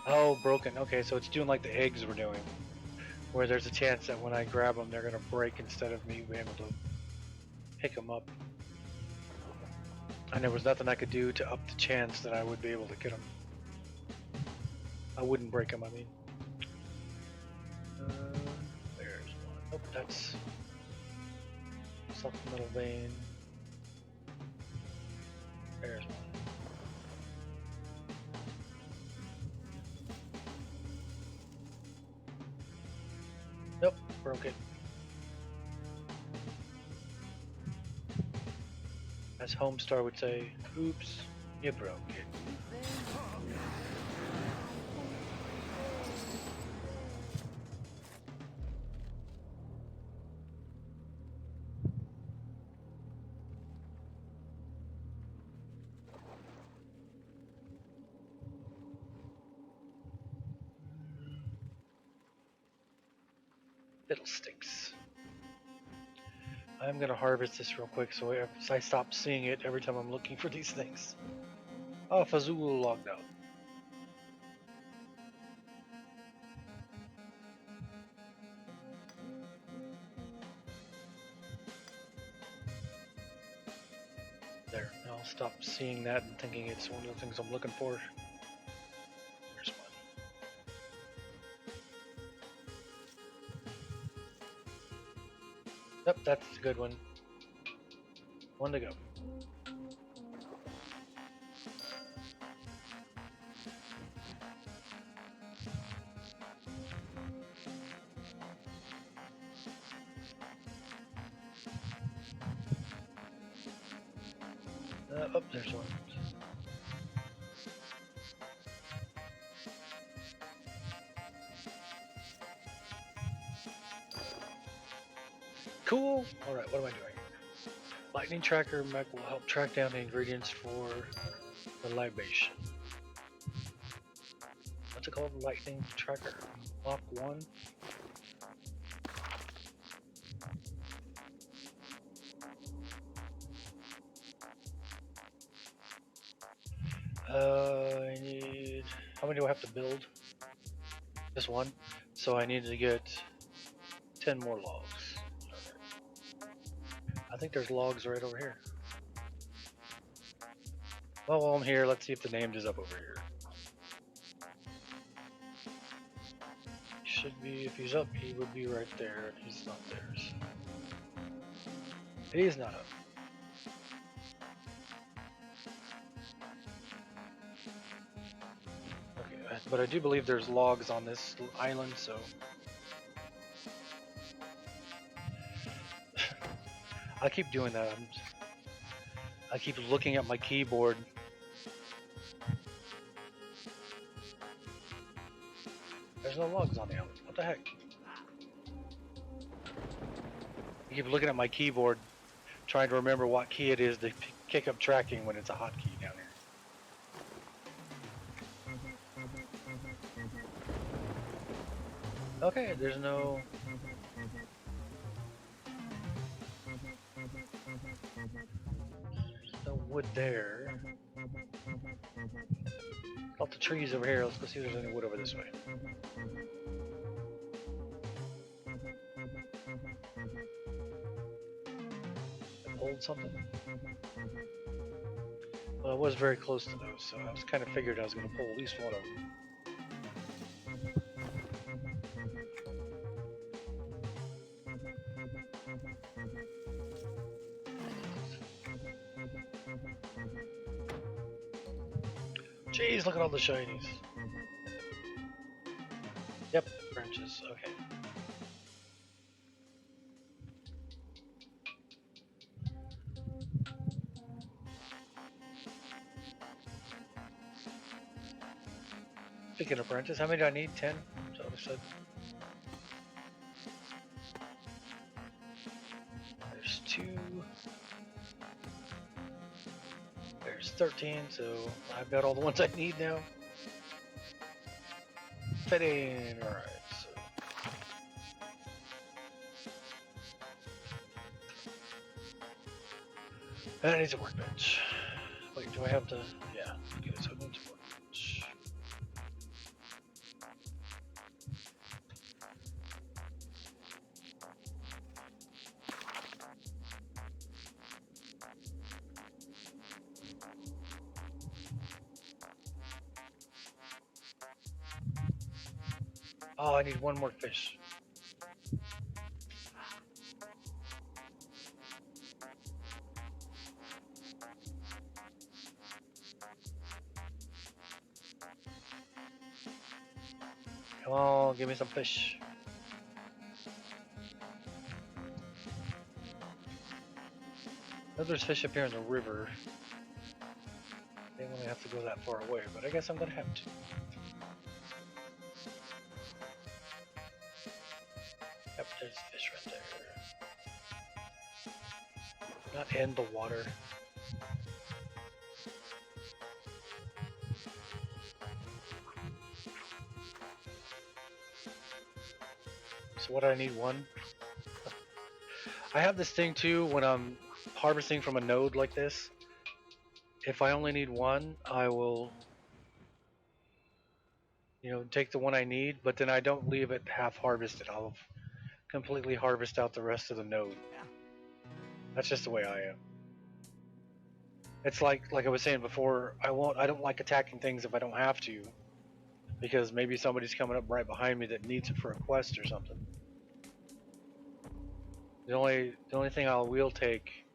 Oh, broken. Okay, so it's doing like the eggs were doing, where there's a chance that when I grab them, they're gonna break instead of me being able to pick them up. And there was nothing I could do to up the chance that I would be able to get them. I wouldn't break them, I mean. There's one. Nope, that's supplemental vein. There's one. Nope, broke it. As Homestar would say, oops, you broke it. Fiddlesticks. I'm gonna harvest this real quick so I stop seeing it every time I'm looking for these things. Oh, Fazul logged out. There, I'll stop seeing that and thinking it's one of the things I'm looking for. There's one. Yep, that's a good one. One to go. Oh, there's one. Cool. All right, what am I doing? Lightning tracker mech will help track down the ingredients for the libation. What's it called? Lightning tracker. Lock 1. have to build this one, so I need to get 10 more logs. I think there's logs right over here. Well, while I'm here, let's see if the name is up over here. Should be, if he's up, he would be right there, and he's not there. So. He's not up. Okay, but I do believe there's logs on this island, so. I keep doing that. I keep looking at my keyboard. There's no logs on the island. What the heck? I keep looking at my keyboard, trying to remember what key it is to kick up tracking when it's a hotkey down here. Okay, there's no. No wood there. Got the trees over here. Let's go see if there's any wood over this way. Hold something. Well, I was very close to those, so I was kind of figured I was going to pull at least one of them. Jeez, look at all the shinies. Yep, branches, okay. Speaking of branches, how many do I need? 10? So I said. There's 2. There's 13, so I've got all the ones I need now. Fitting, alright, so. And it needs a workbench. Wait, do I have to? Yeah, okay, so it needs a workbench. Oh, I need one more fish. Come on, give me some fish. I know there's fish up here in the river. They only have to go that far away, but I guess I'm gonna have to. Yep, there's fish right there. Not in the water. So what do I need? One? I have this thing too when I'm harvesting from a node like this. If I only need one, I will, take the one I need, but then I don't leave it half harvested. I'll completely harvest out the rest of the node. That's just the way I am. It's like I was saying before, I don't like attacking things if I don't have to, because maybe somebody's coming up right behind me that needs it for a quest or something. The only thing I will take,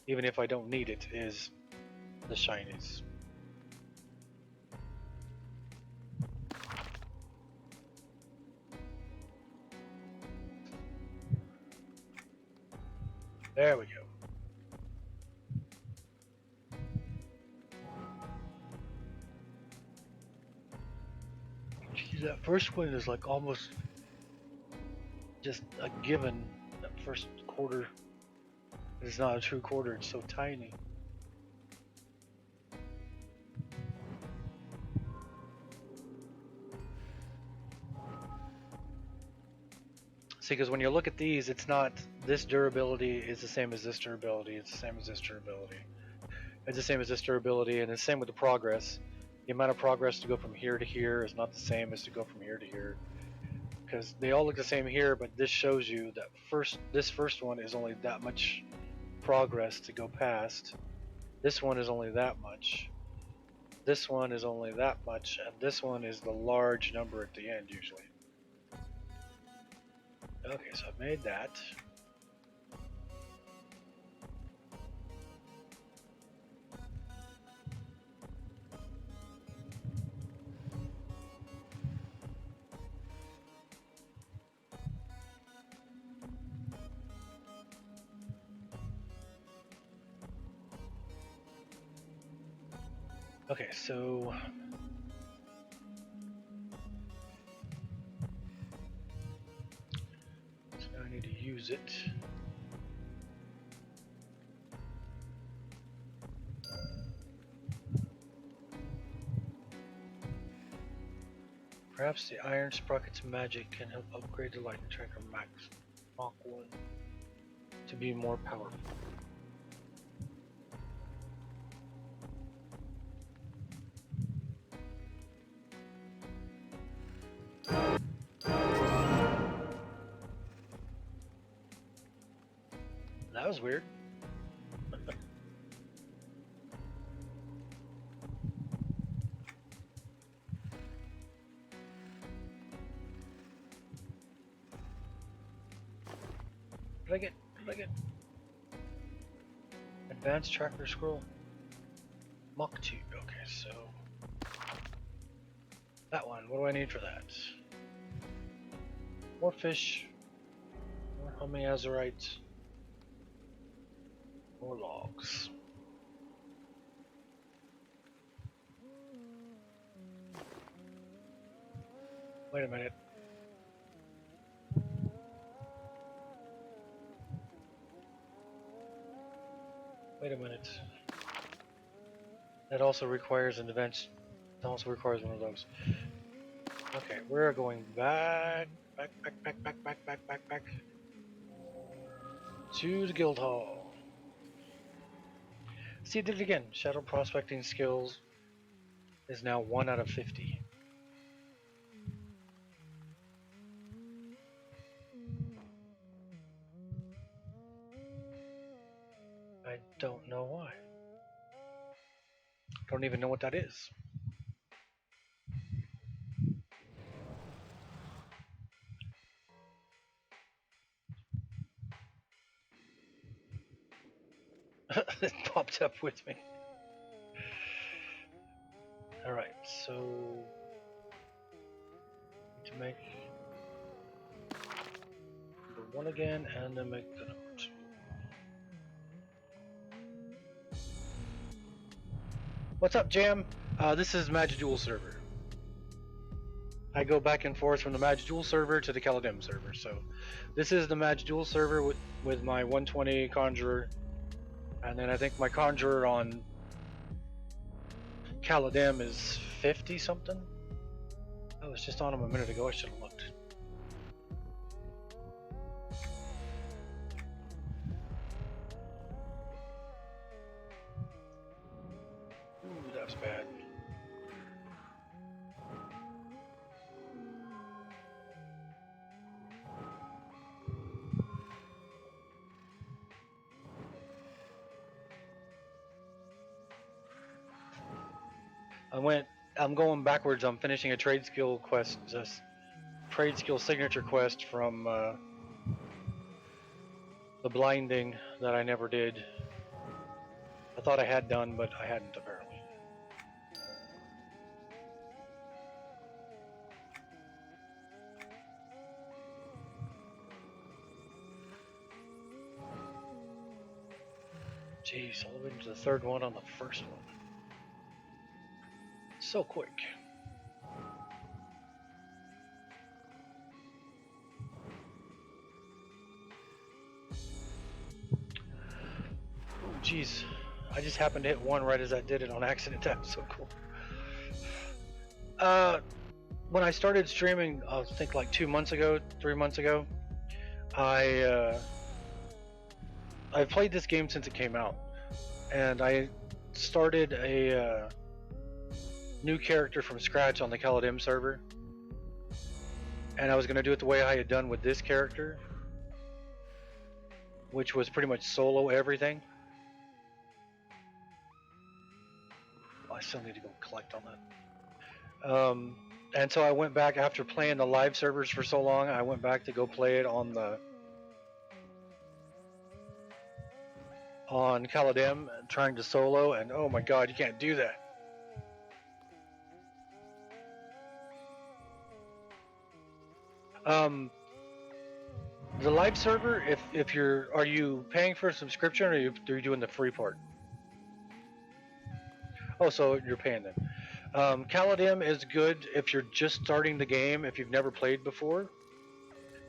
even if I don't need it, is the shinies. There we go. Geez, that first one is like almost just a given. That first quarter is not a true quarter, it's so tiny. See, because when you look at these, it's not this durability is the same as this durability, it's the same as this durability. It's the same as this durability, and it's the same with the progress. the amount of progress to go from here to here is not the same as to go from here to here. Because they all look the same here, but this shows you that this first one is only that much progress to go past. This one is only that much. This one is only that much, and this one is the large number at the end usually. Okay, so I've made that. Okay, so now I need to use it. Perhaps the iron sprocket's magic can help upgrade the lightning tracker Max Mach 1 to be more powerful. That was weird. What did I get? Advanced tracker scroll. Mach 2. Okay, so that one. What do I need for that? More fish. More humming azurite. More logs. Wait a minute. Wait a minute. That also requires an event. That also requires one of those. Okay, we're going back to the guild hall. See, I did it again. Shadow prospecting skills is now 1 out of 50. I don't know why. Don't even know what that is. It popped up with me. Alright, so need to make number 1 again and then make the number 2. What's up, Jam? This is Majduel server. I go back and forth from the Majduel server to the Caladim server. So this is the Majduel server with my 120 Conjurer. And then I think my Conjurer on Caladim is 50 something. I was just on him a minute ago. I should have looked. Ooh, that was bad. I'm going backwards. I'm finishing a trade skill quest, trade skill signature quest from the blinding that I never did. I thought I had done, but I hadn't apparently. Jeez, all the way to the third one on the first one. So quick. Oh, jeez. I just happened to hit one right as I did it on accident. That was so cool. When I started streaming, I think like 3 months ago, I've played this game since it came out, and I started new character from scratch on the Caladim server, and I was gonna do it the way I had done with this character, which was pretty much solo everything. I still need to go collect on that. And so I went back after playing the live servers for so long. I went back to go play it on Caladim, trying to solo, and oh my god, you can't do that. The live server, if are you paying for a subscription, or are you doing the free part? Oh, so you're paying then. Caladim is good if you're just starting the game, if you've never played before.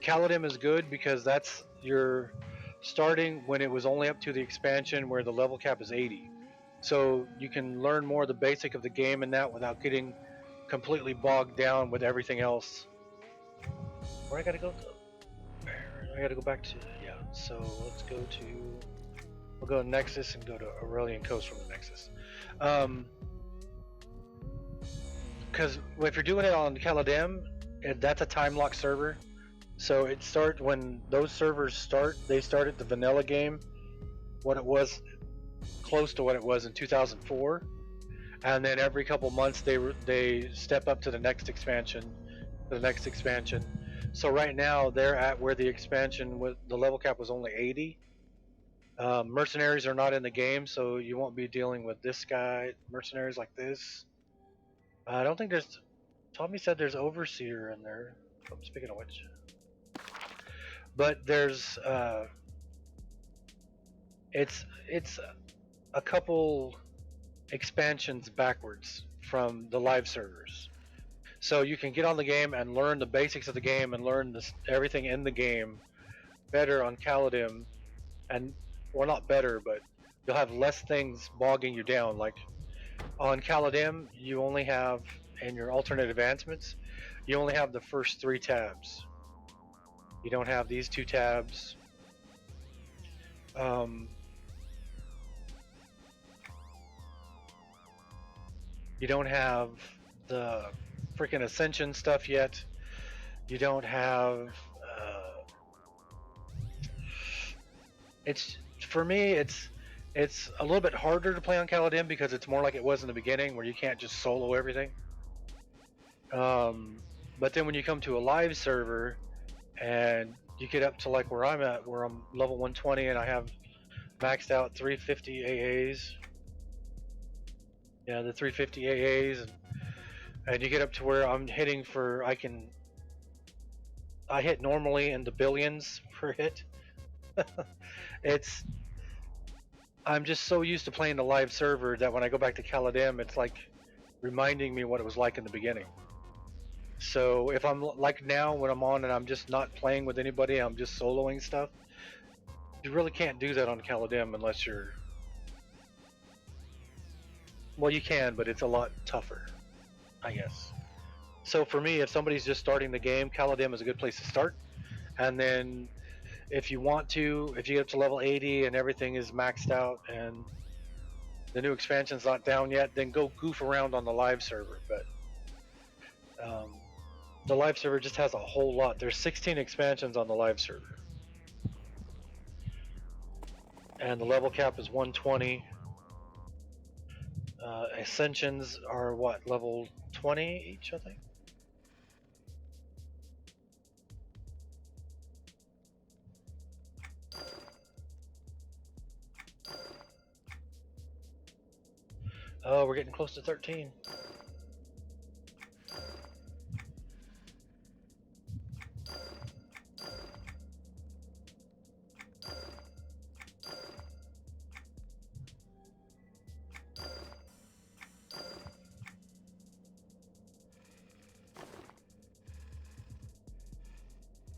Caladim is good because that's your starting when it was only up to the expansion where the level cap is 80. So you can learn more of the basic of the game in that without getting completely bogged down with everything else. Where I gotta go? I gotta go back to, yeah. So let's go to, we'll go to Nexus and go to Aurelian Coast from the Nexus. Because if you're doing it on Caladim, that's a time lock server. So it starts when those servers start. They start at the vanilla game, what it was, close to what it was in 2004, and then every couple months they step up to the next expansion, So right now they're at where the expansion with the level cap was only 80. Mercenaries are not in the game, so you won't be dealing with this guy. Mercenaries like this. I don't think there's. Tommy said there's Overseer in there. Oh, speaking of which. But there's it's a couple expansions backwards from the live servers, so you can get on the game and learn the basics of the game and learn everything in the game better on Caladim, and well, not better, but you'll have less things bogging you down. Like on Caladim, you only have, in your alternate advancements, you only have the first 3 tabs. You don't have these 2 tabs. You don't have the freaking Ascension stuff yet. You don't have. It's, for me, it's a little bit harder to play on Caladim because it's more like it was in the beginning, where you can't just solo everything. But then when you come to a live server, and you get up to like where I'm at, where I'm level 120 and I have maxed out 350 AAs. Yeah, the 350 AAs, and you get up to where I'm hitting for, I hit normally in the billions per hit. I'm just so used to playing the live server that when I go back to Caladim, it's like reminding me what it was like in the beginning. So if I'm like now when I'm on and I'm just not playing with anybody, I'm just soloing stuff, you really can't do that on Caladim unless you're, well, you can, but it's a lot tougher, I guess. So for me, if somebody's just starting the game, Caladim is a good place to start. And then if you want to, if you get up to level 80 and everything is maxed out and the new expansion's not down yet, then go goof around on the live server. But the live server just has a whole lot. There's 16 expansions on the live server. And the level cap is 120. Ascensions are what, level 20 each, I think? Oh, we're getting close to 13.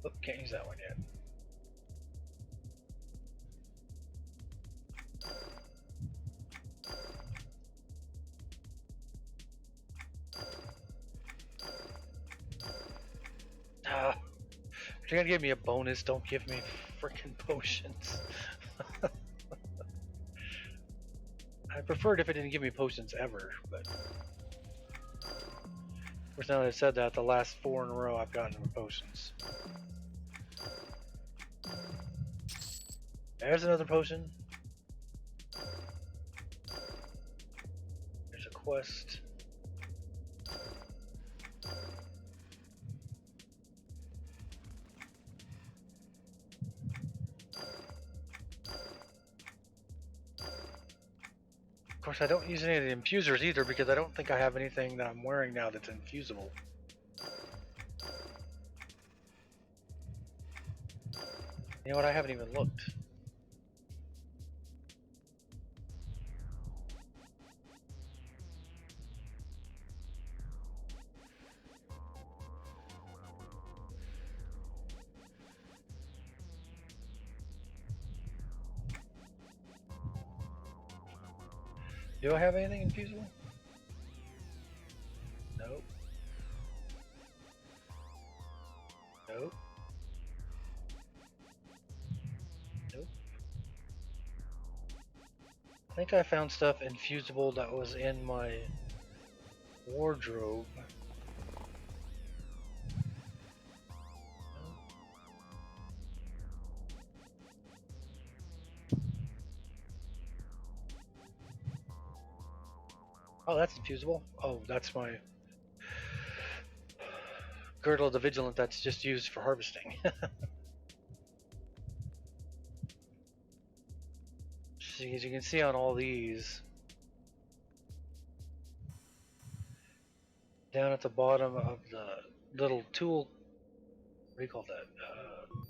Oh, can't use that one yet. If you're gonna give me a bonus, don't give me freaking potions. I preferred if it didn't give me potions ever, but Which now that I said that, the last 4 in a row I've gotten with potions. There's another potion. There's a quest. Of course, I don't use any of the infusers either because I don't think I have anything that I'm wearing now that's infusible. You know what? I haven't even looked. Do I have anything infusible? Nope. Nope. Nope. I think I found stuff infusible that was in my wardrobe. Oh, that's infusible. Oh, that's my girdle of the vigilant that's just used for harvesting. As you can see on all these, down at the bottom of the little tool, what do you call that?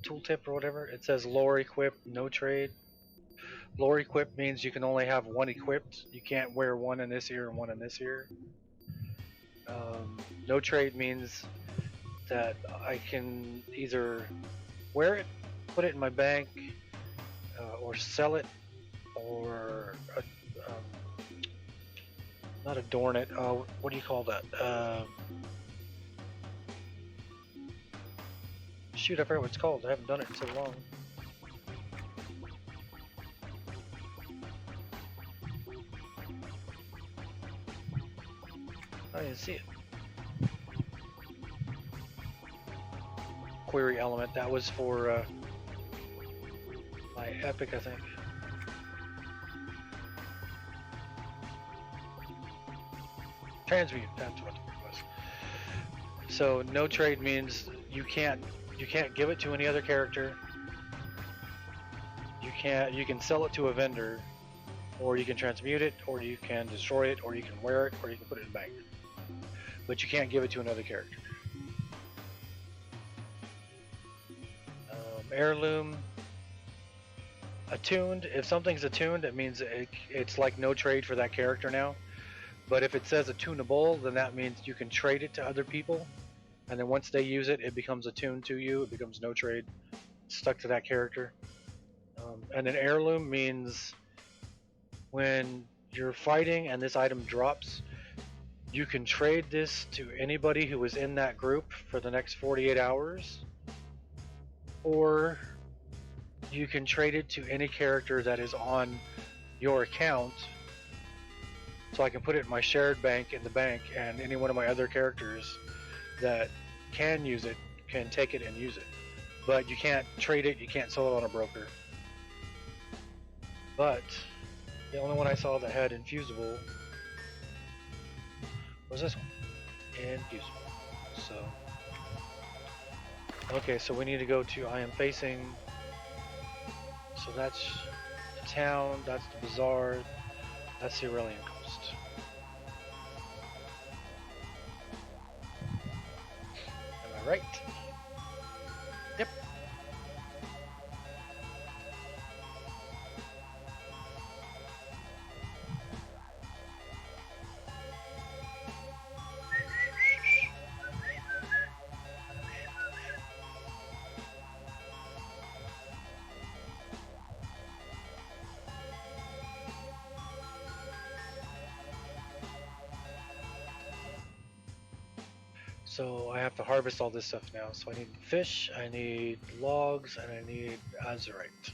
Tooltip or whatever, it says lore equip, no trade. Lore equip means you can only have one equipped. You can't wear one in this ear and one in this ear. No trade means that I can either wear it, put it in my bank, or sell it, or not adorn it. What do you call that? Shoot, I forget what it's called. I haven't done it in so long. I didn't see it. Query element. That was for my epic, I think. Transmute. That's what it was. So no trade means you can't give it to any other character. You can sell it to a vendor, or you can transmute it, or you can destroy it, or you can wear it, or you can put it in the bank. But you can't give it to another character. Heirloom. Attuned. If something's attuned, it means it's like no trade for that character now. But if it says attunable, then that means you can trade it to other people. And then once they use it, it becomes attuned to you. It becomes no trade, stuck to that character. And an heirloom means when you're fighting and this item drops, you can trade this to anybody who was in that group for the next 48 hours. Or you can trade it to any character that is on your account. So I can put it in my shared bank in the bank, and any one of my other characters that can use it can take it and use it. But you can't trade it, you can't sell it on a broker. But the only one I saw that had infusible was this one. Infusible. So okay, so we need to go to I am facing. So that's the town, that's the bazaar, that's the Aurelian Coast. Am I right? Yep. So I have to harvest all this stuff now. So I need fish, I need logs, and I need azurite.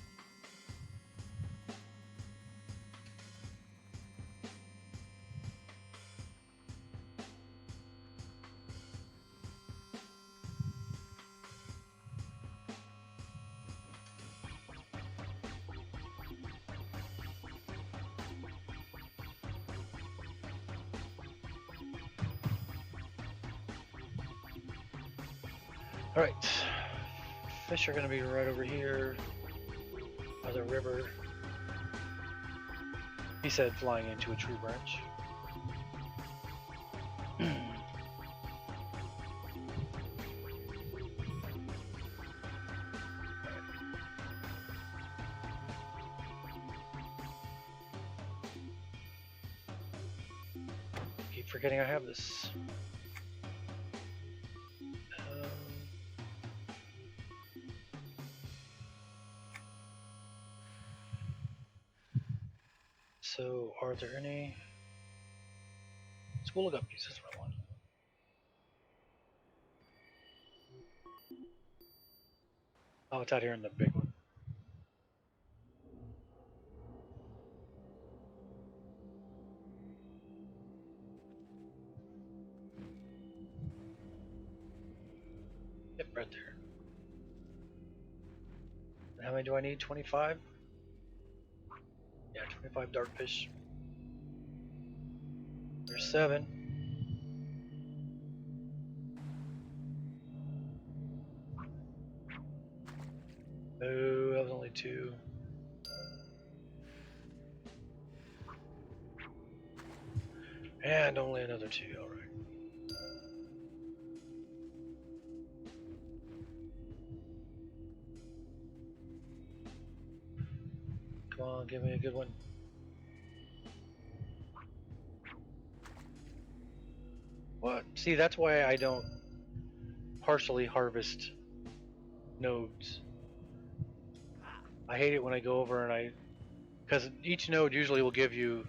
Alright. Fish are gonna be right over here. By the river. He said flying into a tree branch. Keep forgetting I have this. So, are there any spool guppies? That's what I want. Oh, it's out here in the big one. Yep, right there. And how many do I need? 25? Yeah, 25 dartfish. There's 7. Oh, that was only 2. And only another 2, alright. Come on, give me a good one. What? See, that's why I don't partially harvest nodes. I hate it when I go over and because each node usually will give you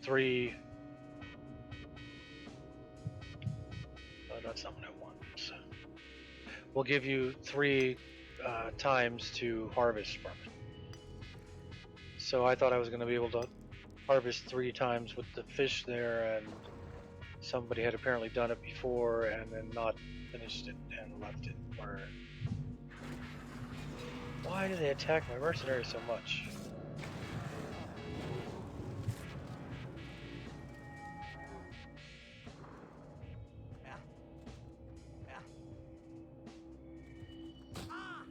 3. Oh, that's not what I want. So, we'll give you 3 times to harvest from it. So I thought I was going to be able to harvest 3 times with the fish there, and somebody had apparently done it before and then not finished it and left it. Or why do they attack my mercenaries so much?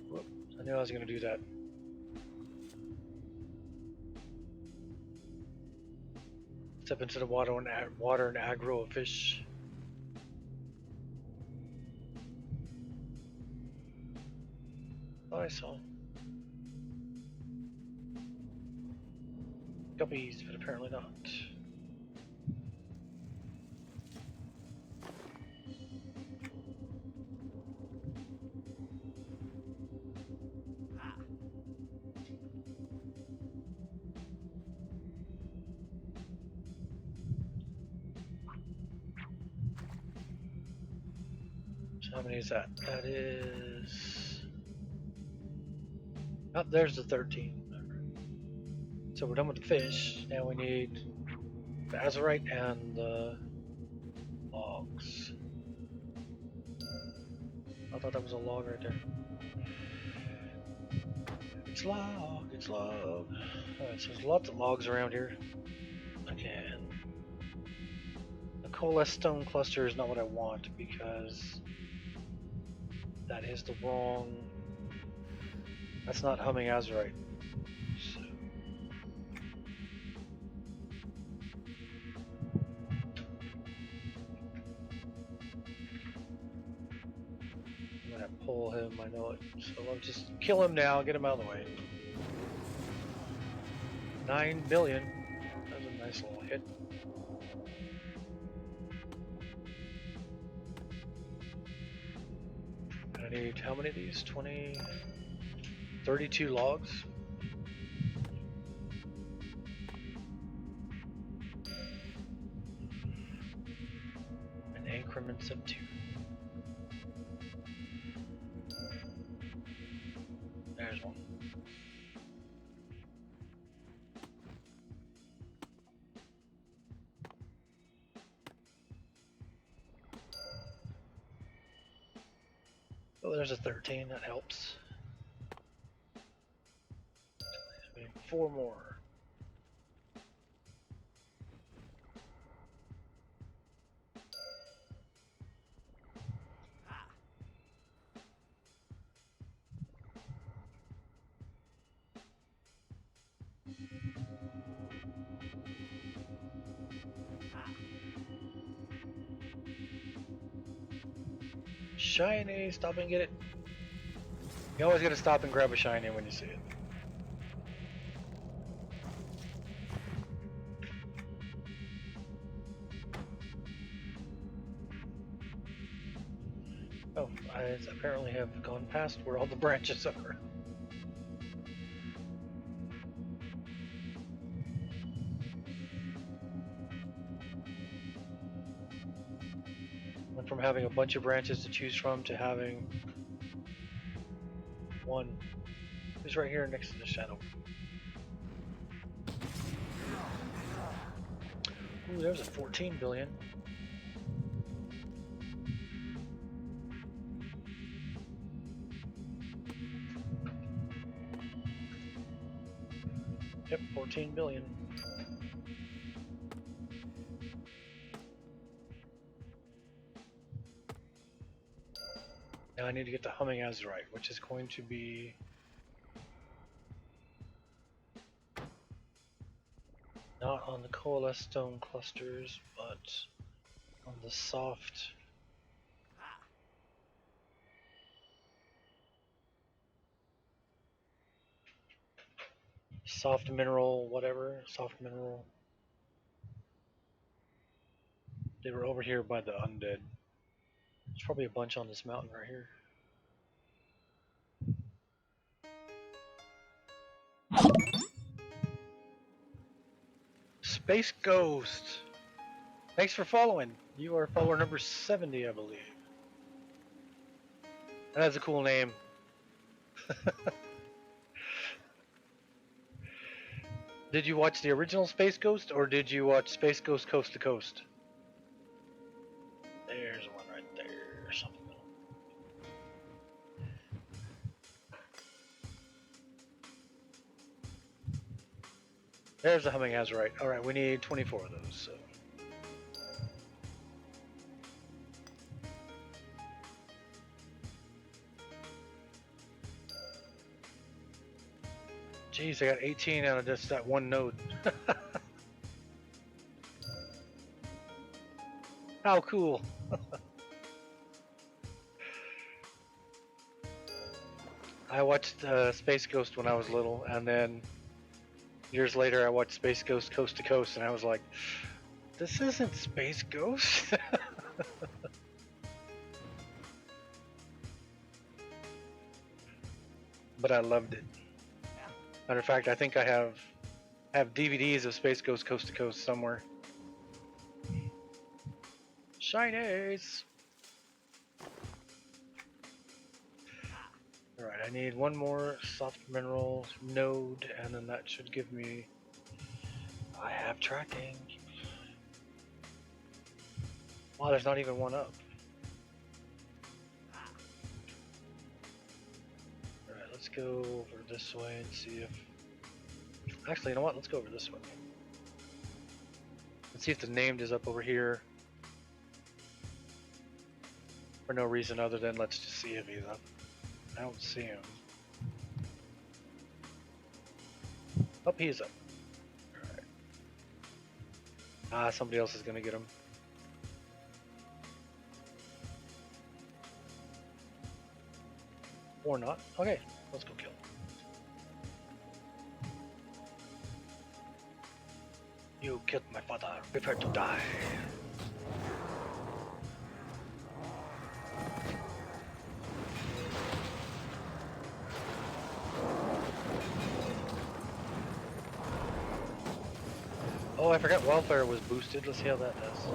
Whoop, I knew I was going to do that. Step into the water and aggro a fish. Thought I saw guppies, but apparently not. So how many is that? That is... Oh, there's the 13. So we're done with the fish. Now we need the azurite and the logs. I thought that was a log right there. It's log, it's log. Alright, so there's lots of logs around here. Again. The coalesced stone cluster is not what I want because that is the wrong... That's not humming azurite. So. I'm gonna pull him, I know it. So I'll just kill him now, get him out of the way. 9 billion. That was a nice little hit. I need how many of these? 20... 32 logs. And increments of 2. There's one. Oh, there's a 13, that helps. 4 more. shiny! Stop and get it. You always gotta stop and grab a shiny when you see it. Oh, I apparently have gone past where all the branches are. Went from having a bunch of branches to choose from to having one. Who's right here next to the shadow? Ooh, there's a 14 billion. Yep, 14 billion. Now I need to get the humming azurite, which is going to be not on the coalesce stone clusters, but on the soft mineral, whatever, soft mineral. They were over here by the undead. There's probably a bunch on this mountain right here. Space Ghost! Thanks for following. You are follower number 70, I believe. That has a cool name. Did you watch the original Space Ghost, or did you watch Space Ghost Coast to Coast? There's one right there, something. There's the humming azurite. Alright, we need 24 of those, so. Jeez, I got 18 out of just that one node. How cool. I watched Space Ghost when I was little, and then years later I watched Space Ghost Coast to Coast, and I was like, this isn't Space Ghost. But I loved it. Matter of fact, I think I have DVDs of Space Ghost Coast to Coast somewhere. Shinies! Alright, I need one more soft mineral node, and then that should give me... I have tracking. Wow, there's not even one up. Alright, let's go over this way and see if... Actually, you know what? Let's go over this way. Let's see if the named is up over here. For no reason other than let's just see if he's up. I don't see him. Up, he is up. Alright. Ah, somebody else is gonna get him. Or not. Okay, let's go kill him. You killed my father. Prepare to die. Oh, I forgot Wildfire was boosted. Let's see how that does.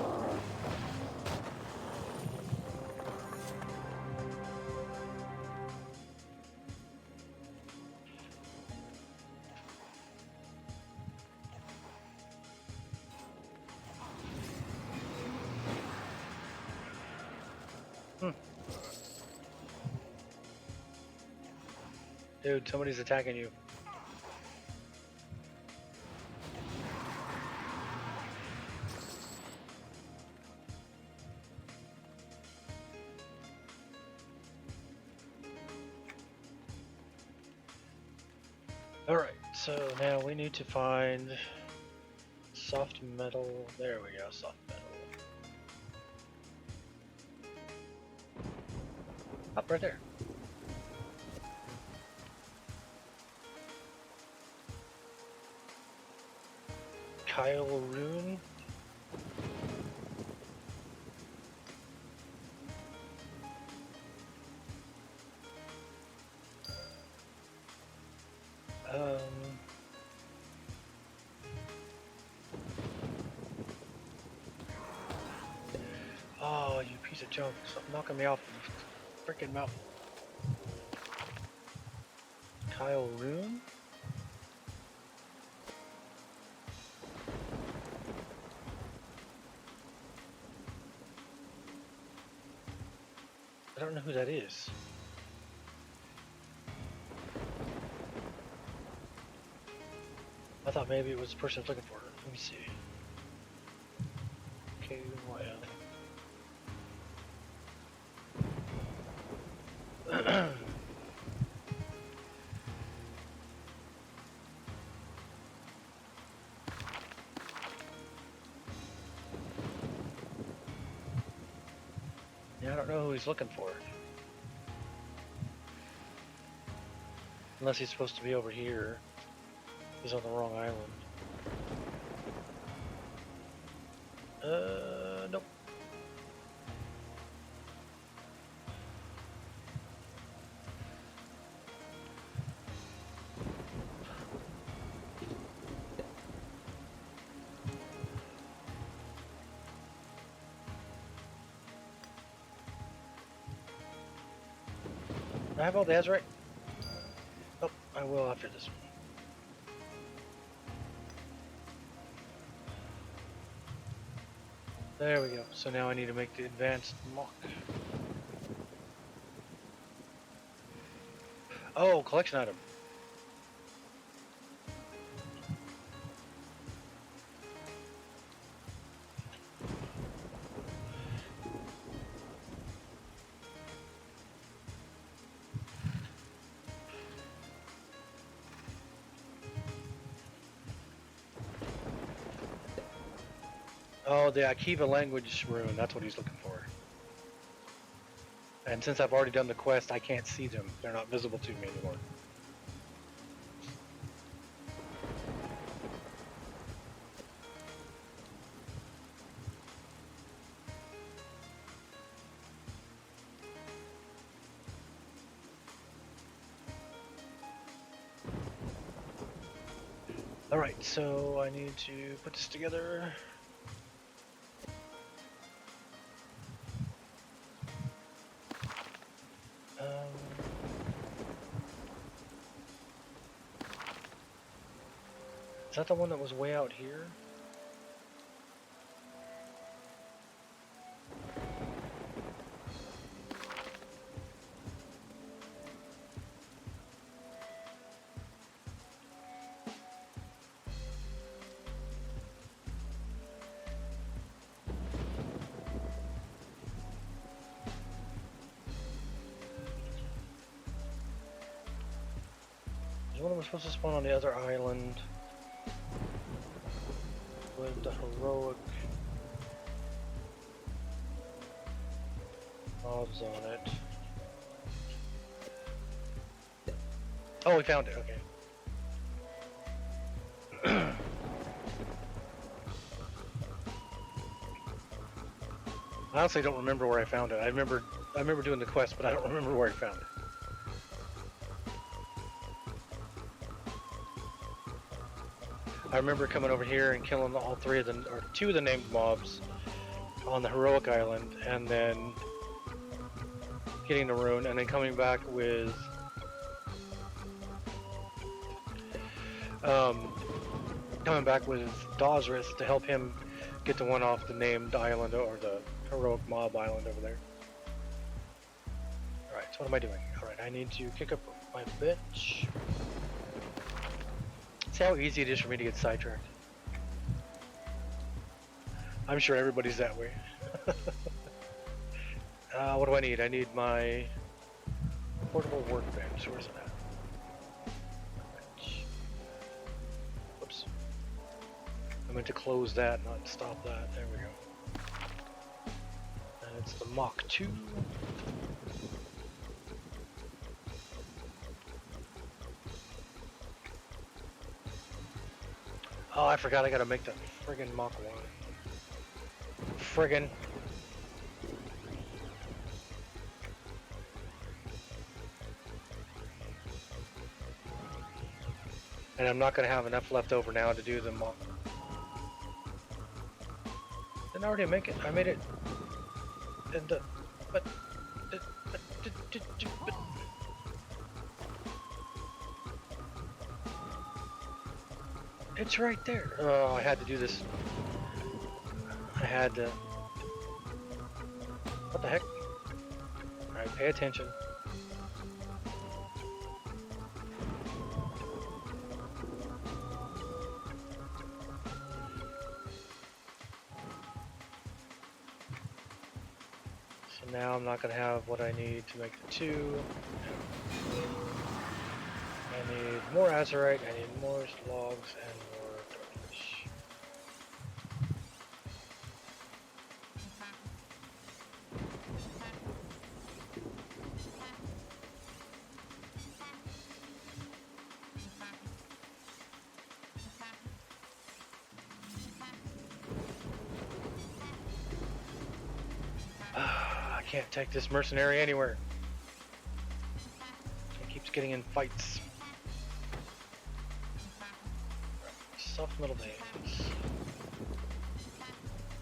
Dude, somebody's attacking you. Alright, so now we need to find soft metal. There we go, soft metal. Up right there. Kyle Rune. Oh, you piece of junk. Stop knocking me off the freaking mountain. Kyle Rune? I don't know who that is. I thought maybe it was the person I was looking for. Let me see. KYL. Yeah, I don't know who he's looking for. Unless he's supposed to be over here. He's on the wrong island. Nope. I have all the ads right? Oh, I will after this one. There we go. So now I need to make the advanced mock. Oh, collection item. Oh, the Akiva language rune, that's what he's looking for. And since I've already done the quest, I can't see them. They're not visible to me anymore. Alright, so I need to put this together. Is that the one that was way out here? Is one of them supposed to spawn on the other island? With the heroic mobs on it. Oh, we found it, okay. I honestly don't remember where I found it. I remember doing the quest, but I don't remember where I found it. I remember coming over here and killing all three of them, or two of the named mobs on the heroic island, and then getting the rune, and then coming back with Dosrith to help him get the one off the named island, or the heroic mob island over there. Alright, so what am I doing? Alright, I need to kick up my bench. See how easy it is for me to get sidetracked. I'm sure everybody's that way. What do I need? I need my portable workbench. Where's it at? Workbench. Whoops. I meant to close that, not stop that. There we go. And it's the Mach 2. Oh, I forgot I gotta make the friggin' Mach 1. Friggin'. And I'm not gonna have enough left over now to do the Mach. Didn't I already make it? I made it. And but it's right there. Oh, I had to do this. I had to. What the heck? Alright, pay attention. So now I'm not going to have what I need to make the 2. I need more azurite, I need more logs, and more darkfish. I can't take this mercenary anywhere. He keeps getting in fights. Soft metal veins.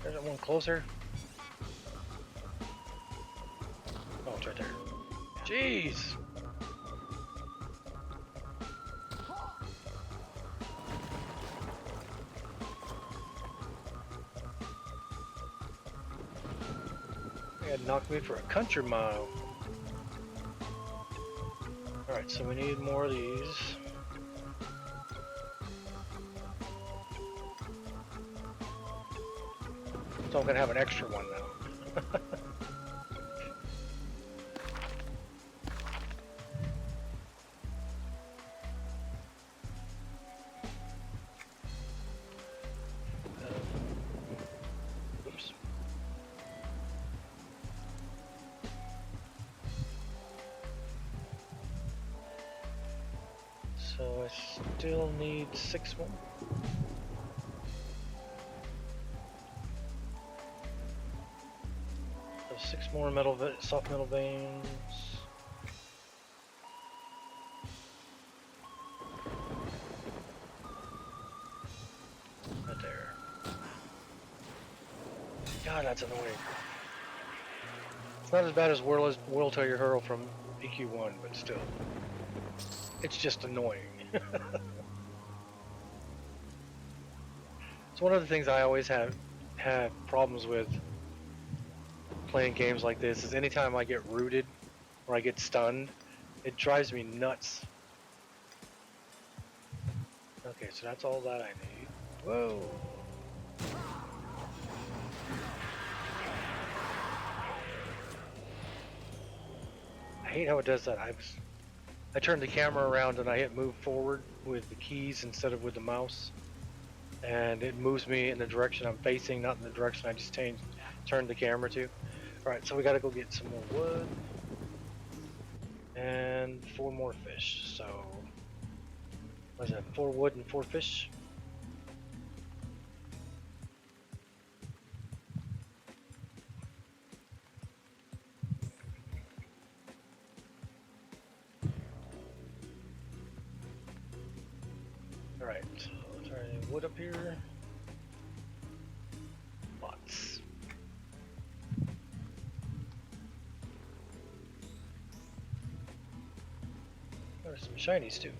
There's that one closer. Oh, it's right there. Jeez! It knocked me for a country mile. Alright, so we need more of these. So I'm gonna have an extra one now. Oops. So I still need 6 more. So 6 more soft metal veins. Right there. God, that's annoying. It's not as bad as Whirl Till Your Hurl from EQ1, but still. It's just annoying. It's one of the things I always have problems with playing games like this is anytime I get rooted or I get stunned, it drives me nuts. Okay, so that's all that I need. Whoa! I hate how it does that. I turn the camera around and I hit move forward with the keys instead of with the mouse. And it moves me in the direction I'm facing, not in the direction I just turned the camera to. Alright, so we gotta go get some more wood. And 4 more fish, so... What is that, 4 wood and 4 fish? Alright, so let's try any wood up here. Lots. There's some shinies too.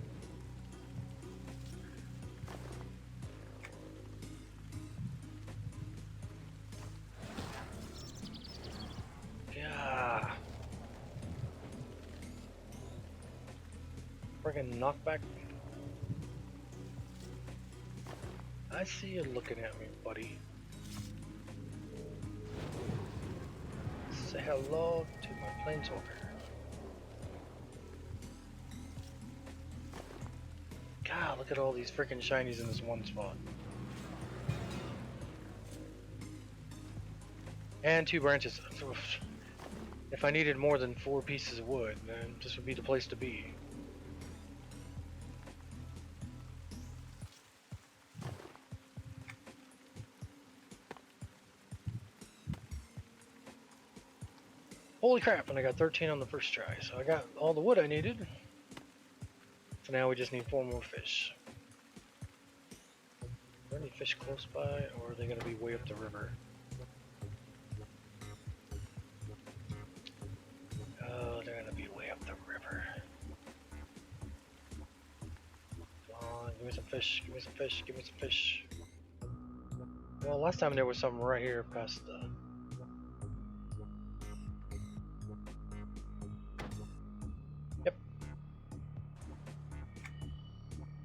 Yeah. Friggin' knockback. I see you looking at me, buddy. Say hello to my planeswalker. God, look at all these freaking shinies in this one spot. And 2 branches. If I needed more than 4 pieces of wood, then this would be the place to be. Holy crap, and I got 13 on the first try. So I got all the wood I needed. So now we just need 4 more fish. Are there any fish close by, or are they going to be way up the river? Oh, they're going to be way up the river. Come on, give me some fish, give me some fish, give me some fish. Well, last time there was some right here past the... Yep.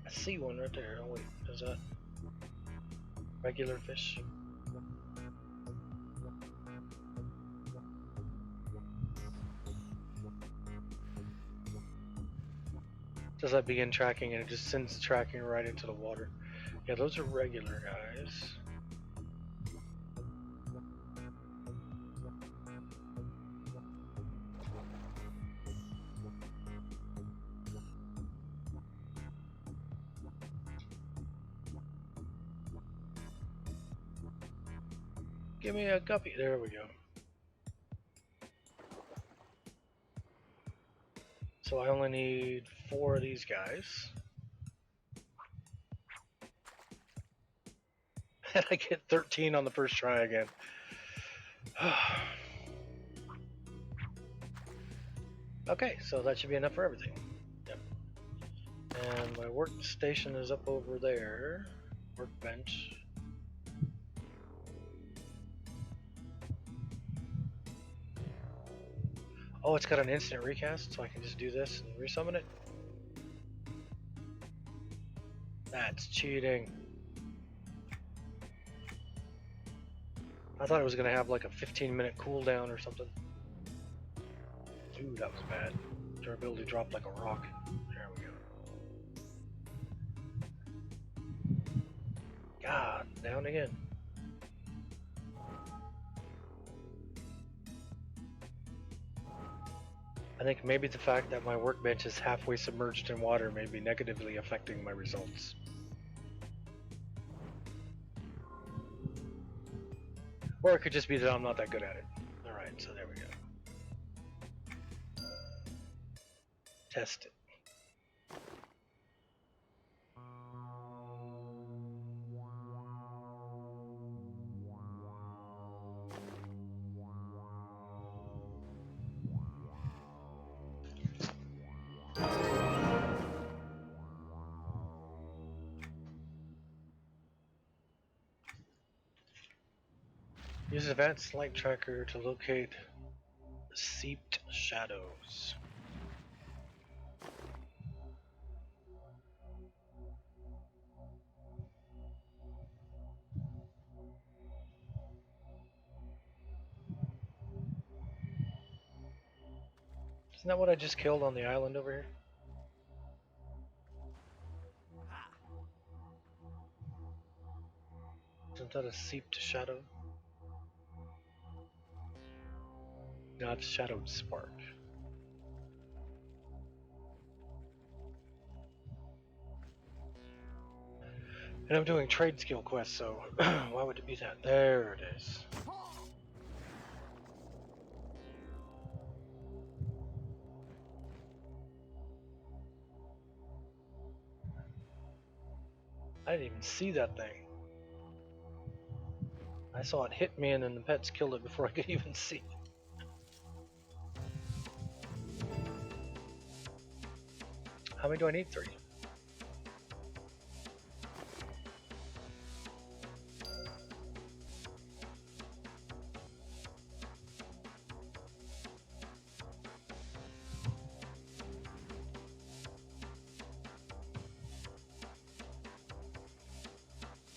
I see one right there. Oh wait, is that regular fish? Does that begin tracking and it just sends the tracking right into the water? Yeah, those are regular guys. Give me a guppy. There we go. So I only need 4 of these guys. And I get 13 on the first try again. Okay, so that should be enough for everything. Yep. And my workstation is up over there. Workbench. Oh, it's got an instant recast, so I can just do this and resummon it? That's cheating. I thought it was going to have like a 15-minute cooldown or something. Ooh, that was bad. Durability dropped like a rock. There we go. God, down again. I think maybe the fact that my workbench is halfway submerged in water may be negatively affecting my results. Or it could just be that I'm not that good at it. Alright, so there we go. Test it. Use advanced light tracker to locate seeped shadows. Isn't that what I just killed on the island over here? Isn't that a seeped shadow? No, it's shadowed spark. And I'm doing trade skill quests, so why would it be that? There it is. I didn't even see that thing. I saw it hit me and then the pets killed it before I could even see it. How many do I need? 3.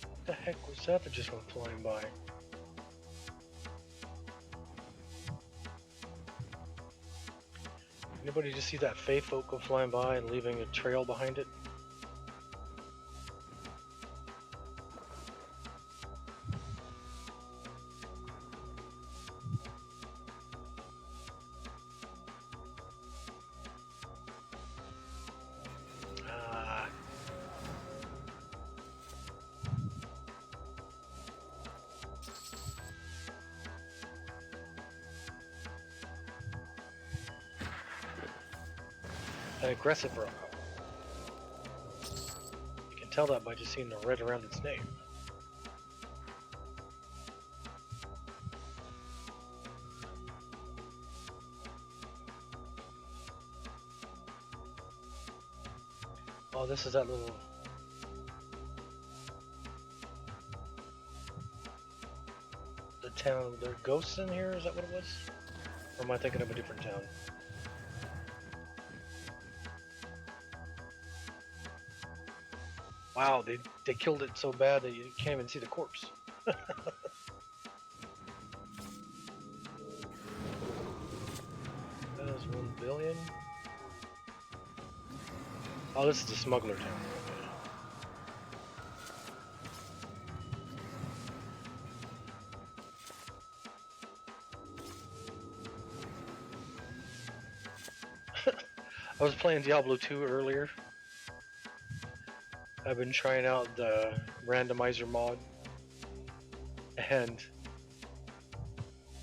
What the heck was that that just went flying by? Anybody just see that Fey folk go flying by and leaving a trail behind it? Ah. aggressive rock. You can tell that by just seeing the red around its name. Oh, this is that little... The town, there are ghosts in here, is that what it was? Or am I thinking of a different town? Wow, they killed it so bad that you can't even see the corpse. That is 1 billion. Oh, this is the smuggler town. I was playing Diablo 2 earlier. I've been trying out the randomizer mod, and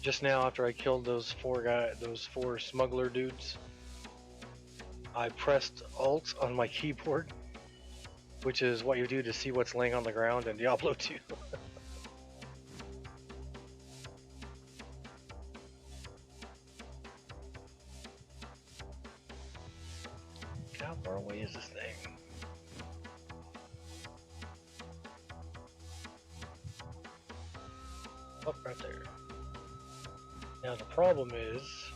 just now after I killed those four smuggler dudes, I pressed Alt on my keyboard, which is what you do to see what's laying on the ground in Diablo 2. How far away is this thing? Oh, right there. Now the problem is,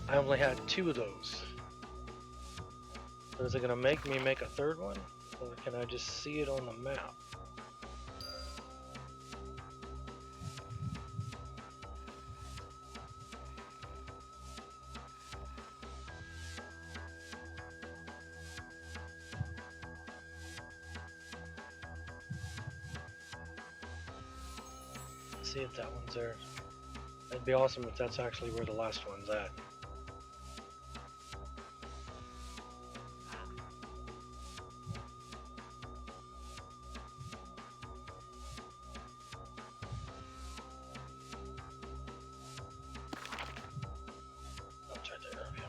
I only had 2 of those. So is it gonna make me make a 3rd one? Or can I just see it on the map? See if that one's there. It'd be awesome if that's actually where the last one's at. Oh, it's right there. Okay.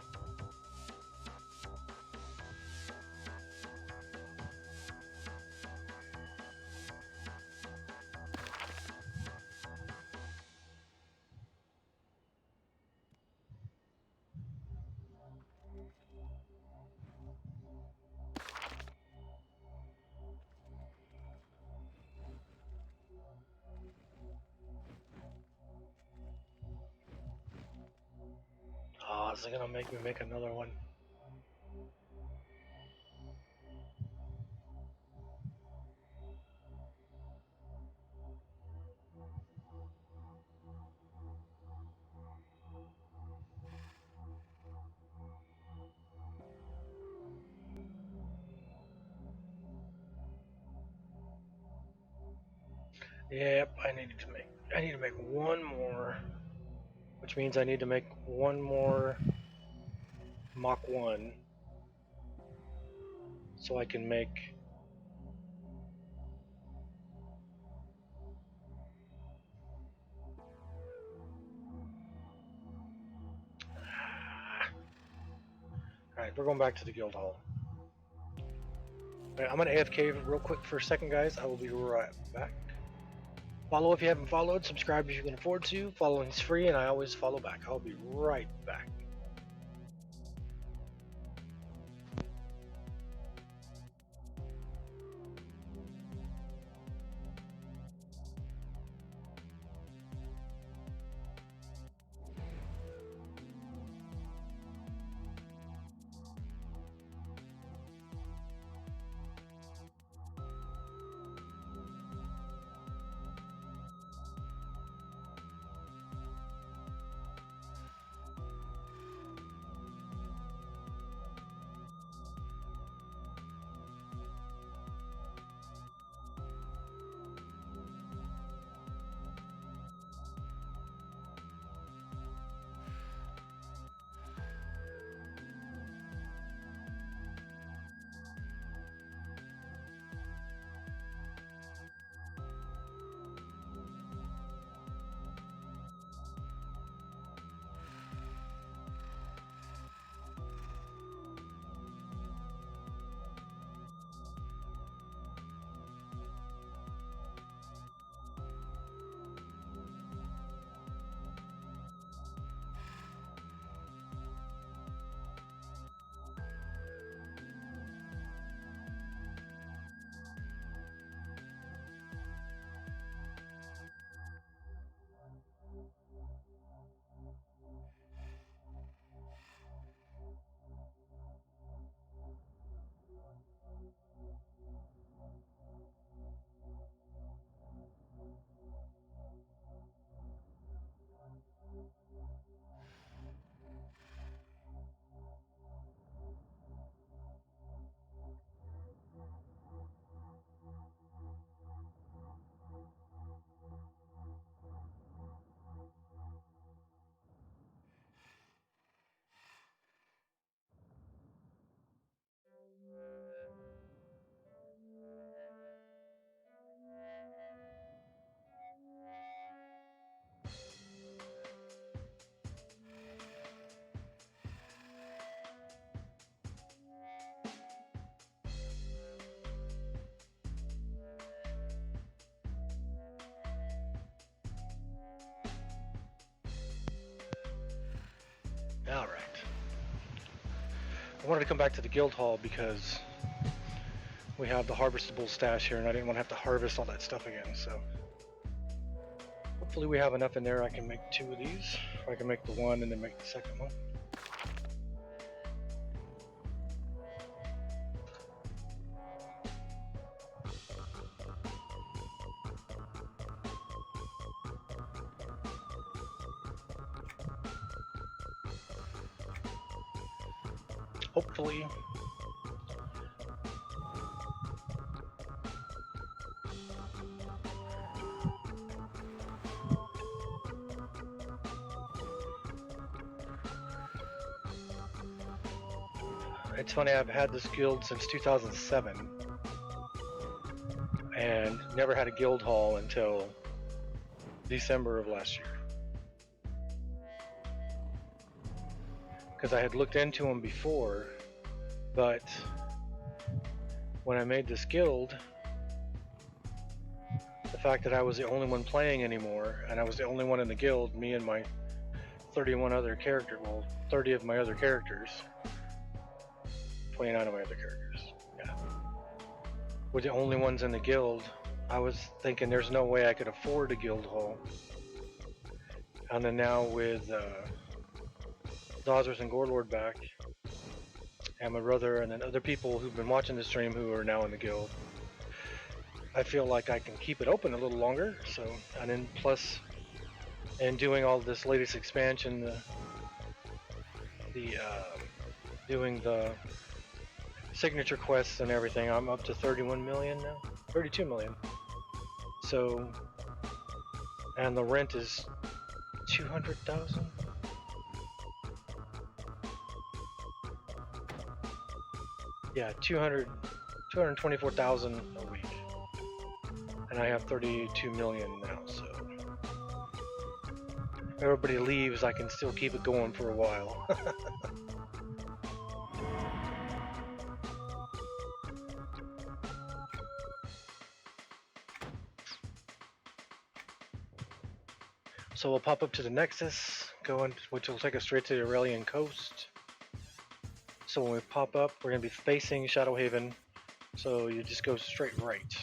Oh, is it gonna make me make another one? Yep, I need to make one more, which means I need to make one more Mach 1 so I can make Alright, we're going back to the guild hall. Alright, I'm gonna AFK real quick for a second, guys. I will be right back. Follow if you haven't followed, subscribe if you can afford to. Following's free and I always follow back. I'll be right back. I wanted to come back to the guild hall because we have the harvestable stash here, and I didn't want to have to harvest all that stuff again. So hopefully we have enough in there. I can make 2 of these, or I can make the one and then make the second one. Hopefully. It's funny, I've had this guild since 2007 and never had a guild hall until December of last year. Because I had looked into them before, but when I made this guild, the fact that I was the only one playing anymore, and I was the only one in the guild, me and my 31 other characters, well, 30 of my other characters, 29 of my other characters, yeah, were the only ones in the guild. I was thinking there's no way I could afford a guild hall. And then now with Dawsers and Gorelord back, and my brother, and then other people who've been watching the stream who are now in the guild, I feel like I can keep it open a little longer. So, and then plus, and doing all this latest expansion, doing the signature quests and everything, I'm up to 31 million now, 32 million. So, and the rent is 200,000. Yeah, 224,000 a week, and I have 32 million now. So, if everybody leaves, I can still keep it going for a while. So we'll pop up to the Nexus, which will take us straight to the Aurelian coast. So when we pop up, we're going to be facing Shadowhaven, so you just go straight right.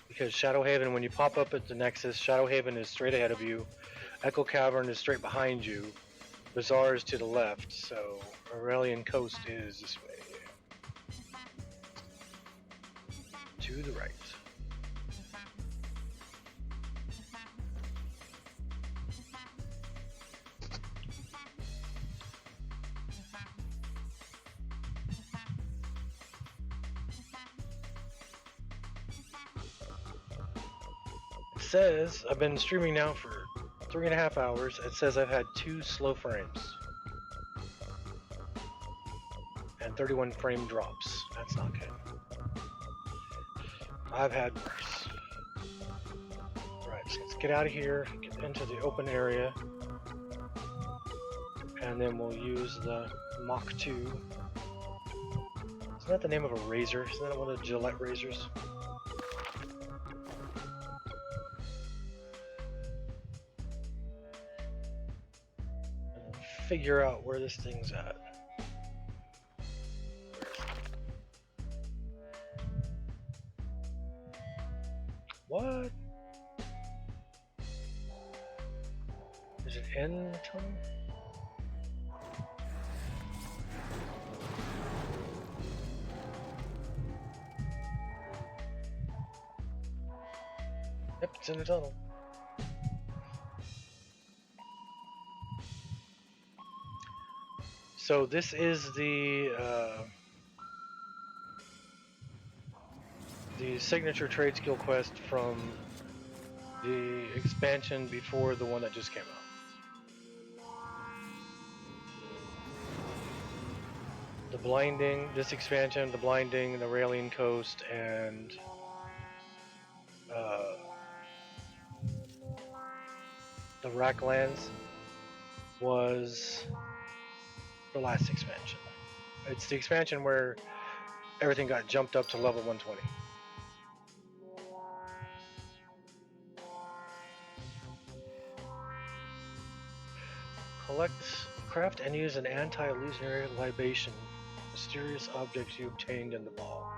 Because Shadowhaven, when you pop up at the Nexus, Shadowhaven is straight ahead of you, Echo Cavern is straight behind you, Bazaar is to the left, so Aurelian coast is this way. To the right. It says, I've been streaming now for 3.5 hours, it says I've had 2 slow frames. And 31 frame drops. That's not good. I've had worse. Right, so let's get out of here, get into the open area, and then we'll use the Mach 2. Isn't that the name of a razor? Isn't that one of the Gillette razors? And figure out where this thing's at. What? Is it in the tunnel? Yep, it's in the tunnel. So this is the signature trade skill quest from the expansion before the one that just came out. The blinding, this expansion, the blinding, the Aurelian coast, and the Racklands was the last expansion. It's the expansion where everything got jumped up to level 120. Collect Craft and use an anti-illusionary libation. Mysterious objects you obtained in the ball.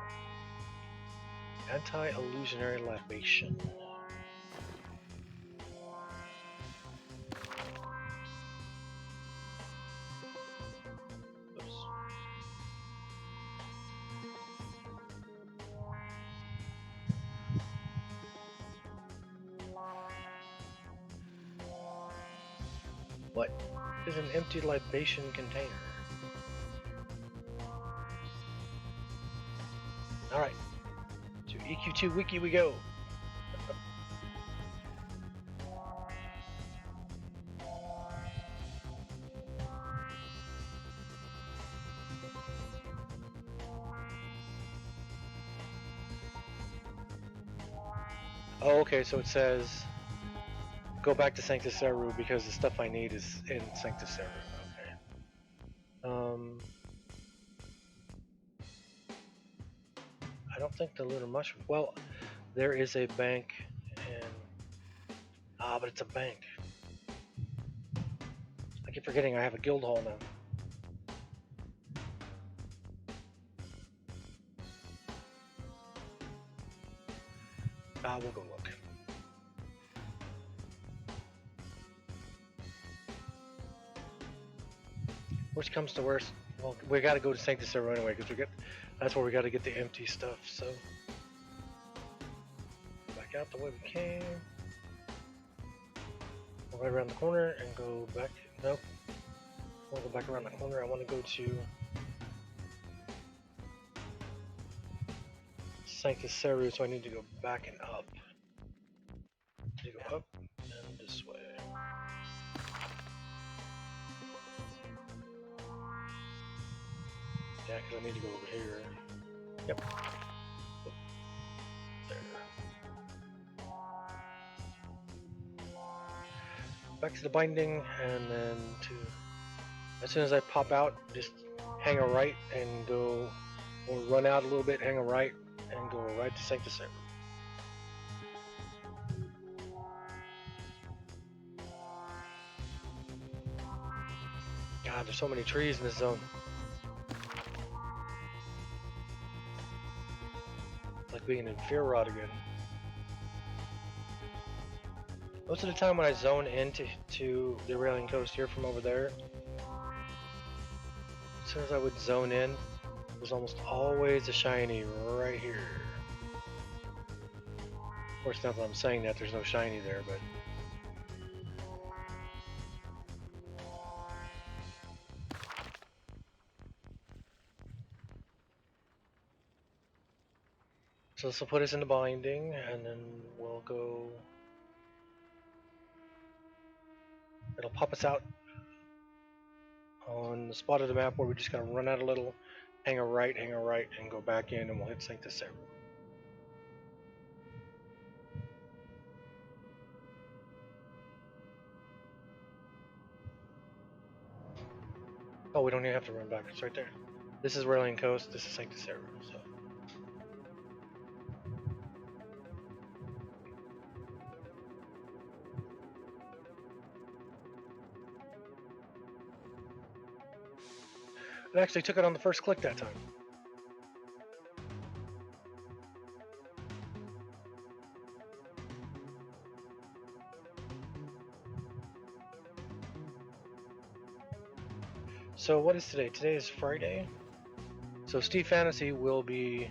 Anti-illusionary libation. Oops. What is an empty libation container? Alright. To EQ2 Wiki we go. Oh, okay, so it says go back to Sanctus Seru because the stuff I need is in Sanctus Seru. Okay. I don't think the lunar mushroom. Well, there is a bank, and but it's a bank. I keep forgetting I have a guild hall now. We'll go look. Worst comes to worst, well, we got to go to Sanctus Seru anyway because that's where we got to get the empty stuff. So back out the way we came. Go right around the corner and go back. Nope. We'll go back around the corner. I want to go to Sanctus Seru, so I need to go back and up. I need to go up and this way. Yeah, because I need to go over here. Yep. There. Back to the binding, and then as soon as I pop out, just hang a right and go, or run out a little bit, hang a right, and go right to Sanctus Seru. God, there's so many trees in this zone. It's like being in Fear again. Most of the time when I zone into the Aurelian Coast here from over there, as soon as I would zone in, there's almost always a shiny right here. Of course, not that I'm saying that there's no shiny there, but so this will put us in the binding, and then we'll go. It'll pop us out on the spot of the map where we just gotta run out a little, hang a right, and go back in, and we'll hit Sanctus Seru. Oh, we don't even have to run back. It's right there. This is Aurelian Coast. This is Sanctus Seru. So. It actually took it on the first click that time. So what is today? Today is Friday. So Steve Fantasy will be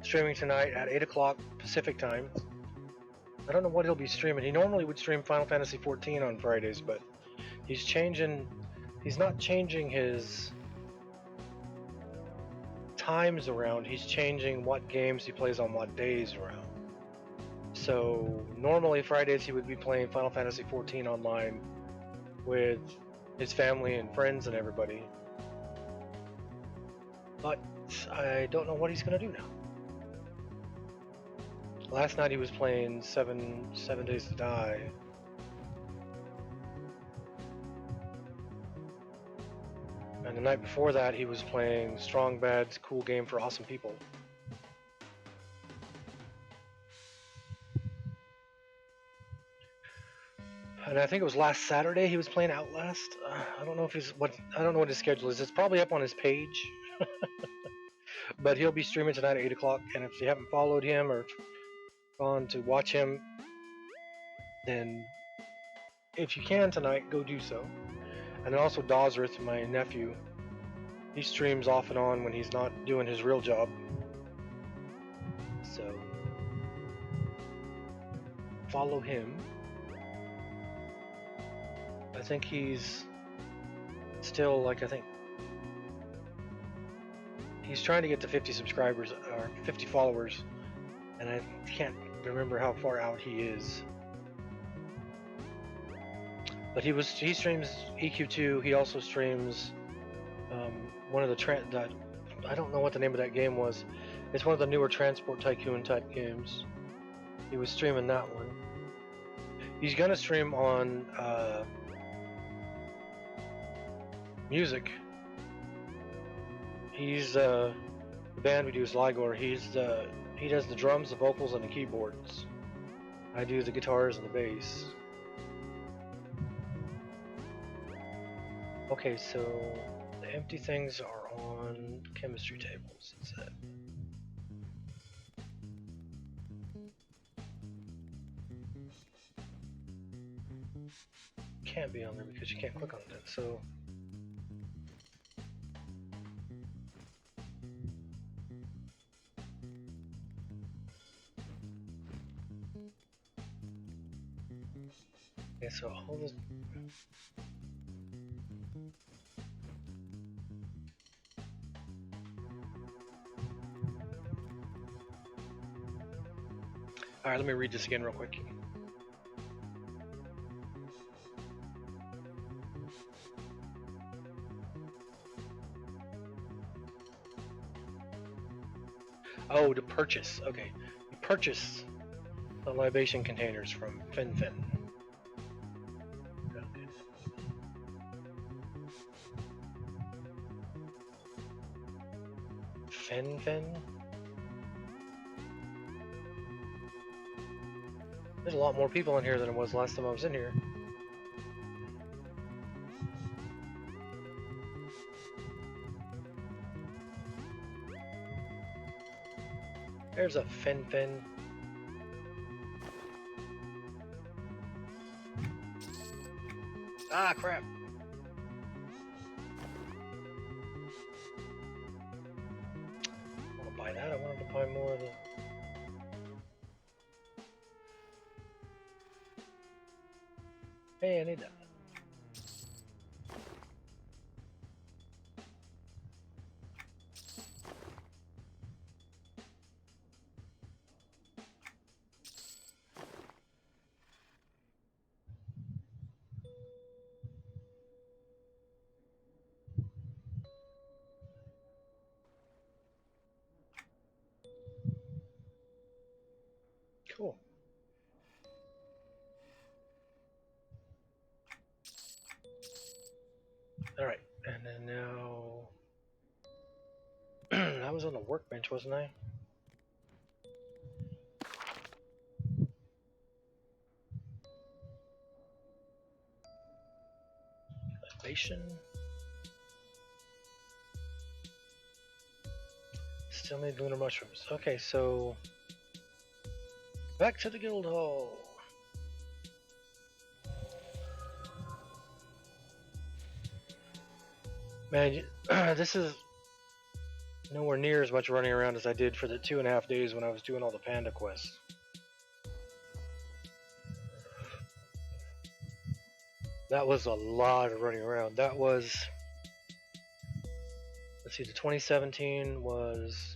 streaming tonight at 8 o'clock Pacific time. I don't know what he'll be streaming. He normally would stream Final Fantasy XIV on Fridays, but he's not changing his times around. He's changing what games he plays on what days around. So normally Fridays he would be playing Final Fantasy XIV online with his family and friends and everybody. But I don't know what he's gonna do now. Last night he was playing Seven Days to Die. And the night before that he was playing Strong Bad's Cool Game for Awesome People. and I think it was last Saturday he was playing Outlast. I don't know if I don't know what his schedule is. It's probably up on his page, but he'll be streaming tonight at 8 o'clock. And if you haven't followed him or gone to watch him, then if you can tonight, go do so. And then also Dozrith, my nephew, he streams off and on when he's not doing his real job. So follow him. I think he's still I think he's trying to get to 50 subscribers or 50 followers, and I can't remember how far out he is. But he streams EQ2. He also streams one of the I don't know what the name of that game was. It's one of the newer transport tycoon type games. He was streaming that one. He's gonna stream on music. He's the band we do is Ligor. He does the drums, the vocals, and the keyboards. I do the guitars and the bass. Okay, so the empty things are on chemistry tables, it said. Can't be on there because you can't click on it, so... Okay, so all this... Alright, let me read this again real quick. Oh, to purchase. Okay. You purchase the libation containers from FinFin. Okay. FinFin? There's a lot more people in here than it was last time I was in here. There's a FinFin. Ah, crap. I want to buy that. I wanted to buy more of the... Hey, I need that. Cool. Alright, and then now... I was on the workbench, wasn't I? Libation. Still need lunar mushrooms. Okay, so... Back to the guild hall. Man, this is nowhere near as much running around as I did for the 2.5 days when I was doing all the panda quests. That was a lot of running around. That was... Let's see, the 2017 was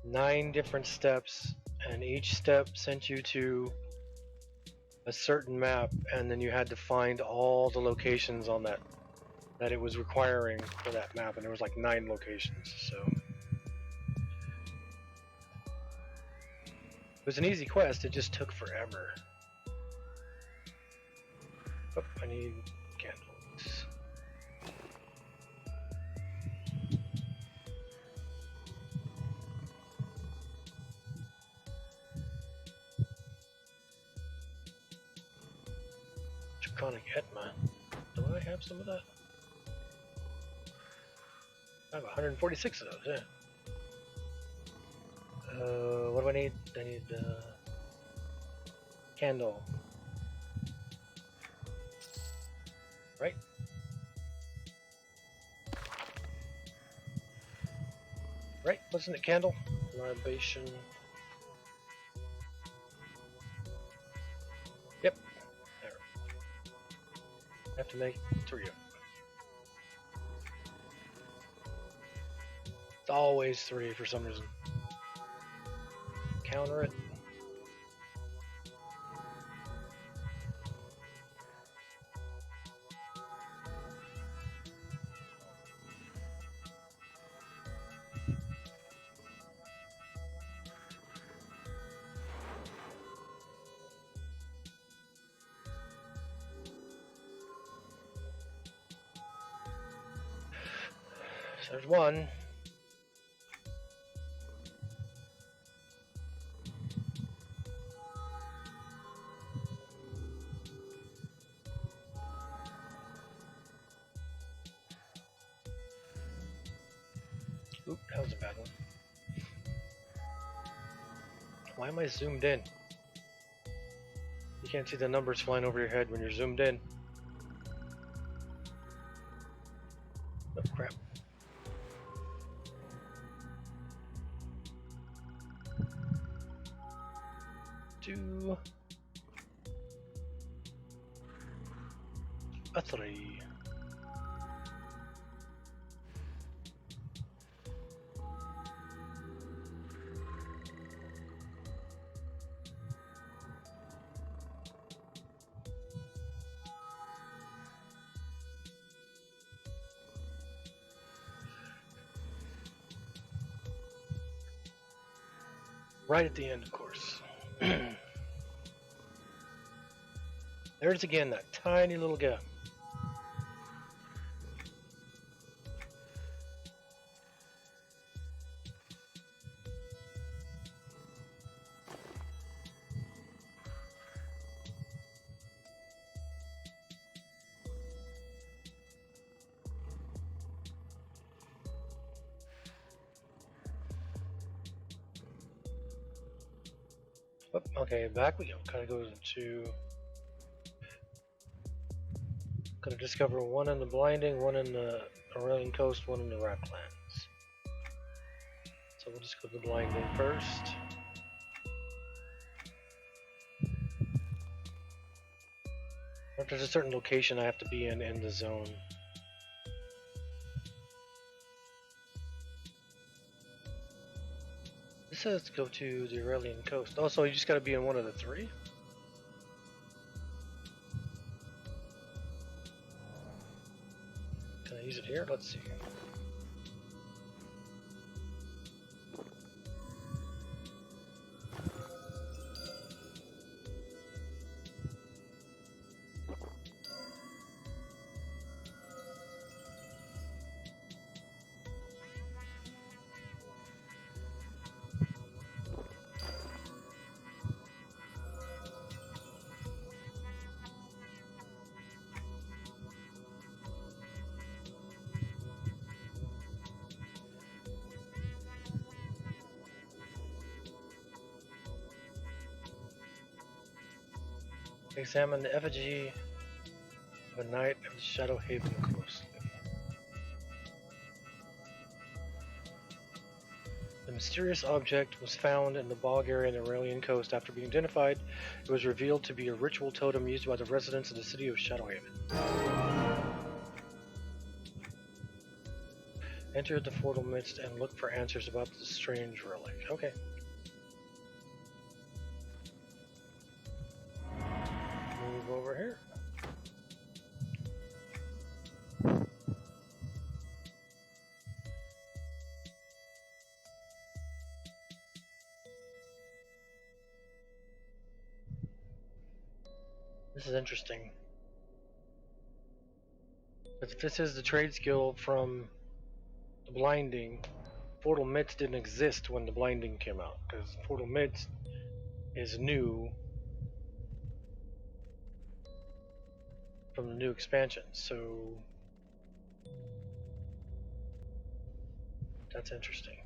9 different steps, and each step sent you to a certain map, and then you had to find all the locations on that it was requiring for that map, and there was like 9 locations, so it was an easy quest. It just took forever. Oh, I need candles. Draconic Etma. Do I have some of that? I have 146 of those, yeah. What do I need? I need candle. Right? Right? Wasn't it candle? Libation. Yep. There. I have to make 3 of them. It's always 3 for some reason. Counter it. So there's 1. Oop, that was a bad one. Why am I zoomed in? You can't see the numbers flying over your head when you're zoomed in. Oh crap. Two. A 3. Right at the end, of course. There's again that tiny little gap. Oh, okay, back we go. Kind of goes into. Gonna discover 1 in the Blinding, 1 in the Aurelian Coast, 1 in the Raplands. So we'll just go to the Blinding first. If there's a certain location I have to be in the zone. This says go to the Aurelian Coast. Oh, so you just gotta be in one of the 3? Can I use it here? Let's see. Examine the effigy of a knight of the Shadow Haven closely. The mysterious object was found in the bog area in the Aurelian Coast. After being identified, it was revealed to be a ritual totem used by the residents of the city of Shadowhaven. Enter the portal midst and look for answers about the strange relic. Okay. Move over here. This is interesting. If this is the trade skill from the Blinding, Portal Midst didn't exist when the Blinding came out, because Portal Midst is new. from the new expansion. So that's interesting.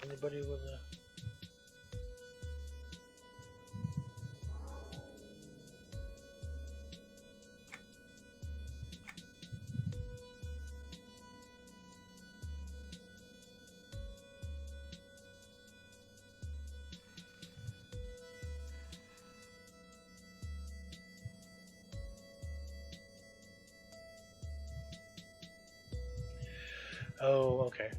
Anybody with a... Oh, okay.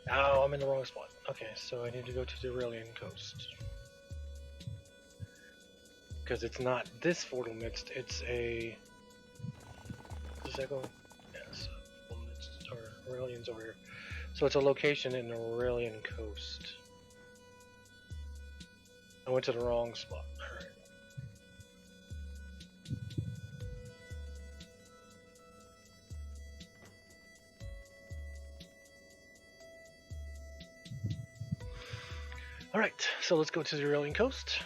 Oh, I'm in the wrong spot. Okay, so I need to go to the Aurelian Coast. Because it's not this Fortal Mist, it's a... Does that go? Yes, Fortal Mist, or Aurelian's over here. So it's a location in the Aurelian Coast. I went to the wrong spot. Alright. Alright, so let's go to the Aurelian Coast.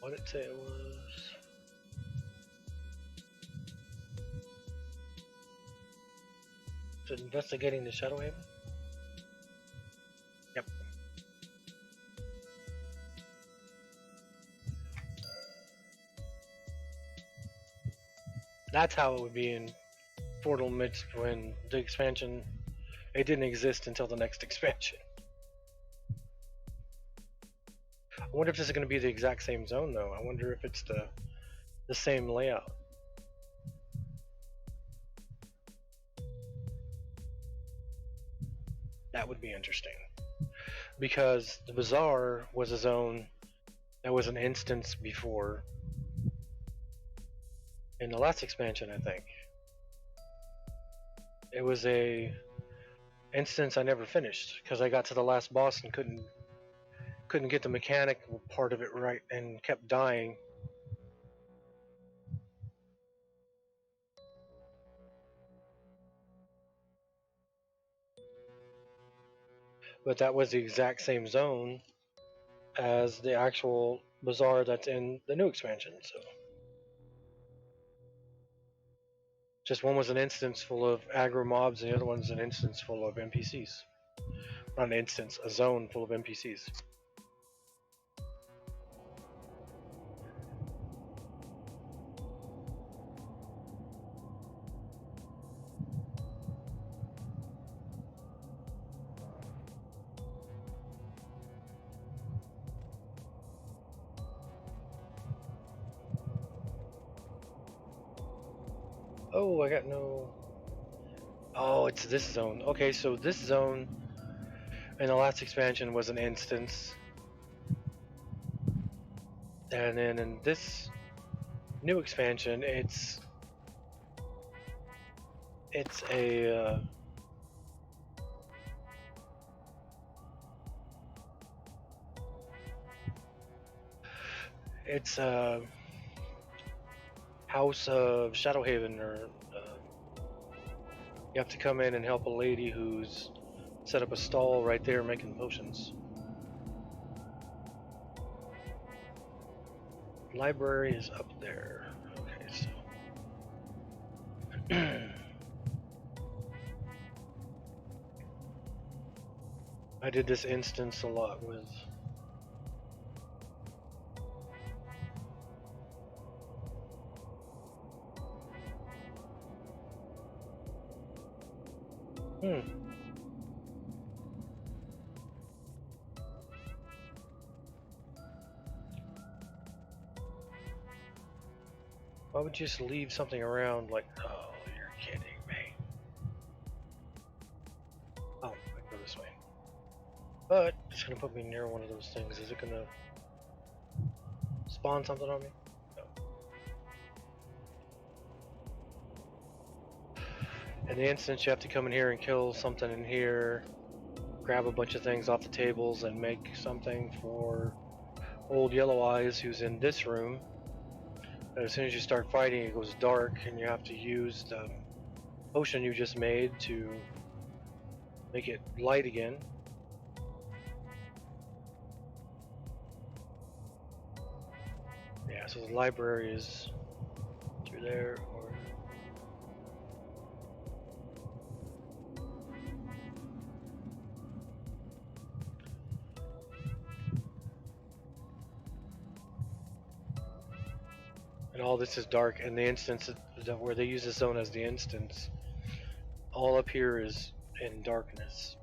What did it say it was? Is it investigating the Shadow Haven? Yep. That's how it would be in Fortal Mist when the expansion... It didn't exist until the next expansion. I wonder if this is going to be the exact same zone, though. I wonder if it's the same layout. That would be interesting. Because the Bazaar was a zone that was an instance before. In the last expansion, I think. It was a instance I never finished because I got to the last boss and couldn't get the mechanical part of it right and kept dying. But that was the exact same zone as the actual Bazaar that's in the new expansion, so. Just one was an instance full of aggro mobs and the other one's an instance full of NPCs. Not an instance, a zone full of NPCs. Oh, I got no... Oh, it's this zone. Okay, so this zone in the last expansion was an instance. And then in this new expansion, it's a... it's a House of Shadowhaven, or you have to come in and help a lady who's set up a stall right there making potions. library is up there. Okay, so I did this instance a lot with. Why would you just leave something around like, oh, you're kidding me. Oh, I go this way. But it's gonna put me near one of those things. Is it gonna spawn something on me? No. In the instance, you have to come in here and kill something in here, grab a bunch of things off the tables, and make something for Old Yellow Eyes, who's in this room. And as soon as you start fighting, it goes dark, and you have to use the potion you just made to make it light again. Yeah, so the library is through there, or and all this is dark, and the instance where they use the zone as the instance, all up here is in darkness.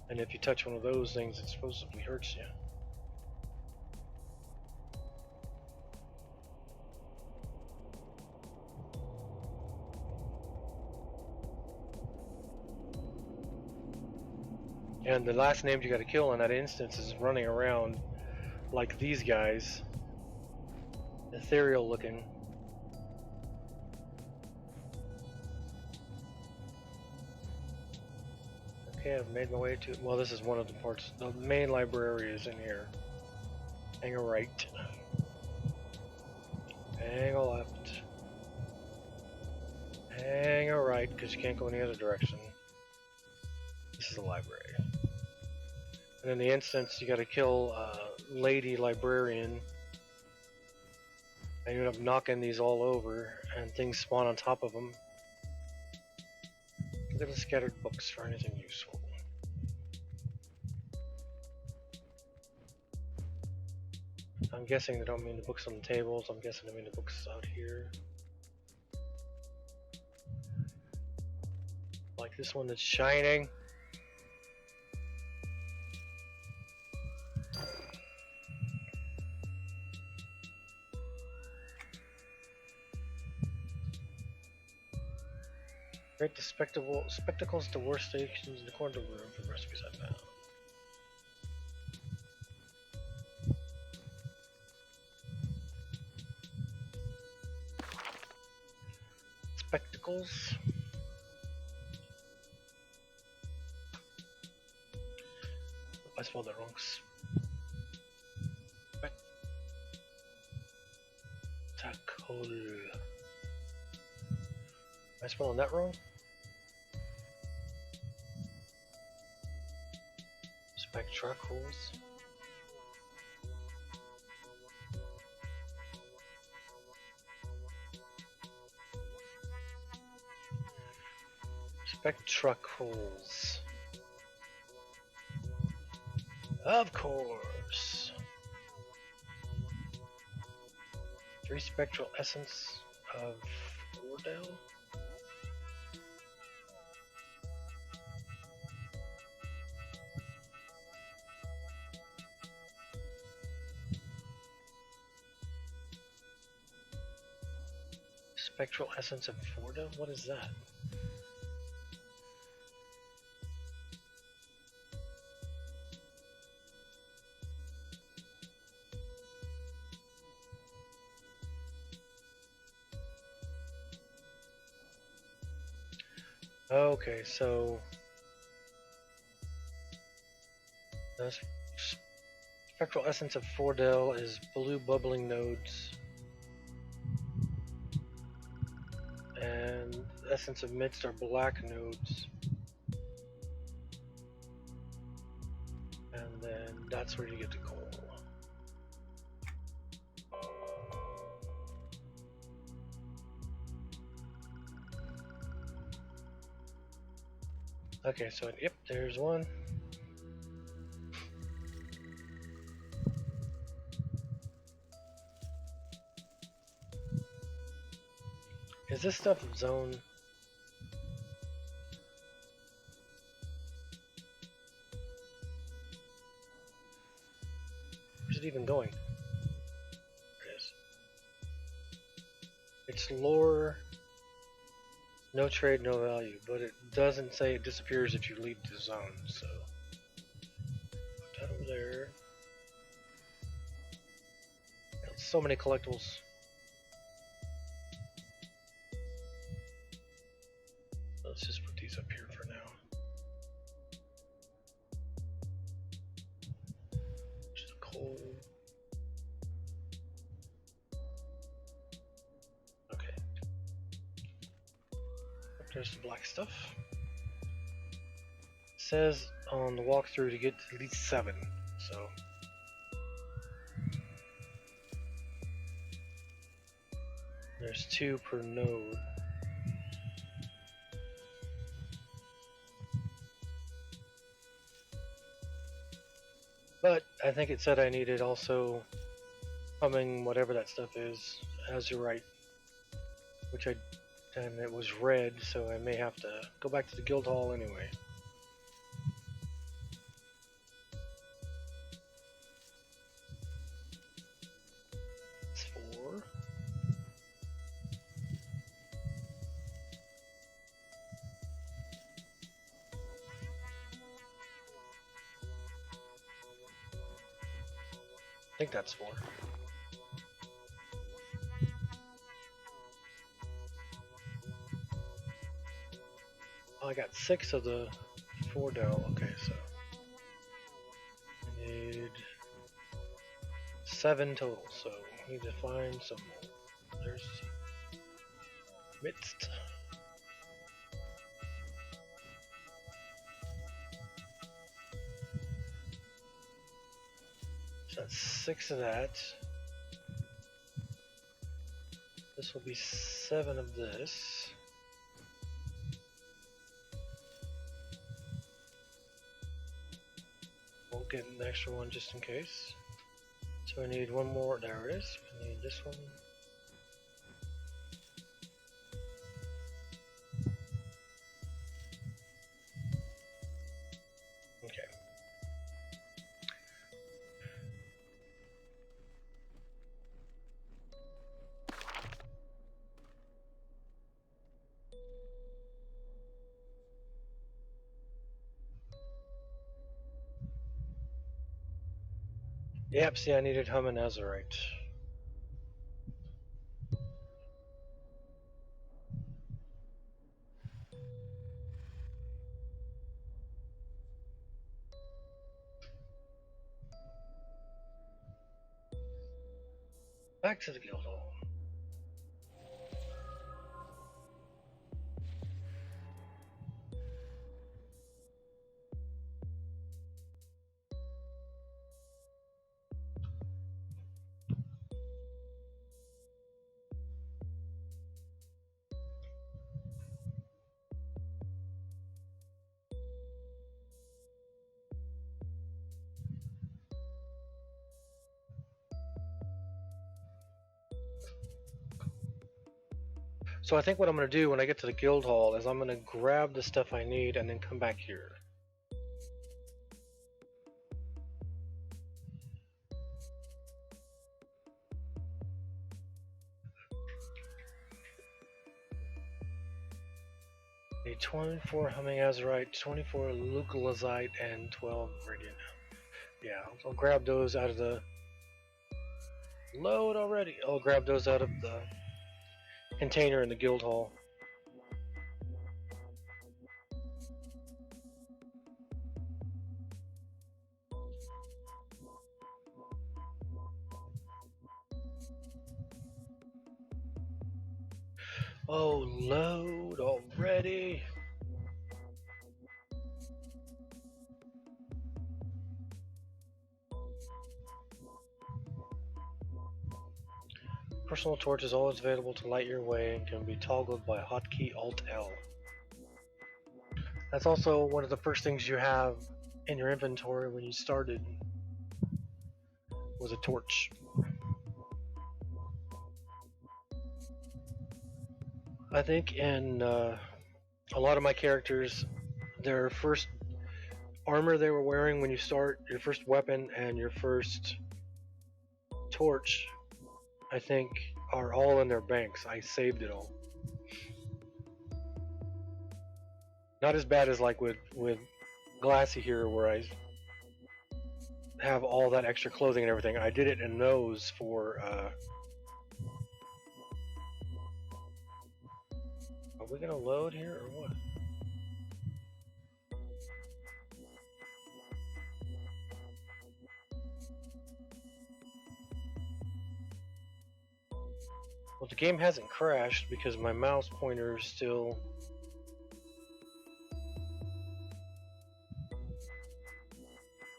And if you touch one of those things, it supposedly hurts you. And the last named you gotta kill in that instance is running around like these guys. Ethereal looking. Okay, I've made my way to, well, this is one of the parts. The main library is in here. Hang a right. Hang a left. Hang a right, because you can't go any other direction. This is the library. And in the instance, you gotta kill Lady Librarian. And you end up knocking these all over, and things spawn on top of them. Look at the scattered books for anything useful. I'm guessing they don't mean the books on the tables, I'm guessing they mean the books out here. Like this one that's shining. Create the spectacles to workstations in the corner of the room for the recipes I found. Spectacles. I spelled that wrong. Spectacle. Am I spelling that wrong? Spectacles. Spectacles. Of course. 3 spectral essence of Ordell. Spectral essence of Forda? What is that? Okay, so the spectral essence of Fordell is blue bubbling nodes, and the essence of Midst are black nodes, and then that's where you get the coal. Okay, so yep, there's one. Is this stuff zone? Where's it even going? There it is. It's lore, no trade, no value, but it doesn't say it disappears if you leave the zone, so. Put that over there. Got so many collectibles. Let's just put these up here for now. Just the coal. Okay. There's the black stuff. It says on the walkthrough to get at least 7, so. There's 2 per node. But I think it said I needed also humming whatever that stuff is, as you're right. Which I, and it was red, so I may have to go back to the guild hall anyway. It's 4. I think that's 4. Oh, I got 6 of the 4 dough. Okay, so I need 7 total. So I need to find some more. There's midst. So that's 6 of that. This will be 7 of this. We'll get an extra one just in case. So I need one more. There it is. I need this one. Okay. Yep, see, I needed hum and azurite. Back to the guild hall. So I think what I'm going to do when I get to the guild hall is I'm going to grab the stuff I need and then come back here. Need 24 humming azurite, 24 leucolizite, and 12 viridian. Yeah, I'll grab those out of the load already. I'll grab those out of the container in the guild hall. Oh, load already. Personal torch is always available to light your way and can be toggled by hotkey Alt L. That's also one of the first things you have in your inventory when you started was a torch. I think in a lot of my characters, their first armor they were wearing when you start, your first weapon and your first torch, I think, are all in their banks. I saved it all. Not as bad as like with Glassy here, where I have all that extra clothing and everything. I did it in those for. Are we gonna load here or what? Well, the game hasn't crashed because my mouse pointer is still.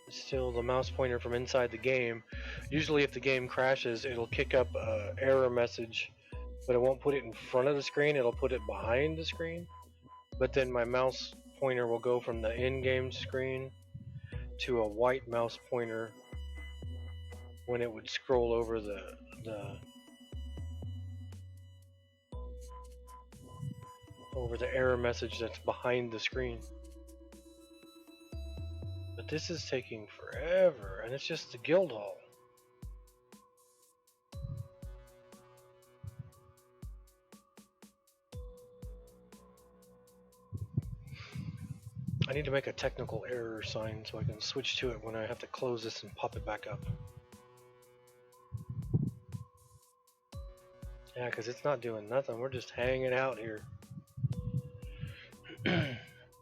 Still the mouse pointer from inside the game. Usually, if the game crashes, it'll kick up an error message, but it won't put it in front of the screen. It'll put it behind the screen. But then my mouse pointer will go from the in-game screen to a white mouse pointer when it would scroll over the error message that's behind the screen. But this is taking forever, and it's just the guild hall. I need to make a technical error sign so I can switch to it when I have to close this and pop it back up. Yeah, because it's not doing nothing. We're just hanging out here.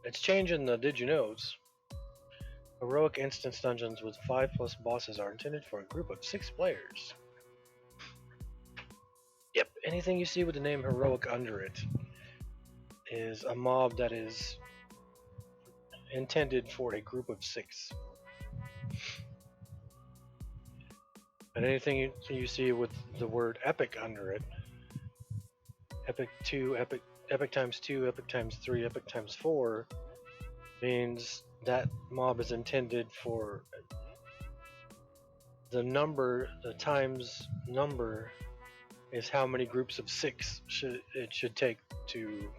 It's changing the did you knows. Heroic instance dungeons with 5+ bosses are intended for a group of 6 players. Yep, anything you see with the name heroic under it is a mob that is intended for a group of 6. And anything you see with the word epic under it, epic 2, epic times 2, epic times 3, epic times 4, means that mob is intended for the number, the times number is how many groups of 6 it should take to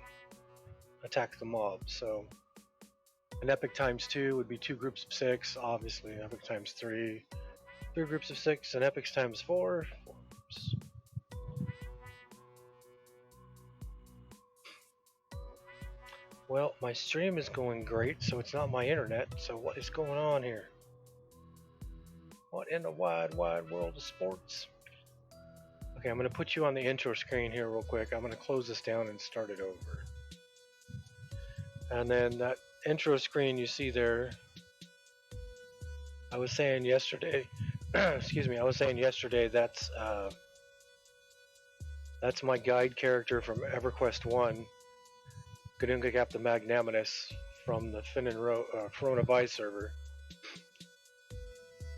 attack the mob. So an epic times 2 would be 2 groups of 6, obviously. An epic times 3, 3 groups of 6, and epics times 4, 4 groups. Well, my stream is going great, so it's not my internet. So what is going on here? What in the wide world of sports? Okay, I'm going to put you on the intro screen here real quick. I'm going to close this down and start it over. And then that intro screen you see there, I was saying yesterday, excuse me, I was saying yesterday that's my guide character from Everquest 1, Gunungagap the Magnanimous from the Finn and Corona Vi server.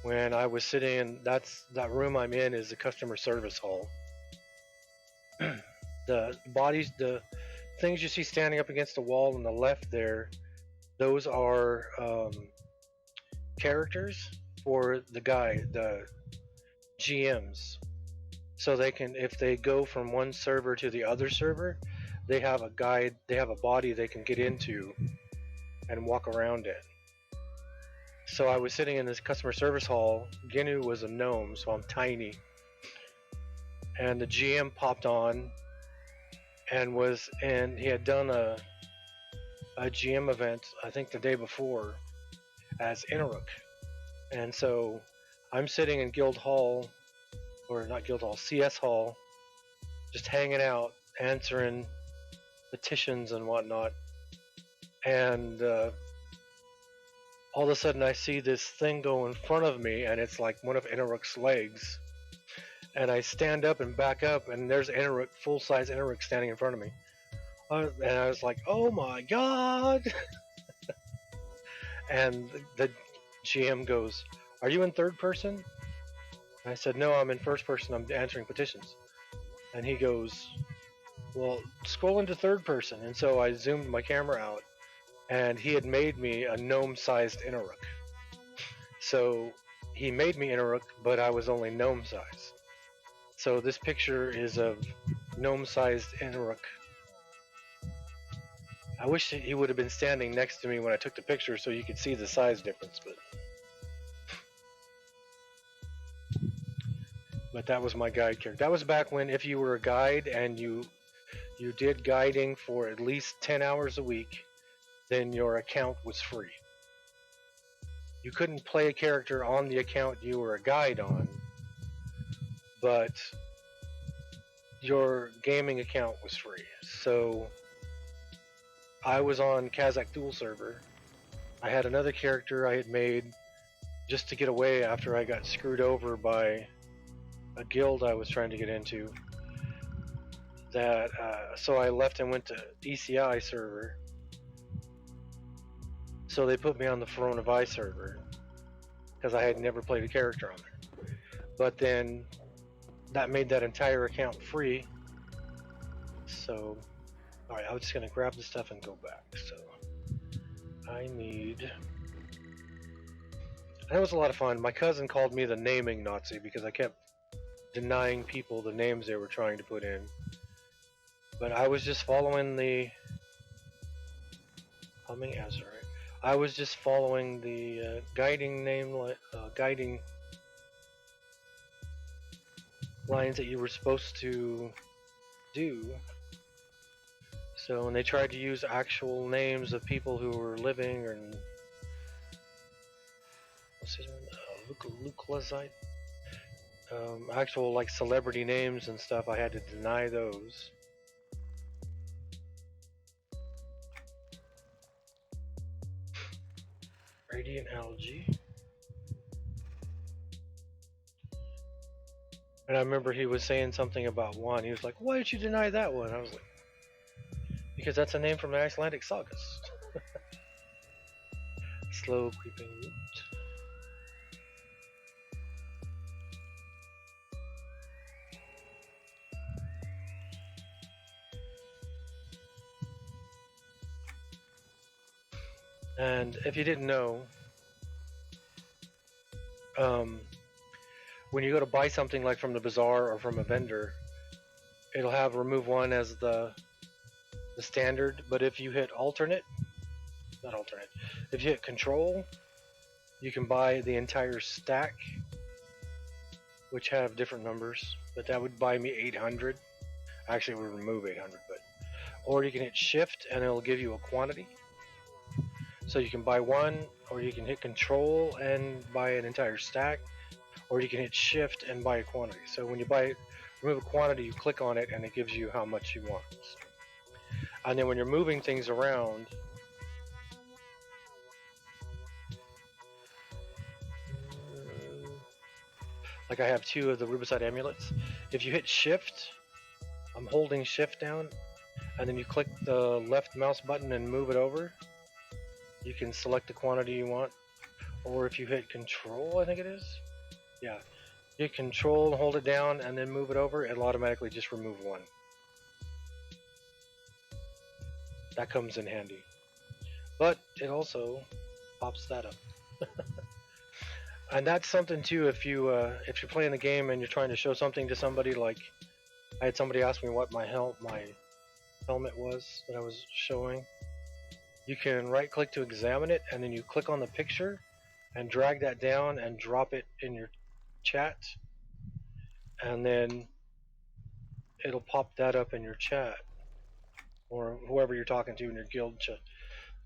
When I was sitting in, that room I'm in is the customer service hall. The things you see standing up against the wall on the left there, those are characters for the GMs. So they can, if they go from one server to the other server, they have a guide, they have a body they can get into and walk around it. So I was sitting in this customer service hall. Ginu was a gnome, so I'm tiny. And the GM popped on and he had done a GM event, I think the day before, as Inaruk. And so I'm sitting in Guild Hall, or not Guild Hall, CS Hall, just hanging out, answering petitions and whatnot. And all of a sudden I see this thing go in front of me, and it's like one of Inaruk's legs. And I stand up and back up, and there's Inaruk, full-size Inaruk standing in front of me. And I was like, oh my god! And the GM goes, are you in third person? And I said, no, I'm in first person, I'm answering petitions. And he goes, well, scroll into third person. And so I zoomed my camera out, and he had made me a gnome-sized Inaruk. So he made me Inaruk, but I was only gnome size. So this picture is of gnome-sized Inaruk. I wish he would have been standing next to me when I took the picture so you could see the size difference, but that was my guide character. That was back when if you were a guide and you did guiding for at least 10 hours a week, then your account was free. You couldn't play a character on the account you were a guide on, but your gaming account was free. So I was on Kazakh Duel server. I had another character I had made just to get away after I got screwed over by a guild I was trying to get into. So I left and went to ECI server. So they put me on the Verona Vi server because I had never played a character on there. But then that made that entire account free. So, alright, I was just going to grab the stuff and go back. So, I need... That was a lot of fun. My cousin called me the naming Nazi because I kept denying people the names they were trying to put in. But I was just following the... Humming Azurite. I was just following the guiding lines that you were supposed to do. So when they tried to use actual names of people who were living, or what's his name, Luklazite, actual like celebrity names and stuff, I had to deny those. Radiant algae. And I remember he was saying something about one. He was like, "Why did you deny that one?" I was like, "Because that's a name from the Icelandic sagas." Slow creeping root. And if you didn't know, when you go to buy something like from the bazaar or from a vendor, it'll have remove one as the standard, but if you hit if you hit control, you can buy the entire stack, which have different numbers, but that would buy me 800. Actually, it would remove 800, but, or you can hit shift and it'll give you a quantity. So you can buy one, or you can hit control and buy an entire stack, or you can hit shift and buy a quantity. So when you remove a quantity, you click on it and it gives you how much you want. And then when you're moving things around, like I have 2 of the Rubicide amulets. If you hit shift, I'm holding shift down, and then you click the left mouse button and move it over, you can select the quantity you want. Or if you hit control, I think it is, yeah, hit control, hold it down, and then move it over, it'll automatically just remove one. That comes in handy. But it also pops that up. And that's something too, if you're playing the game and you're trying to show something to somebody, like I had somebody ask me what my helmet was that I was showing. You can right click to examine it, and then you click on the picture and drag that down and drop it in your chat, and then it'll pop that up in your chat, or whoever you're talking to in your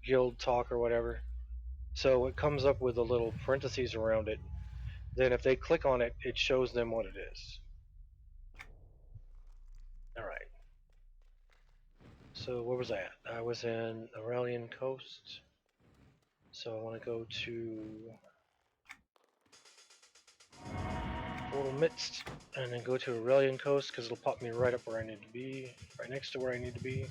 guild talk or whatever. So it comes up with a little parentheses around it. Then if they click on it, it shows them what it is. Alright. So where was I at? I was in Aurelian Coast. So I want to go to Portal Midst and then go to Aurelian Coast because it'll pop me right up where I need to be, right next to where I need to be.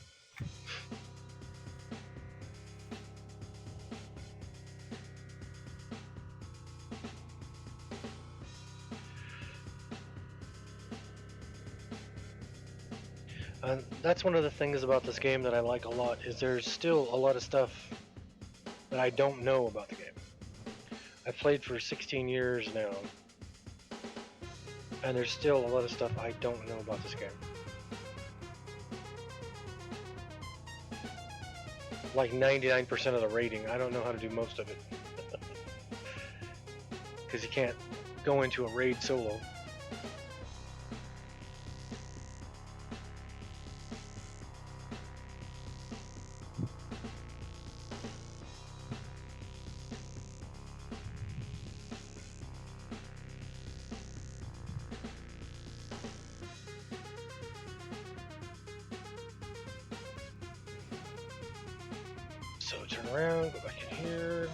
And that's one of the things about this game that I like a lot, is there's still a lot of stuff that I don't know about the game. I've played for 16 years now, and there's still a lot of stuff I don't know about this game. Like 99% of the rating, I don't know how to do most of it. Because you can't go into a raid solo. So turn around, go back in here.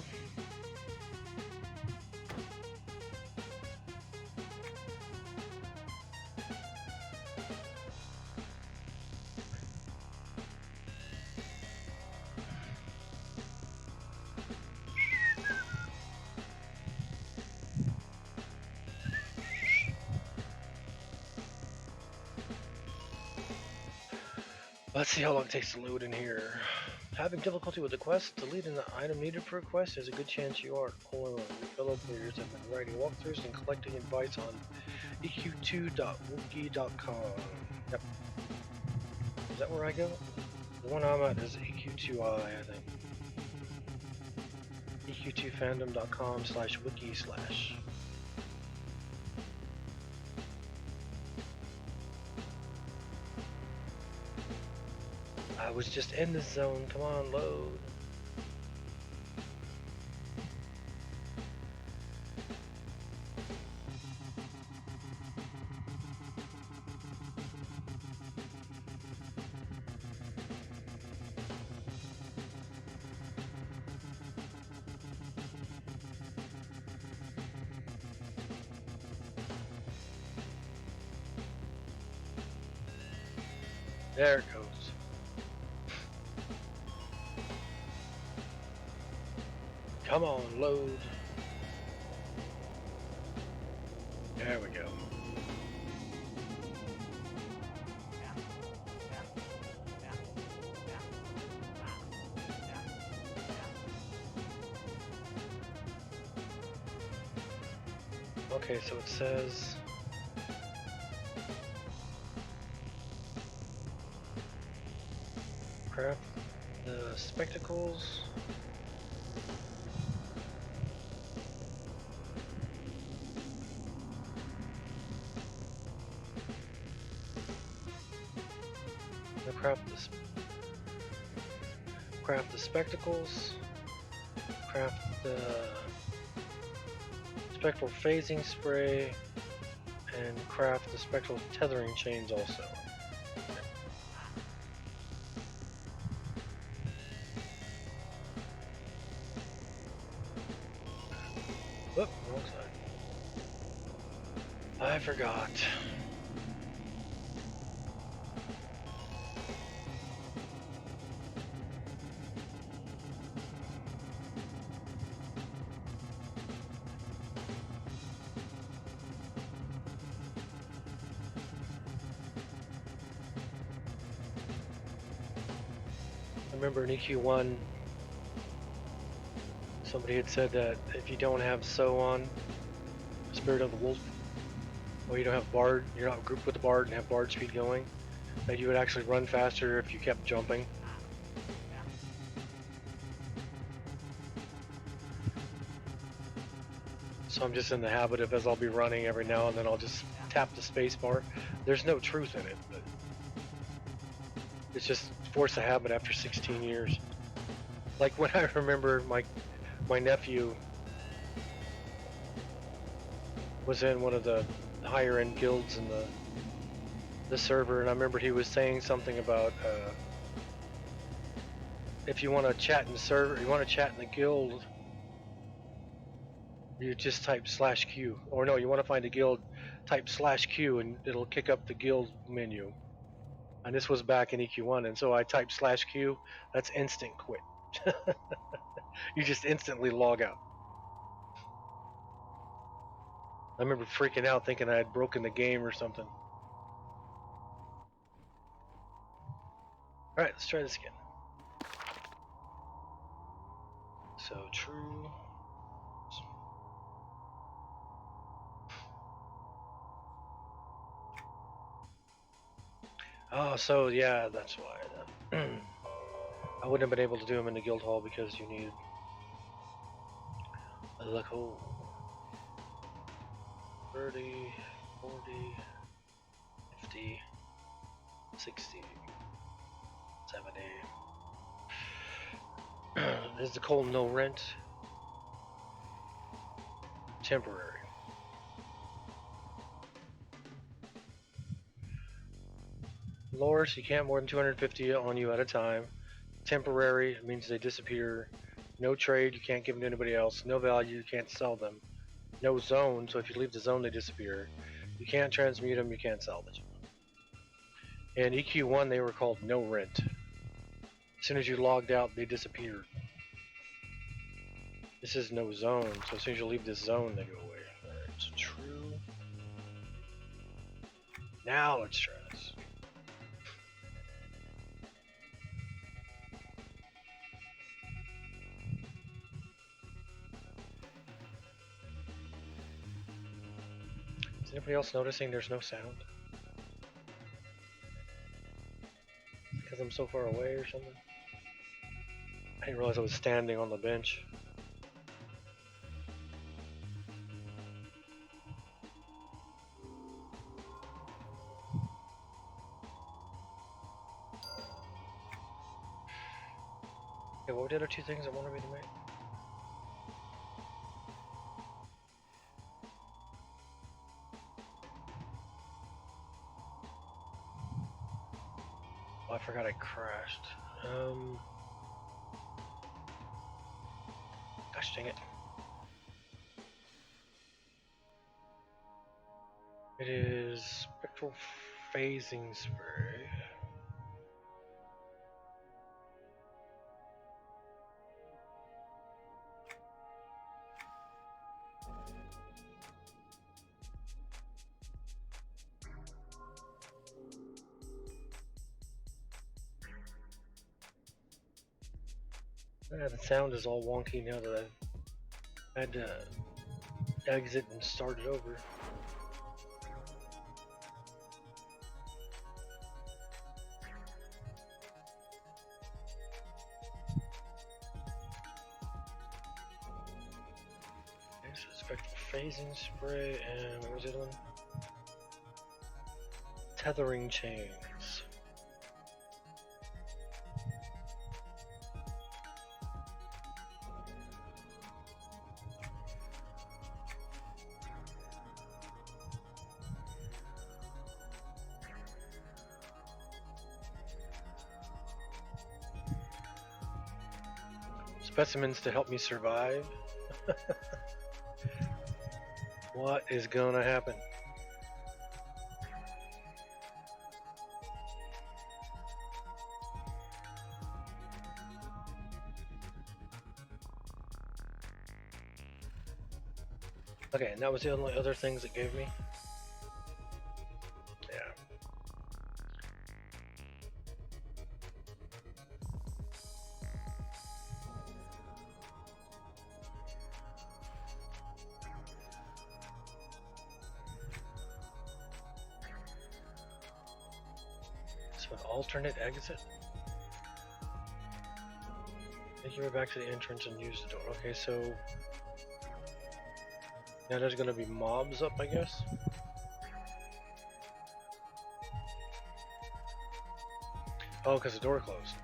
Let's see how long it takes to load in here. Having difficulty with the quest, deleting the item needed for a quest, there's a good chance you are. Your fellow players have been writing walkthroughs and collecting advice on eq2.wiki.com. Yep. Is that where I go? The one I'm at is eq2i, I think. eq2fandom.com/wiki/. I was just in this zone. Come on, load. There it goes. Come on, load. There we go. Okay, so it says craft the spectacles. Craft the spectacles. Craft the spectral phasing spray, and craft the spectral tethering chains also. Oh, wrong side. I forgot. I remember in EQ1, somebody had said that if you don't have So on, Spirit of the Wolf, or you don't have Bard, you're not grouped with the Bard and have Bard speed going, that you would actually run faster if you kept jumping. So I'm just in the habit of, as I'll be running every now and then, I'll just tap the space bar. There's no truth in it, but it's just force of habit after 16 years. Like when I remember my nephew was in one of the higher end guilds in the server, and I remember he was saying something about if you want to chat in the server, you want to chat in the guild, you just type /Q, or no, you want to find a guild, type /Q, and it'll kick up the guild menu. And this was back in EQ1, and so I typed /Q. That's instant quit. You just instantly log out. I remember freaking out, thinking I had broken the game or something. All right, let's try this again. so true. Oh, so yeah, that's why. I wouldn't have been able to do them in the guild hall because you need a luck hole. 30, 40, 50, 60, 70. Is the coal no rent? Temporary. Lures, you can't more than 250 on you at a time. Temporary means they disappear. No trade, you can't give them to anybody else. No value, you can't sell them. No zone, so if you leave the zone, they disappear. You can't transmute them, you can't salvage them. In EQ1, they were called no rent. As soon as you logged out, they disappeared. This is no zone, so as soon as you leave this zone, they go away. Alright, so true. Now let's try this. Is anybody else noticing there's no sound? Because I'm so far away or something? I didn't realize I was standing on the bench. Okay, what were the other two things I wanted me to make? Oh, I forgot I crashed. Gosh dang it. It is spectral phasing spray. Yeah, the sound is all wonky now that I had to exit and start it over. Okay, so spectral phasing spray and what was the other one? Tethering chains. Specimens to help me survive. What is gonna happen? Okay, and that was the only other things it gave me? Yeah. So an alternate exit? Make your way back to the entrance and use the door. Okay, so now there's gonna be mobs up, I guess? Oh, because the door closed.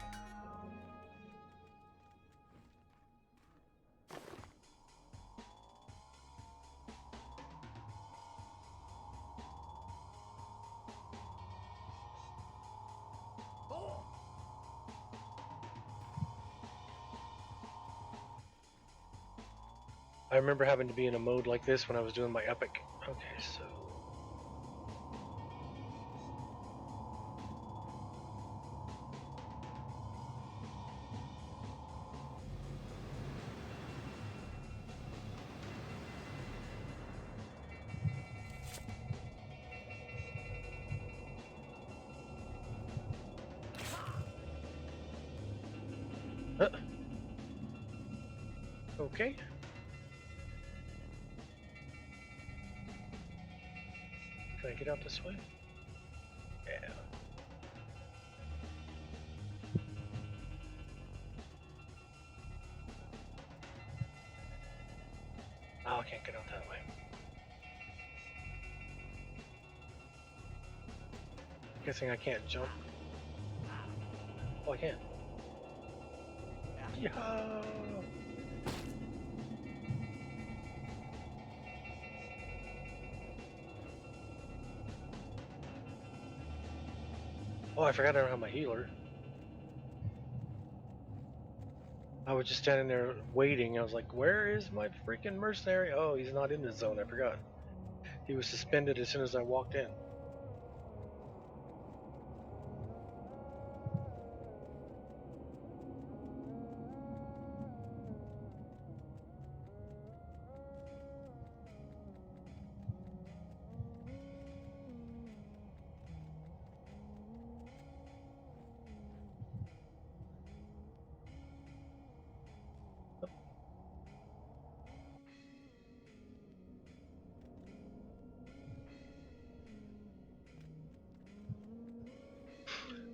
I remember having to be in a mode like this when I was doing my epic. Okay, so... Okay. Can I get out this way? Yeah. Oh, I can't get out that way. Guessing I can't jump. Oh, I can. Yeah. Oh, I forgot I don't have my healer. I was just standing there waiting. I was like, where is my freaking mercenary? Oh, he's not in the zone. I forgot. He was suspended as soon as I walked in.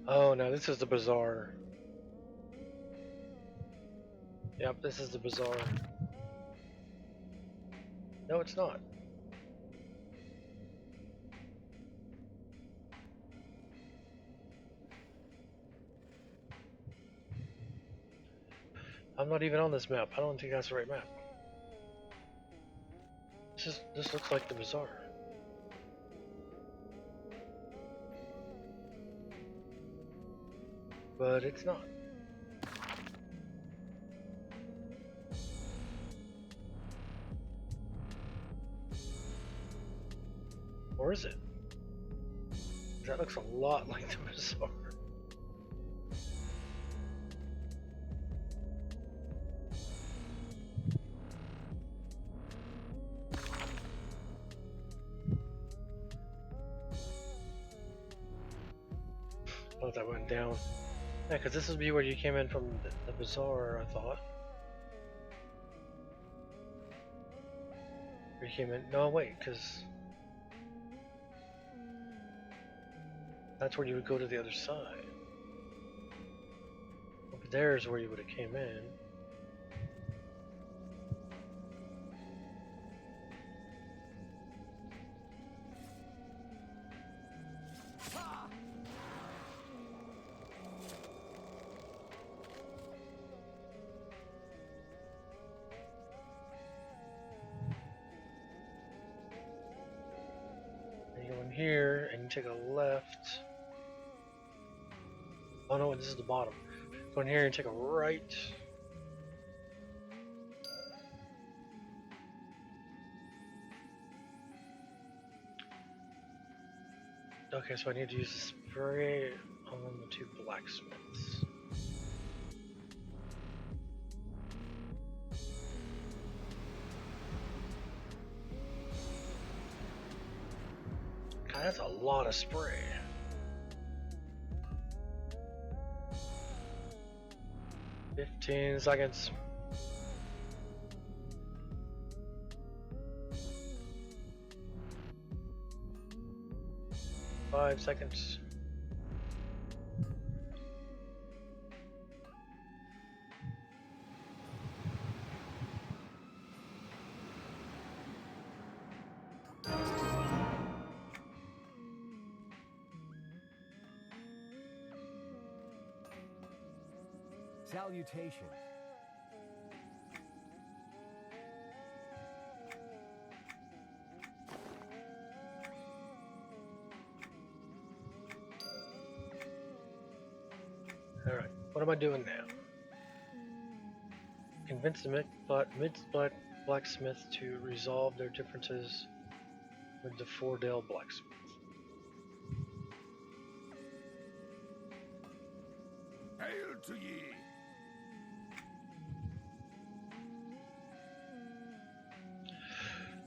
Oh, no, this is the bazaar. Yep, this is the bazaar. No, it's not. I'm not even on this map. I don't think that's the right map. This looks like the bazaar. But it's not. Or is it? That looks a lot like the bazaar. Oh, that went down. Yeah, because this would be where you came in from the bazaar, I thought. Where you came in. No, wait, because that's where you would go to the other side. Over there is where you would have came in. And you go in here and you take a left. Oh no, this is the bottom. Go in here and take a right. Okay, so I need to use the spray on the two blacksmiths. God, that's a lot of spray. $15 seconds. $5 seconds. Salutations. Alright, what am I doing now? Convince the blacksmith to resolve their differences with the Fordale blacksmith. Hail to ye!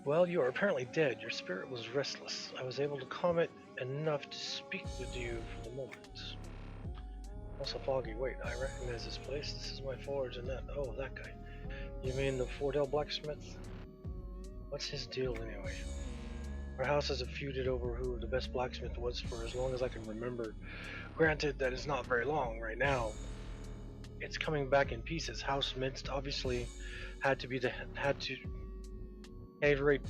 Well, you are apparently dead. Your spirit was restless. I was able to calm it enough to speak with you for the moment. Also foggy. Wait, I recognize this place. This is my forge and that. Oh, that guy. You mean the Fordell blacksmith? What's his deal anyway? Our houses have feuded over who the best blacksmith was for as long as I can remember. Granted, that is not very long right now. It's coming back in pieces. House Midst obviously had to. At any rate,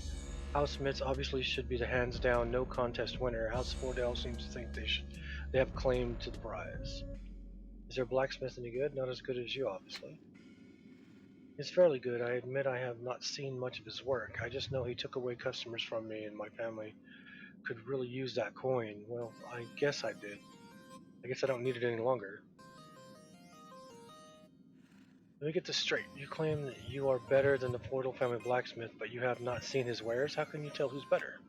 House Midst obviously should be the hands down, no contest winner. House Fordell seems to think they have claim to the prize. Is their blacksmith any good? Not as good as you, obviously. He's fairly good. I admit I have not seen much of his work. I just know he took away customers from me, and my family could really use that coin. Well, I guess I did. I guess I don't need it any longer. Let me get this straight. You claim that you are better than the Fordell family blacksmith, but you have not seen his wares? How can you tell who's better?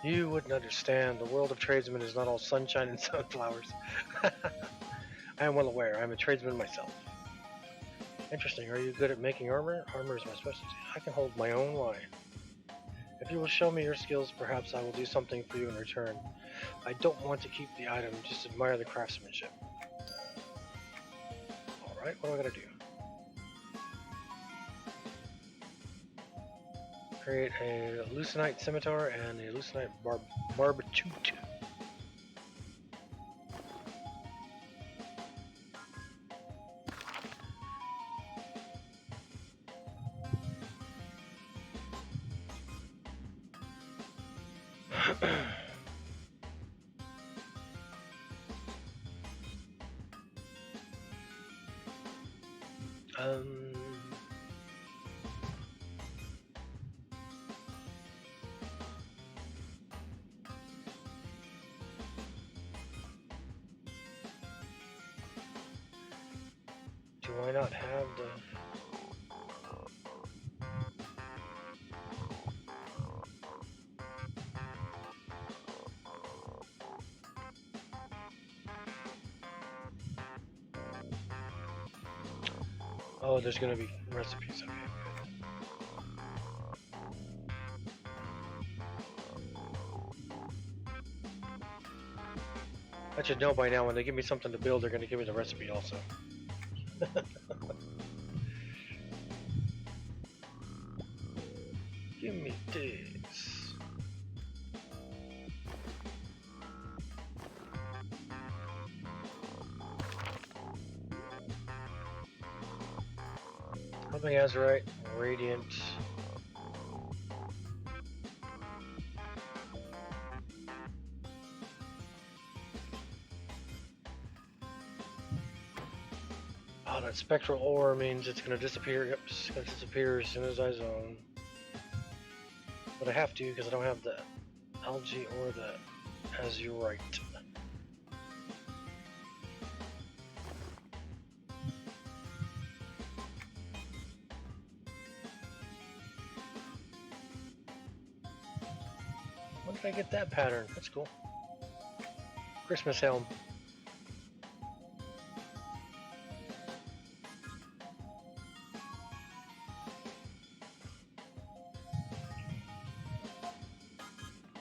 You wouldn't understand. The world of tradesmen is not all sunshine and sunflowers. I am well aware. I am a tradesman myself. Interesting. Are you good at making armor? Armor is my specialty. I can hold my own line. If you will show me your skills, perhaps I will do something for you in return. I don't want to keep the item, just admire the craftsmanship. Alright, what do I gotta do? Create a Lucenite scimitar and a Lucenite barbitute. um, do I not have the... Oh, there's gonna be recipes. Okay. I should know by now when they give me something to build, they're gonna give me the recipe also. Give me this. Something Azurite, Radiant. Oh, that spectral ore means it's gonna disappear. Yep, it's gonna disappear as soon as I zone. But I have to because I don't have the algae or the azurite. When did I get that pattern? That's cool. Christmas helm.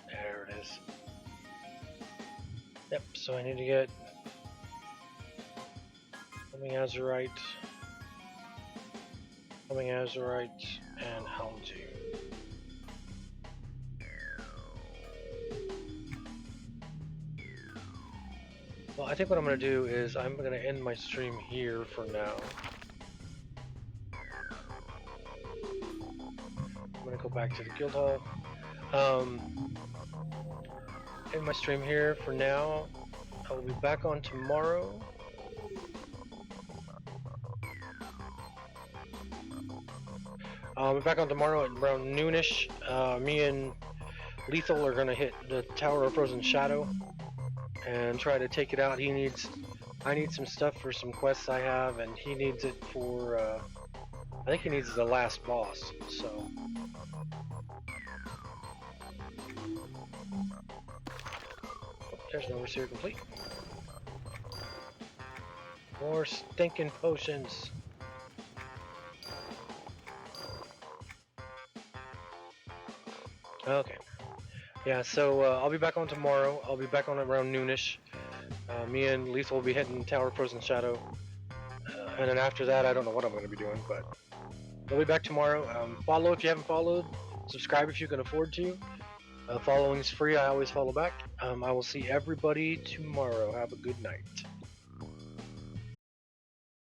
There it is. Yep, so I need to get something azurite, and algae. Well, I think what I'm going to do is I'm going to end my stream here for now. I'm going to go back to the guild hall. End my stream here for now. I will be back on tomorrow. I'll be back on tomorrow at around noonish. Me and Lethal are going to hit the Tower of Frozen Shadow and try to take it out. I need some stuff for some quests I have, and he needs it for, I think he needs the last boss, so. There's no overseer complete. More stinking potions. Okay. Yeah, so I'll be back on tomorrow. I'll be back on around noonish. Me and Lethal will be hitting Tower of Frozen Shadow. And then after that, I don't know what I'm going to be doing, but We'll be back tomorrow. Follow if you haven't followed. Subscribe if you can afford to. Following's free. I always follow back. I will see everybody tomorrow. Have a good night.